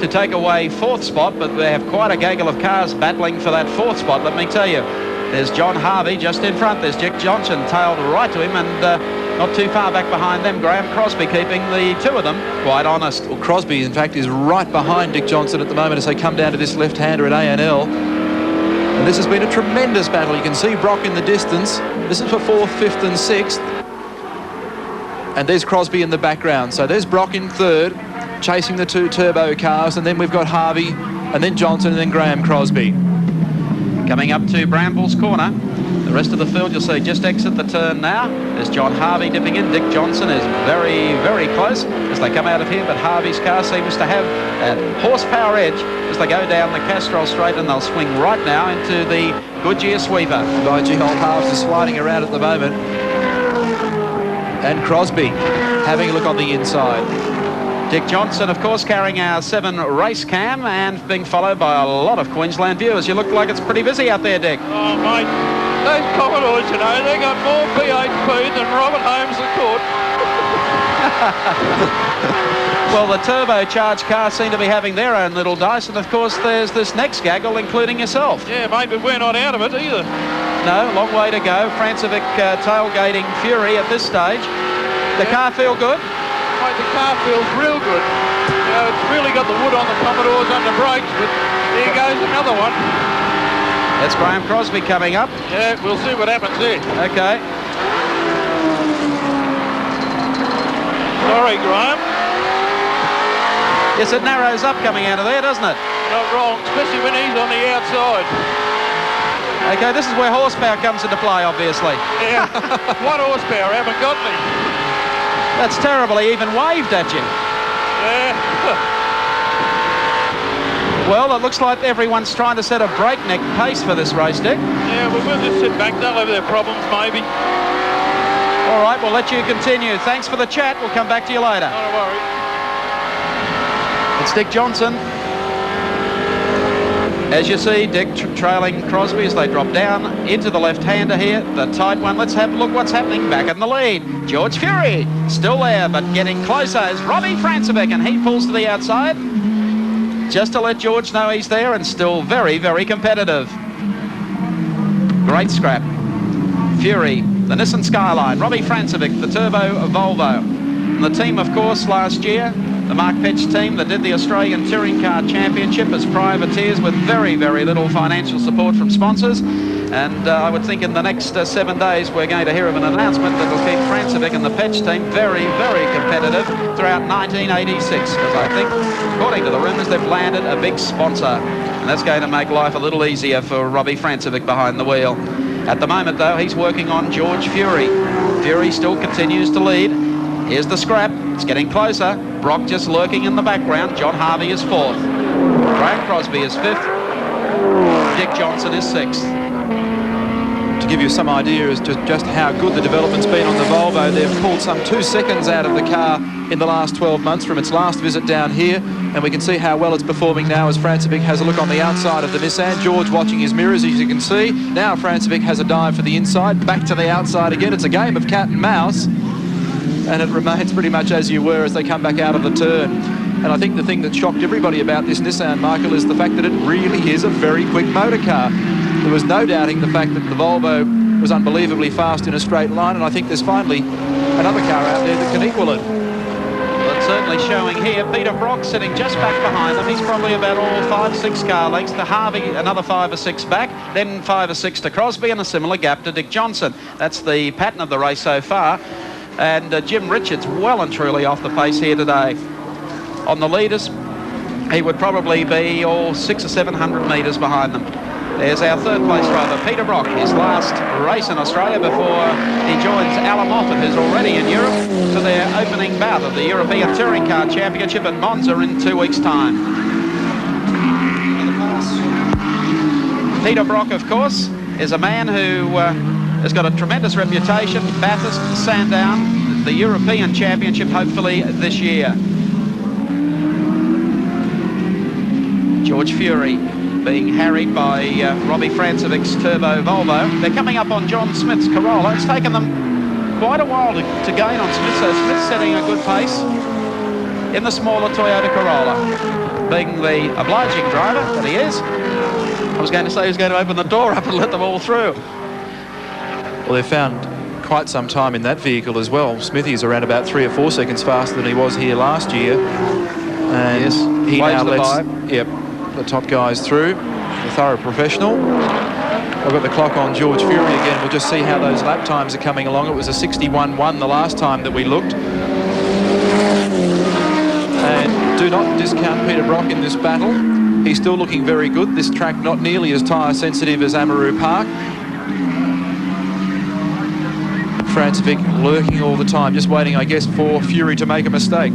to take away 4th spot, but they have quite a gaggle of cars battling for that 4th spot, let me tell you. There's John Harvey just in front. There's Dick Johnson tailed right to him, and not too far back behind them, Graeme Crosby keeping the two of them quite honest. Well, Crosby, in fact, is right behind Dick Johnson at the moment as they come down to this left-hander at A.N.L. And this has been a tremendous battle. You can see Brock in the distance. This is for 4th, 5th and 6th. And there's Crosby in the background. So there's Brock in 3rd, chasing the 2 turbo cars. And then we've got Harvey, and then Johnson, and then Graeme Crosby. Coming up to Bramble's corner. The rest of the field, you'll see, just exit the turn now. There's John Harvey dipping in. Dick Johnson is very, very close as they come out of here, but Harvey's car seems to have a horsepower edge as they go down the Castrol Straight, and they'll swing right now into the Goodyear sweeper. By G. Old Halves is sliding around at the moment. And Crosby having a look on the inside. Dick Johnson, of course, carrying our 7 race cam and being followed by a lot of Queensland viewers. You look like it's pretty busy out there, Dick. Oh, mate, those Commodores, you know, they got more BHP than Robert Holmes the Court. Well, the turbocharged cars seem to be having their own little dice, and of course there's this next gaggle, including yourself. Yeah, mate, but we're not out of it either. No, long way to go. Francevic tailgating Fury at this stage. The car feel good? Mate, the car feels real good. You know, it's really got the wood on the Commodores under brakes, but there goes another one. That's Graeme Crosby coming up. Yeah, we'll see what happens there. Okay. Sorry, Graeme. Yes, it narrows up coming out of there, doesn't it? Not wrong, especially when he's on the outside. Okay, this is where horsepower comes into play, obviously. Yeah, 1 horsepower, haven't got me. That's terrible, he even waved at you. Yeah. Well, it looks like everyone's trying to set a breakneck pace for this race, Dick. Yeah, well, we'll just sit back. They'll have their problems, maybe. All right, we'll let you continue. Thanks for the chat. We'll come back to you later. Not a worry. It's Dick Johnson. As you see, Dick trailing Crosby as they drop down into the left-hander here, the tight one. Let's have a look what's happening back in the lead. George Fury still there, but getting closer is Robbie Francevic, and he pulls to the outside just to let George know he's there, and still very, very competitive. Great scrap. Fury, the Nissan Skyline, Robbie Francevic, the Turbo Volvo. And the team, of course, last year, the Mark Petch team that did the Australian Touring Car Championship as privateers with very, very little financial support from sponsors. And I would think in the next 7 days we're going to hear of an announcement that will keep Francevic and the Petch team very, very competitive throughout 1986. Because I think, according to the rumours, they've landed a big sponsor. And that's going to make life a little easier for Robbie Francevic behind the wheel. At the moment, though, he's working on George Fury. Fury still continues to lead. Here's the scrap. It's getting closer. Brock just lurking in the background. John Harvey is 4th. Graeme Crosby is 5th. Dick Johnson is 6th. To give you some idea as to just how good the development's been on the Volvo, they've pulled some 2 seconds out of the car in the last 12 months from its last visit down here, and we can see how well it's performing now as Francevic has a look on the outside of the Nissan. George watching his mirrors, as you can see. Now Francevic has a dive for the inside, back to the outside again. It's a game of cat and mouse, and it remains pretty much as you were as they come back out of the turn. And I think the thing that shocked everybody about this Nissan, Michael, is the fact that it really is a very quick motor car. There was no doubting the fact that the Volvo was unbelievably fast in a straight line, and I think there's finally another car out there that can equal it. Well, it's certainly showing here. Peter Brock sitting just back behind them. He's probably about all 5-6 car lengths to Harvey, another 5 or 6 back, then 5 or 6 to Crosby, and a similar gap to Dick Johnson. That's the pattern of the race so far. And Jim Richards well and truly off the pace here today. On the leaders, he would probably be all 600 or 700 metres behind them. There's our 3rd place driver, Peter Brock, his last race in Australia before he joins Alan Moffat, who's already in Europe, for their opening bout of the European Touring Car Championship at Monza in 2 weeks' time. Peter Brock, of course, is a man who has got a tremendous reputation. Bathurst, Sandown, the European Championship hopefully this year. George Fury being harried by Robbie Francevic's Turbo Volvo. They're coming up on John Smith's Corolla. It's taken them quite a while to gain on Smith, so Smith's setting a good pace in the smaller Toyota Corolla. being the obliging driver that he is. I was going to say he was going to open the door up and let them all through. Well, they've found quite some time in that vehicle as well. Smithy's around about 3 or 4 seconds faster than he was here last year. And yes, he now lets yep, the top guys through. A thorough professional. I've got the clock on George Fury again. We'll just see how those lap times are coming along. It was a 61.1 the last time that we looked. And do not discount Peter Brock in this battle. He's still looking very good. This track not nearly as tyre sensitive as Amaroo Park. Francevic lurking all the time, just waiting, I guess, for Fury to make a mistake.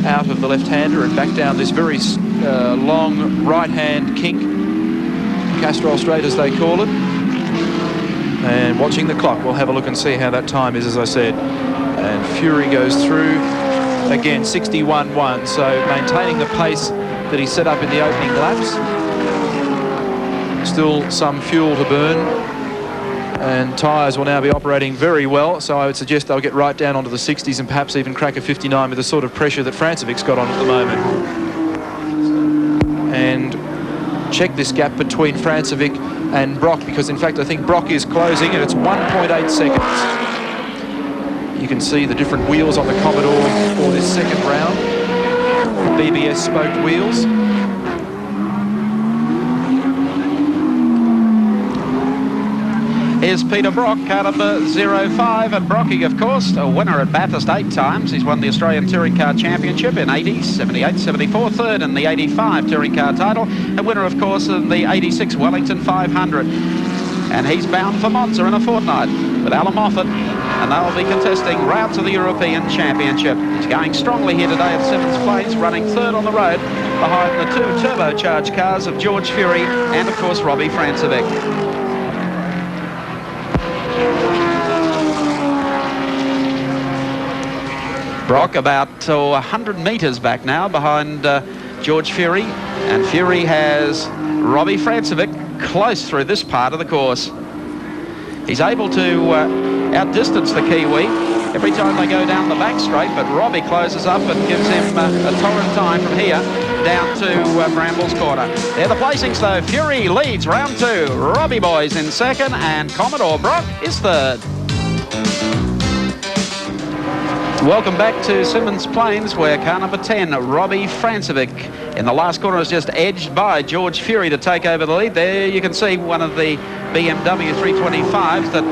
Out of the left-hander and back down this very long right-hand kink. Castrol Straight, as they call it. And watching the clock, we'll have a look and see how that time is, as I said. And Fury goes through, again, 61.1, so maintaining the pace that he set up in the opening laps. Still some fuel to burn. And tyres will now be operating very well, so I would suggest they'll get right down onto the 60s and perhaps even crack a 59 with the sort of pressure that Francevic's got on at the moment. And check this gap between Francevic and Brock, because in fact I think Brock is closing and it's 1.8 seconds. You can see the different wheels on the Commodore for this second round. BBS spoked wheels. Here's Peter Brock, car number 05, and Brocky, of course, a winner at Bathurst 8 times. He's won the Australian Touring Car Championship in 80, 78, 74, third in the 85 Touring Car title, and winner, of course, in the 86 Wellington 500. And he's bound for Monza in a fortnight with Alan Moffat, and they'll be contesting routes of the European Championship. He's going strongly here today at Symmons Plains, running third on the road behind the 2 turbocharged cars of George Fury and, of course, Robbie Francevic. Brock about 100 metres back now behind George Fury, and Fury has Robbie Francevic close through this part of the course. He's able to outdistance the Kiwi every time they go down the back straight, but Robbie closes up and gives him a torrent time from here down to Brambles Corner. They're the placings though. Fury leads round 2, Robbie Boys in second, and Commodore Brock is third. Welcome back to Symmons Plains, where car number 10, Robbie Francevic, in the last corner is just edged by George Fury to take over the lead. There you can see one of the BMW 325s that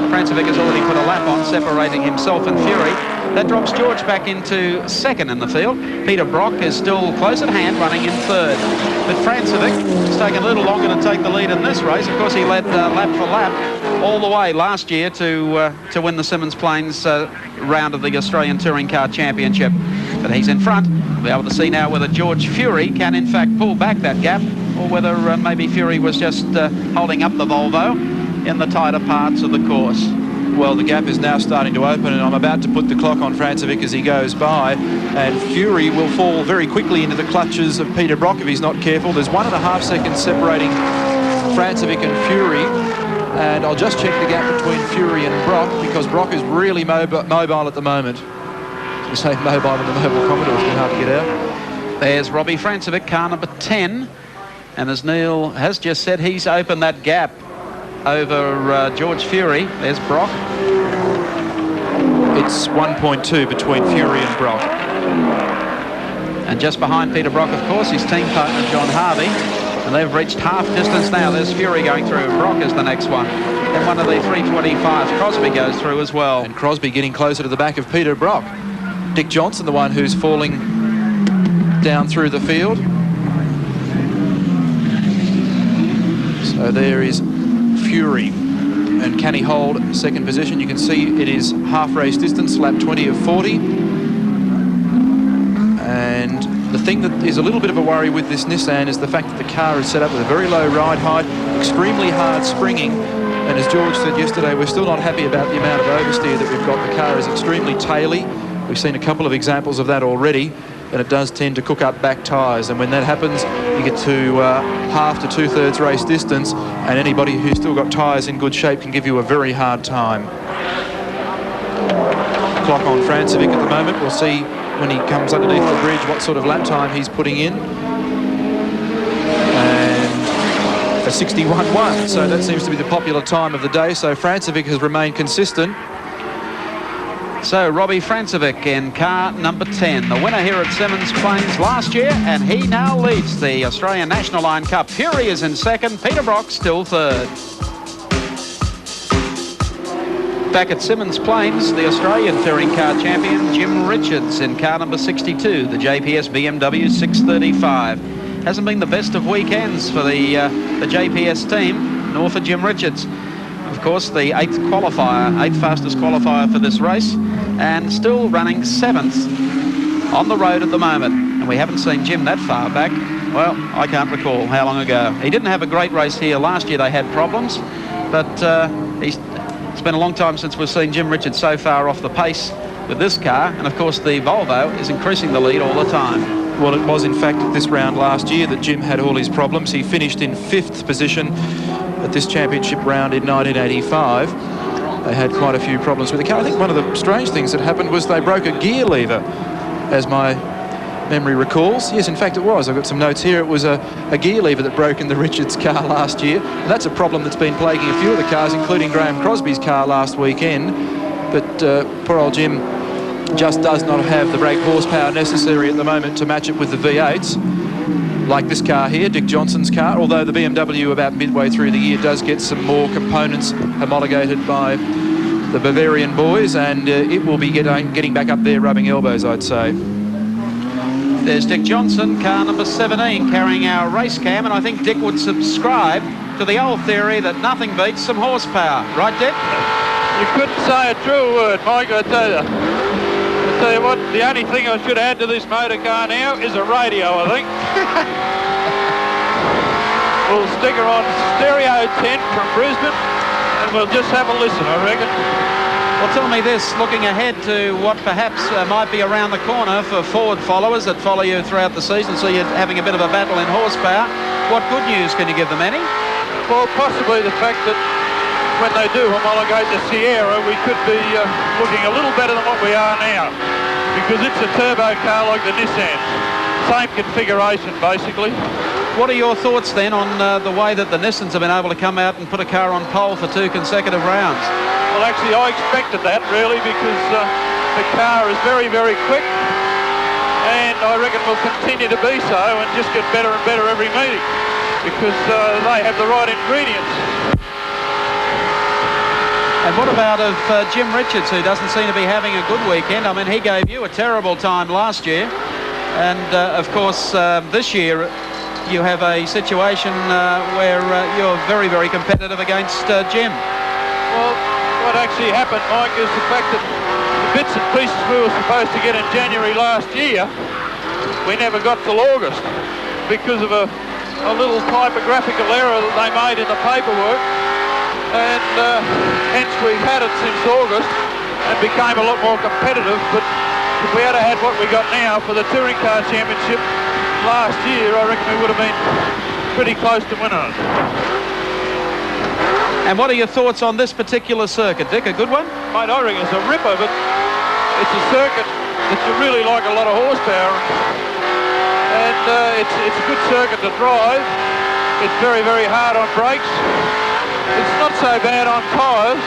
Francevic has already put a lap on, separating himself and Fury. That drops George back into second in the field. Peter Brock is still close at hand, running in third. But Francevic has taken a little longer to take the lead in this race. Of course, he led lap for lap all the way last year to win the Symmons Plains round of the Australian Touring Car Championship. But he's in front. We'll be able to see now whether George Fury can in fact pull back that gap, or whether maybe Fury was just holding up the Volvo in the tighter parts of the course. Well, the gap is now starting to open, and I'm about to put the clock on Francevic as he goes by, and Fury will fall very quickly into the clutches of Peter Brock if he's not careful. There's 1.5 seconds separating Francevic and Fury, and I'll just check the gap between Fury and Brock, because Brock is really mobile at the moment. To say mobile in the mobile Commodore, it's been hard to get out. There's Robbie Francevic, car number 10, and as Neil has just said, he's opened that gap over George Fury. There's Brock. It's 1.2 between Fury and Brock. And just behind Peter Brock, of course, his team partner John Harvey. And they've reached half distance now. There's Fury going through. Brock is the next one. Then one of the 325s. Crosby goes through as well. And Crosby getting closer to the back of Peter Brock. Dick Johnson, the one who's falling down through the field. So there is Fury, and can he hold second position? You can see it is half race distance, lap 20 of 40. And the thing that is a little bit of a worry with this Nissan is the fact that the car is set up with a very low ride height, extremely hard springing, and as George said yesterday, we're still not happy about the amount of oversteer that we've got. The car is extremely taily. We've seen a couple of examples of that already, and it does tend to cook up back tyres, and when that happens you get to half to 2/3 race distance, and anybody who's still got tyres in good shape can give you a very hard time. Clock on Francevic at the moment. We'll see when he comes underneath the bridge what sort of lap time he's putting in. And for 61.1, so that seems to be the popular time of the day. So Francevic has remained consistent. So Robbie Francevic in car number 10, the winner here at Symmons Plains last year, and he now leads the Australian National Line Cup. Fury is in second, Peter Brock still third. Back at Symmons Plains, the Australian touring car champion Jim Richards in car number 62, the JPS BMW 635. Hasn't been the best of weekends for the JPS team, nor for Jim Richards. Of course, the eighth fastest qualifier for this race, and still running 7th on the road at the moment. And we haven't seen Jim that far back. Well, I can't recall how long ago. He didn't have a great race here last year. They had problems, but it's been a long time since we've seen Jim Richards so far off the pace with this car. And of course, the Volvo is increasing the lead all the time. Well, it was in fact at this round last year that Jim had all his problems. He finished in 5th position at this championship round in 1985. They had quite a few problems with the car. I think one of the strange things that happened was they broke a gear lever, as my memory recalls. Yes, in fact it was. I've got some notes here. It was a gear lever that broke in the Richards car last year. And that's a problem that's been plaguing a few of the cars, including Graeme Crosby's car last weekend. But poor old Jim just does not have the brake horsepower necessary at the moment to match it with the V8s. Like this car here, Dick Johnson's car, although the BMW about midway through the year does get some more components homologated by the Bavarian boys, and it will be getting back up there rubbing elbows, I'd say. There's Dick Johnson, car number 17, carrying our race cam, and I think Dick would subscribe to the old theory that nothing beats some horsepower. Right, Dick? You couldn't say a true word, Mike, I tell you. I tell you what, the only thing I should add to this motor car now is a radio, I think. We'll stick her on stereo 10 from Brisbane, and we'll just have a listen, I reckon. Well, tell me this, looking ahead to what perhaps might be around the corner for Ford followers that follow you throughout the season, so you're having a bit of a battle in horsepower. What good news can you give them, any? Well, possibly the fact that when they do homologate the Sierra, we could be looking a little better than what we are now, because it's a turbo car like the Nissan. Same configuration, basically. What are your thoughts then on the way that the Nissans have been able to come out and put a car on pole for 2 consecutive rounds? Well, actually, I expected that, really, because the car is very, very quick, and I reckon will continue to be so and just get better and better every meeting, because they have the right ingredients. And what about of Jim Richards, who doesn't seem to be having a good weekend? I mean, he gave you a terrible time last year. And, of course, this year you have a situation where you're very, very competitive against Jim. Well, what actually happened, Mike, is the fact that the bits and pieces we were supposed to get in January last year, we never got till August because of a little typographical error that they made in the paperwork. And hence we've had it since August and became a lot more competitive. But if we had had what we got now for the Touring Car Championship last year, I reckon we would have been pretty close to winning it. And what are your thoughts on this particular circuit, Dick? A good one? Mate, I reckon it's a ripper, but it's a circuit that you really like a lot of horsepower. And it's a good circuit to drive. It's very, very hard on brakes. It's not so bad on tyres,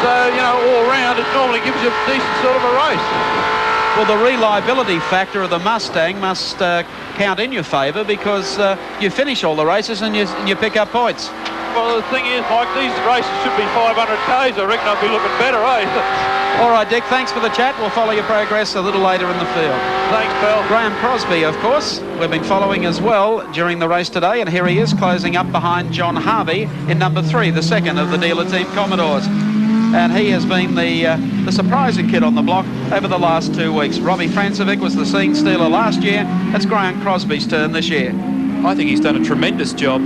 so, you know, all round it normally gives you a decent sort of a race. Well, the reliability factor of the Mustang must count in your favour, because you finish all the races and you pick up points. Well, the thing is, Mike, these races should be 500 Ks. I reckon I'd be looking better, eh? All right, Dick, thanks for the chat. We'll follow your progress a little later in the field. Thanks, pal. Graeme Crosby, of course, we've been following as well during the race today, and here he is closing up behind John Harvey in number 3, the second of the dealer team Commodores. And he has been the surprising kid on the block over the last 2 weeks. Robbie Francevic was the scene stealer last year. It's Graeme Crosby's turn this year. I think he's done a tremendous job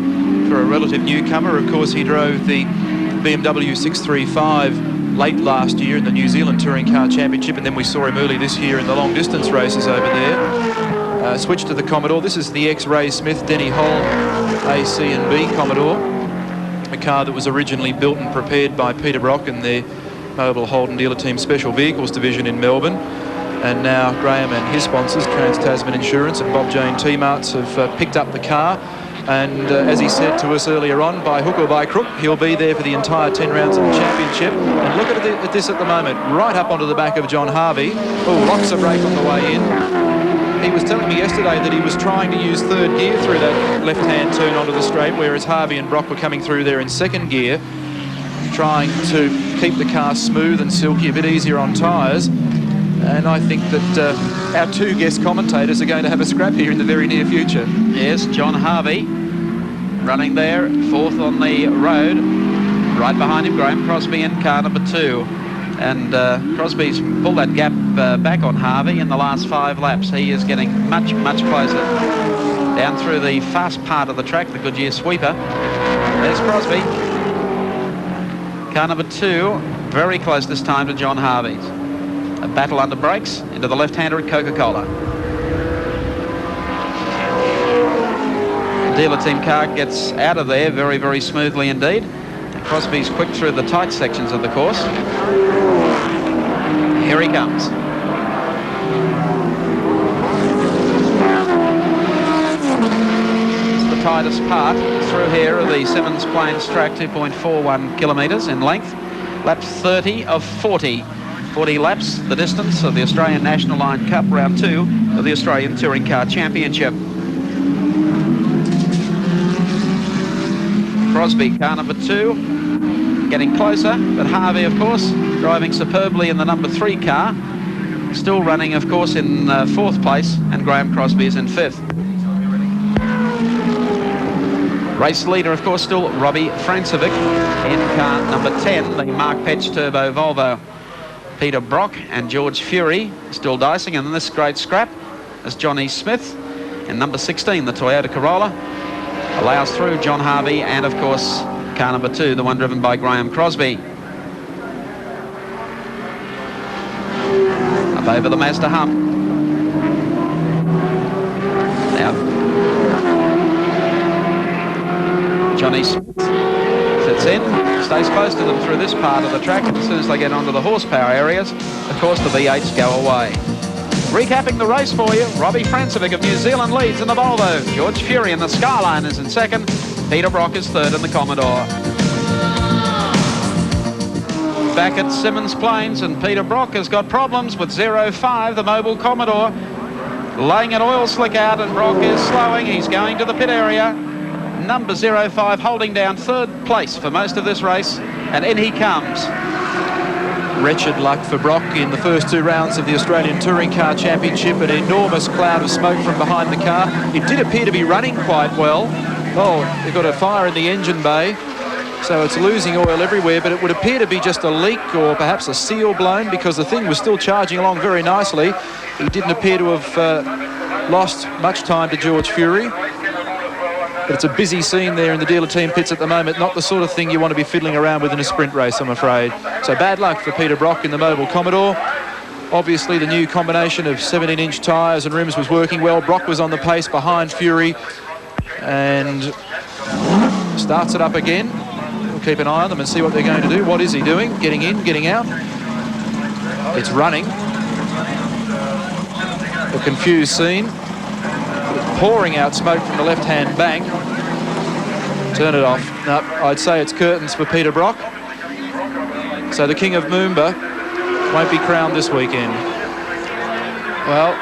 for a relative newcomer. Of course, he drove the BMW 635 late last year in the New Zealand Touring Car Championship, and then we saw him early this year in the long distance races over there. Switched to the Commodore. This is the ex-Ray Smith, Denny Holm, A.C.&B Commodore, a car that was originally built and prepared by Peter Brock and their Mobile Holden Dealer Team Special Vehicles division in Melbourne. And now Graeme and his sponsors, Trans-Tasman Insurance and Bob Jane T-Marts, have picked up the car. And as he said to us earlier on, by hook or by crook, he'll be there for the entire 10 rounds of the championship. And look at this at the moment, right up onto the back of John Harvey. Oh, locks a brake on the way in. He was telling me yesterday that he was trying to use third gear through that left-hand turn onto the straight, whereas Harvey and Brock were coming through there in second gear, trying to keep the car smooth and silky, a bit easier on tyres. And I think that our two guest commentators are going to have a scrap here in the very near future. Yes, John Harvey running there, fourth on the road. Right behind him, Graeme Crosby in car number 2. And Crosby's pulled that gap back on Harvey in the last 5 laps. He is getting much closer. Down through the fast part of the track, the Goodyear sweeper. There's Crosby. Car number 2, very close this time to John Harvey's. A battle under brakes into the left-hander at Coca-Cola. The dealer team car gets out of there very smoothly indeed. And Crosby's quick through the tight sections of the course. Here he comes. It's the tightest part through here of the Symmons Plains track, 2.41 kilometres in length. Laps 30 of 40. 40 laps, the distance of the Australian National Line Cup, round 2 of the Australian Touring Car Championship. Crosby, car number 2, getting closer, but Harvey, of course, driving superbly in the number 3 car, still running, of course, in 4th place, and Graeme Crosby is in 5th. Race leader, of course, still Robbie Francevic in car number 10, the Mark Petch Turbo Volvo. Peter Brock and George Fury still dicing in this great scrap as Johnny Smith in number 16, the Toyota Corolla, allows through John Harvey and, of course, car number 2, the one driven by Graeme Crosby. Up over the Mazda hump. Now, Johnny Smith sits in. Stays close to them through this part of the track, and as soon as they get onto the horsepower areas, of course, the V8s go away. Recapping the race for you, Robbie Francevic of New Zealand leads in the Volvo. George Fury in the Skyline is in 2nd. Peter Brock is 3rd in the Commodore. Back at Symmons Plains, and Peter Brock has got problems with 05, the Mobile Commodore. Laying an oil slick out, and Brock is slowing. He's going to the pit area. Number 05 holding down 3rd place for most of this race, and in he comes. Wretched luck for Brock in the first 2 rounds of the Australian Touring Car Championship. An enormous cloud of smoke from behind the car. It did appear to be running quite well. Oh, they've got a fire in the engine bay, so it's losing oil everywhere, but it would appear to be just a leak or perhaps a seal blown, because the thing was still charging along very nicely. He didn't appear to have lost much time to George Fury. But it's a busy scene there in the dealer team pits at the moment. Not the sort of thing you want to be fiddling around with in a sprint race, I'm afraid. So bad luck for Peter Brock in the Mobile Commodore. Obviously, the new combination of 17-inch tyres and rims was working well. Brock was on the pace behind Fury and starts it up again. We'll keep an eye on them and see what they're going to do. What is he doing? Getting in, getting out. It's running. A confused scene. Pouring out smoke from the left-hand bank. Turn it off. No, I'd say it's curtains for Peter Brock. So the King of Moomba won't be crowned this weekend. Well,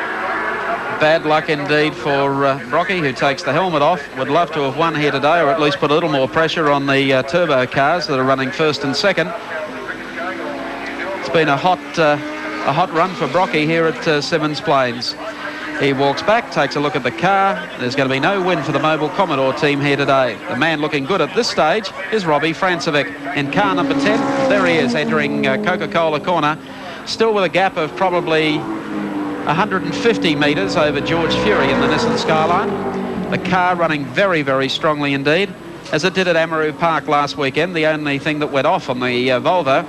bad luck indeed for Brocky, who takes the helmet off. Would love to have won here today, or at least put a little more pressure on the turbo cars that are running 1st and 2nd. It's been a hot run for Brocky here at Symmons Plains. He walks back, takes a look at the car. There's going to be no win for the Mobile Commodore team here today. The man looking good at this stage is Robbie Francevic in car number 10. There he is, entering Coca-Cola corner, still with a gap of probably 150 metres over George Fury in the Nissan Skyline. The car running very strongly indeed, as it did at Amaroo Park last weekend. The only thing that went off on the Volvo,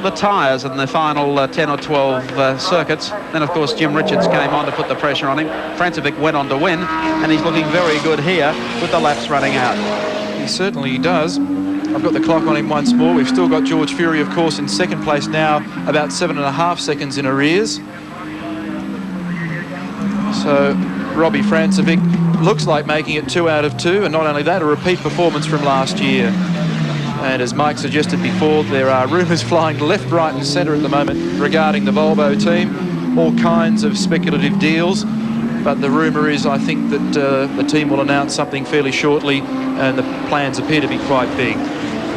the tyres in the final 10 or 12 circuits. Then, of course, Jim Richards came on to put the pressure on him. Francevic went on to win, and he's looking very good here with the laps running out. He certainly does. I've got the clock on him once more. We've still got George Fury, of course, in 2nd place now, about 7.5 seconds in arrears. So Robbie Francevic looks like making it 2 out of 2, and not only that, a repeat performance from last year. And as Mike suggested before, there are rumours flying left, right and centre at the moment regarding the Volvo team. All kinds of speculative deals. But the rumour is, I think, that the team will announce something fairly shortly, and the plans appear to be quite big.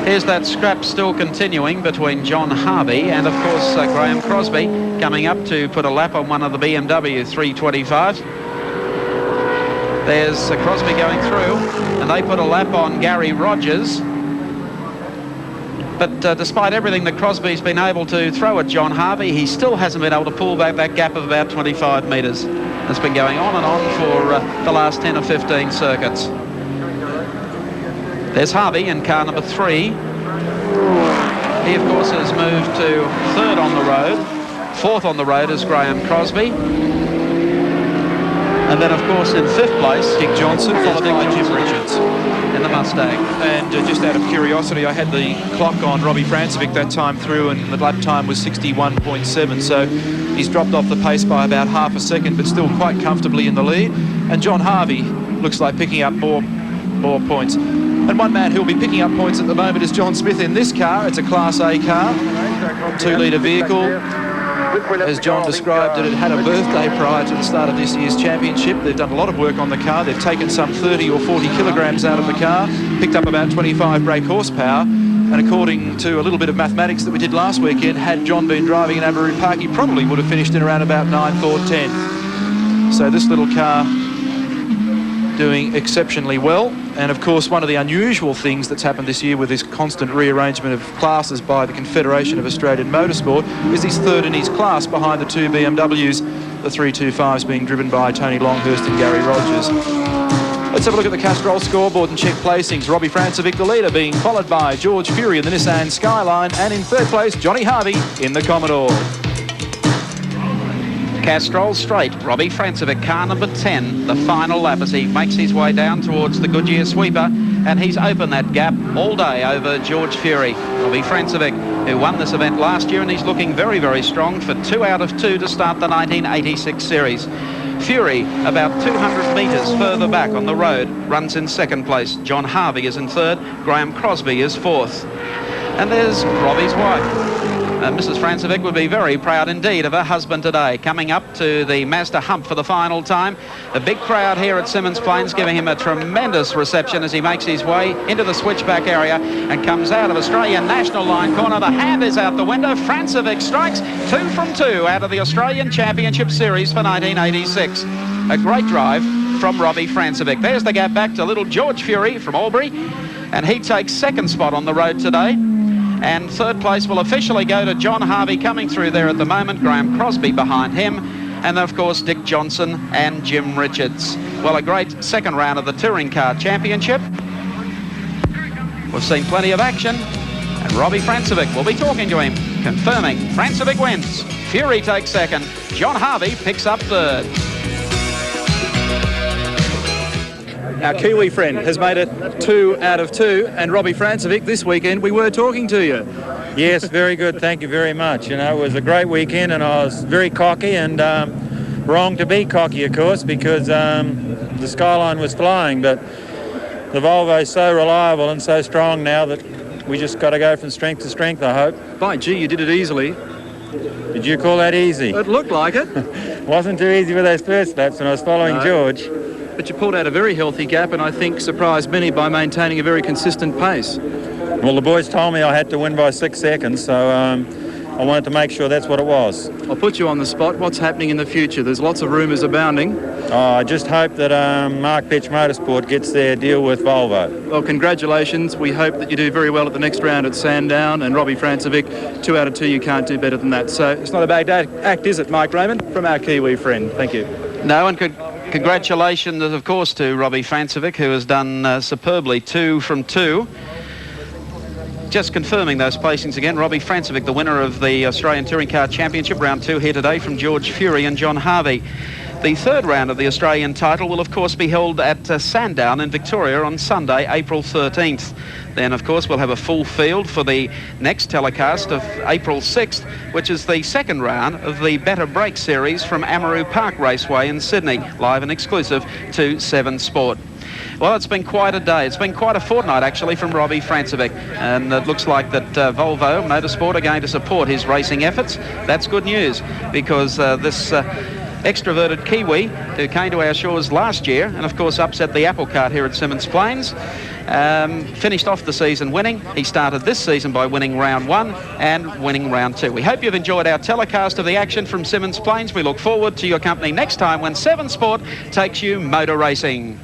Here's that scrap still continuing between John Harvey and, of course, Graeme Crosby, coming up to put a lap on one of the BMW 325s. There's Crosby going through, and they put a lap on Gary Rogers. But despite everything that Crosby's been able to throw at John Harvey, he still hasn't been able to pull back that gap of about 25 metres. It's been going on and on for the last 10 or 15 circuits. There's Harvey in car number 3. He, of course, has moved to 3rd on the road. 4th on the road is Graeme Crosby. And then, of course, in 5th place, Dick Johnson, followed by Jim Richards in the Mustang. And just out of curiosity, I had the clock on Robbie Francevic that time through, and the lap time was 61.7, so he's dropped off the pace by about half a second, but still quite comfortably in the lead. And John Harvey looks like picking up more points. And one man who'll be picking up points at the moment is John Smith in this car. It's a Class A car, 2-litre vehicle. As John described it, it had a birthday prior to the start of this year's championship. They've done a lot of work on the car. They've taken some 30 or 40 kilograms out of the car, picked up about 25 brake horsepower, and according to a little bit of mathematics that we did last weekend, had John been driving in Amaroo Park, he probably would have finished in around about 9th or 10th. So this little car doing exceptionally well. And of course, one of the unusual things that's happened this year with this constant rearrangement of classes by the Confederation of Australian Motorsport is he's 3rd in his class behind the 2 BMWs, the 325s being driven by Tony Longhurst and Gary Rogers. Let's have a look at the Castrol scoreboard and check placings. Robbie Francevic, the leader, being followed by George Fury in the Nissan Skyline, and in 3rd place, Johnny Harvey in the Commodore. Castrol straight, Robbie Francevic, car number 10, the final lap as he makes his way down towards the Goodyear sweeper, and he's opened that gap all day over George Fury. Robbie Francevic, who won this event last year, and he's looking very, very strong for 2 out of 2 to start the 1986 series. Fury, about 200 metres further back on the road, runs in 2nd place. John Harvey is in 3rd, Graeme Crosby is 4th. And there's Robbie's wife. Mrs. Francevic would be very proud indeed of her husband today, coming up to the Mazda hump for the final time. A big crowd here at Symmons Plains giving him a tremendous reception as he makes his way into the switchback area and comes out of Australian National Line corner. The hand is out the window. Francevic strikes 2 from 2 out of the Australian Championship Series for 1986. A great drive from Robbie Francevic. There's the gap back to little George Fury from Albury, and he takes 2nd spot on the road today. And 3rd place will officially go to John Harvey, coming through there at the moment. Graeme Crosby behind him. And, of course, Dick Johnson and Jim Richards. Well, a great 2nd round of the Touring Car Championship. We've seen plenty of action. And Robbie Francevic will be talking to him, confirming Francevic wins. Fury takes 2nd. John Harvey picks up 3rd. Our Kiwi friend has made it 2 out of 2, and Robbie Francevic, this weekend we were talking to you. Yes, very good. Thank you very much. You know, it was a great weekend, and I was very cocky, and wrong to be cocky, of course, because the Skyline was flying, but the Volvo's so reliable and so strong now that we just got to go from strength to strength, I hope. By gee, you did it easily. Did you call that easy? It looked like it. Wasn't too easy with those first laps when I was following George. But you pulled out a very healthy gap, and I think surprised many by maintaining a very consistent pace. Well, the boys told me I had to win by 6 seconds, so I wanted to make sure that's what it was. I'll put you on the spot. What's happening in the future? There's lots of rumours abounding. I just hope that Mark Pitch Motorsport gets their deal with Volvo. Well, congratulations. We hope that you do very well at the next round at Sandown, and Robbie Francevic, 2 out of 2, you can't do better than that. So it's not a bad act, is it, Mike Raymond, from our Kiwi friend? Thank you. No, and congratulations, of course, to Robbie Francevic, who has done superbly 2 from 2. Just confirming those placings again, Robbie Francevic, the winner of the Australian Touring Car Championship, round 2 here today from George Fury and John Harvey. The third round of the Australian title will of course be held at Sandown in Victoria on Sunday, April 13th. Then of course we'll have a full field for the next telecast of April 6th, which is the second round of the Better Break Series from Amaroo Park Raceway in Sydney, live and exclusive to 7 Sport. Well, it's been quite a day. It's been quite a fortnight, actually, from Robbie Francevic. And it looks like that Volvo Motorsport are going to support his racing efforts. That's good news, because this extroverted Kiwi who came to our shores last year and, of course, upset the apple cart here at Symmons Plains, finished off the season winning. He started this season by winning round 1 and winning round 2. We hope you've enjoyed our telecast of the action from Symmons Plains. We look forward to your company next time when 7 Sport takes you motor racing.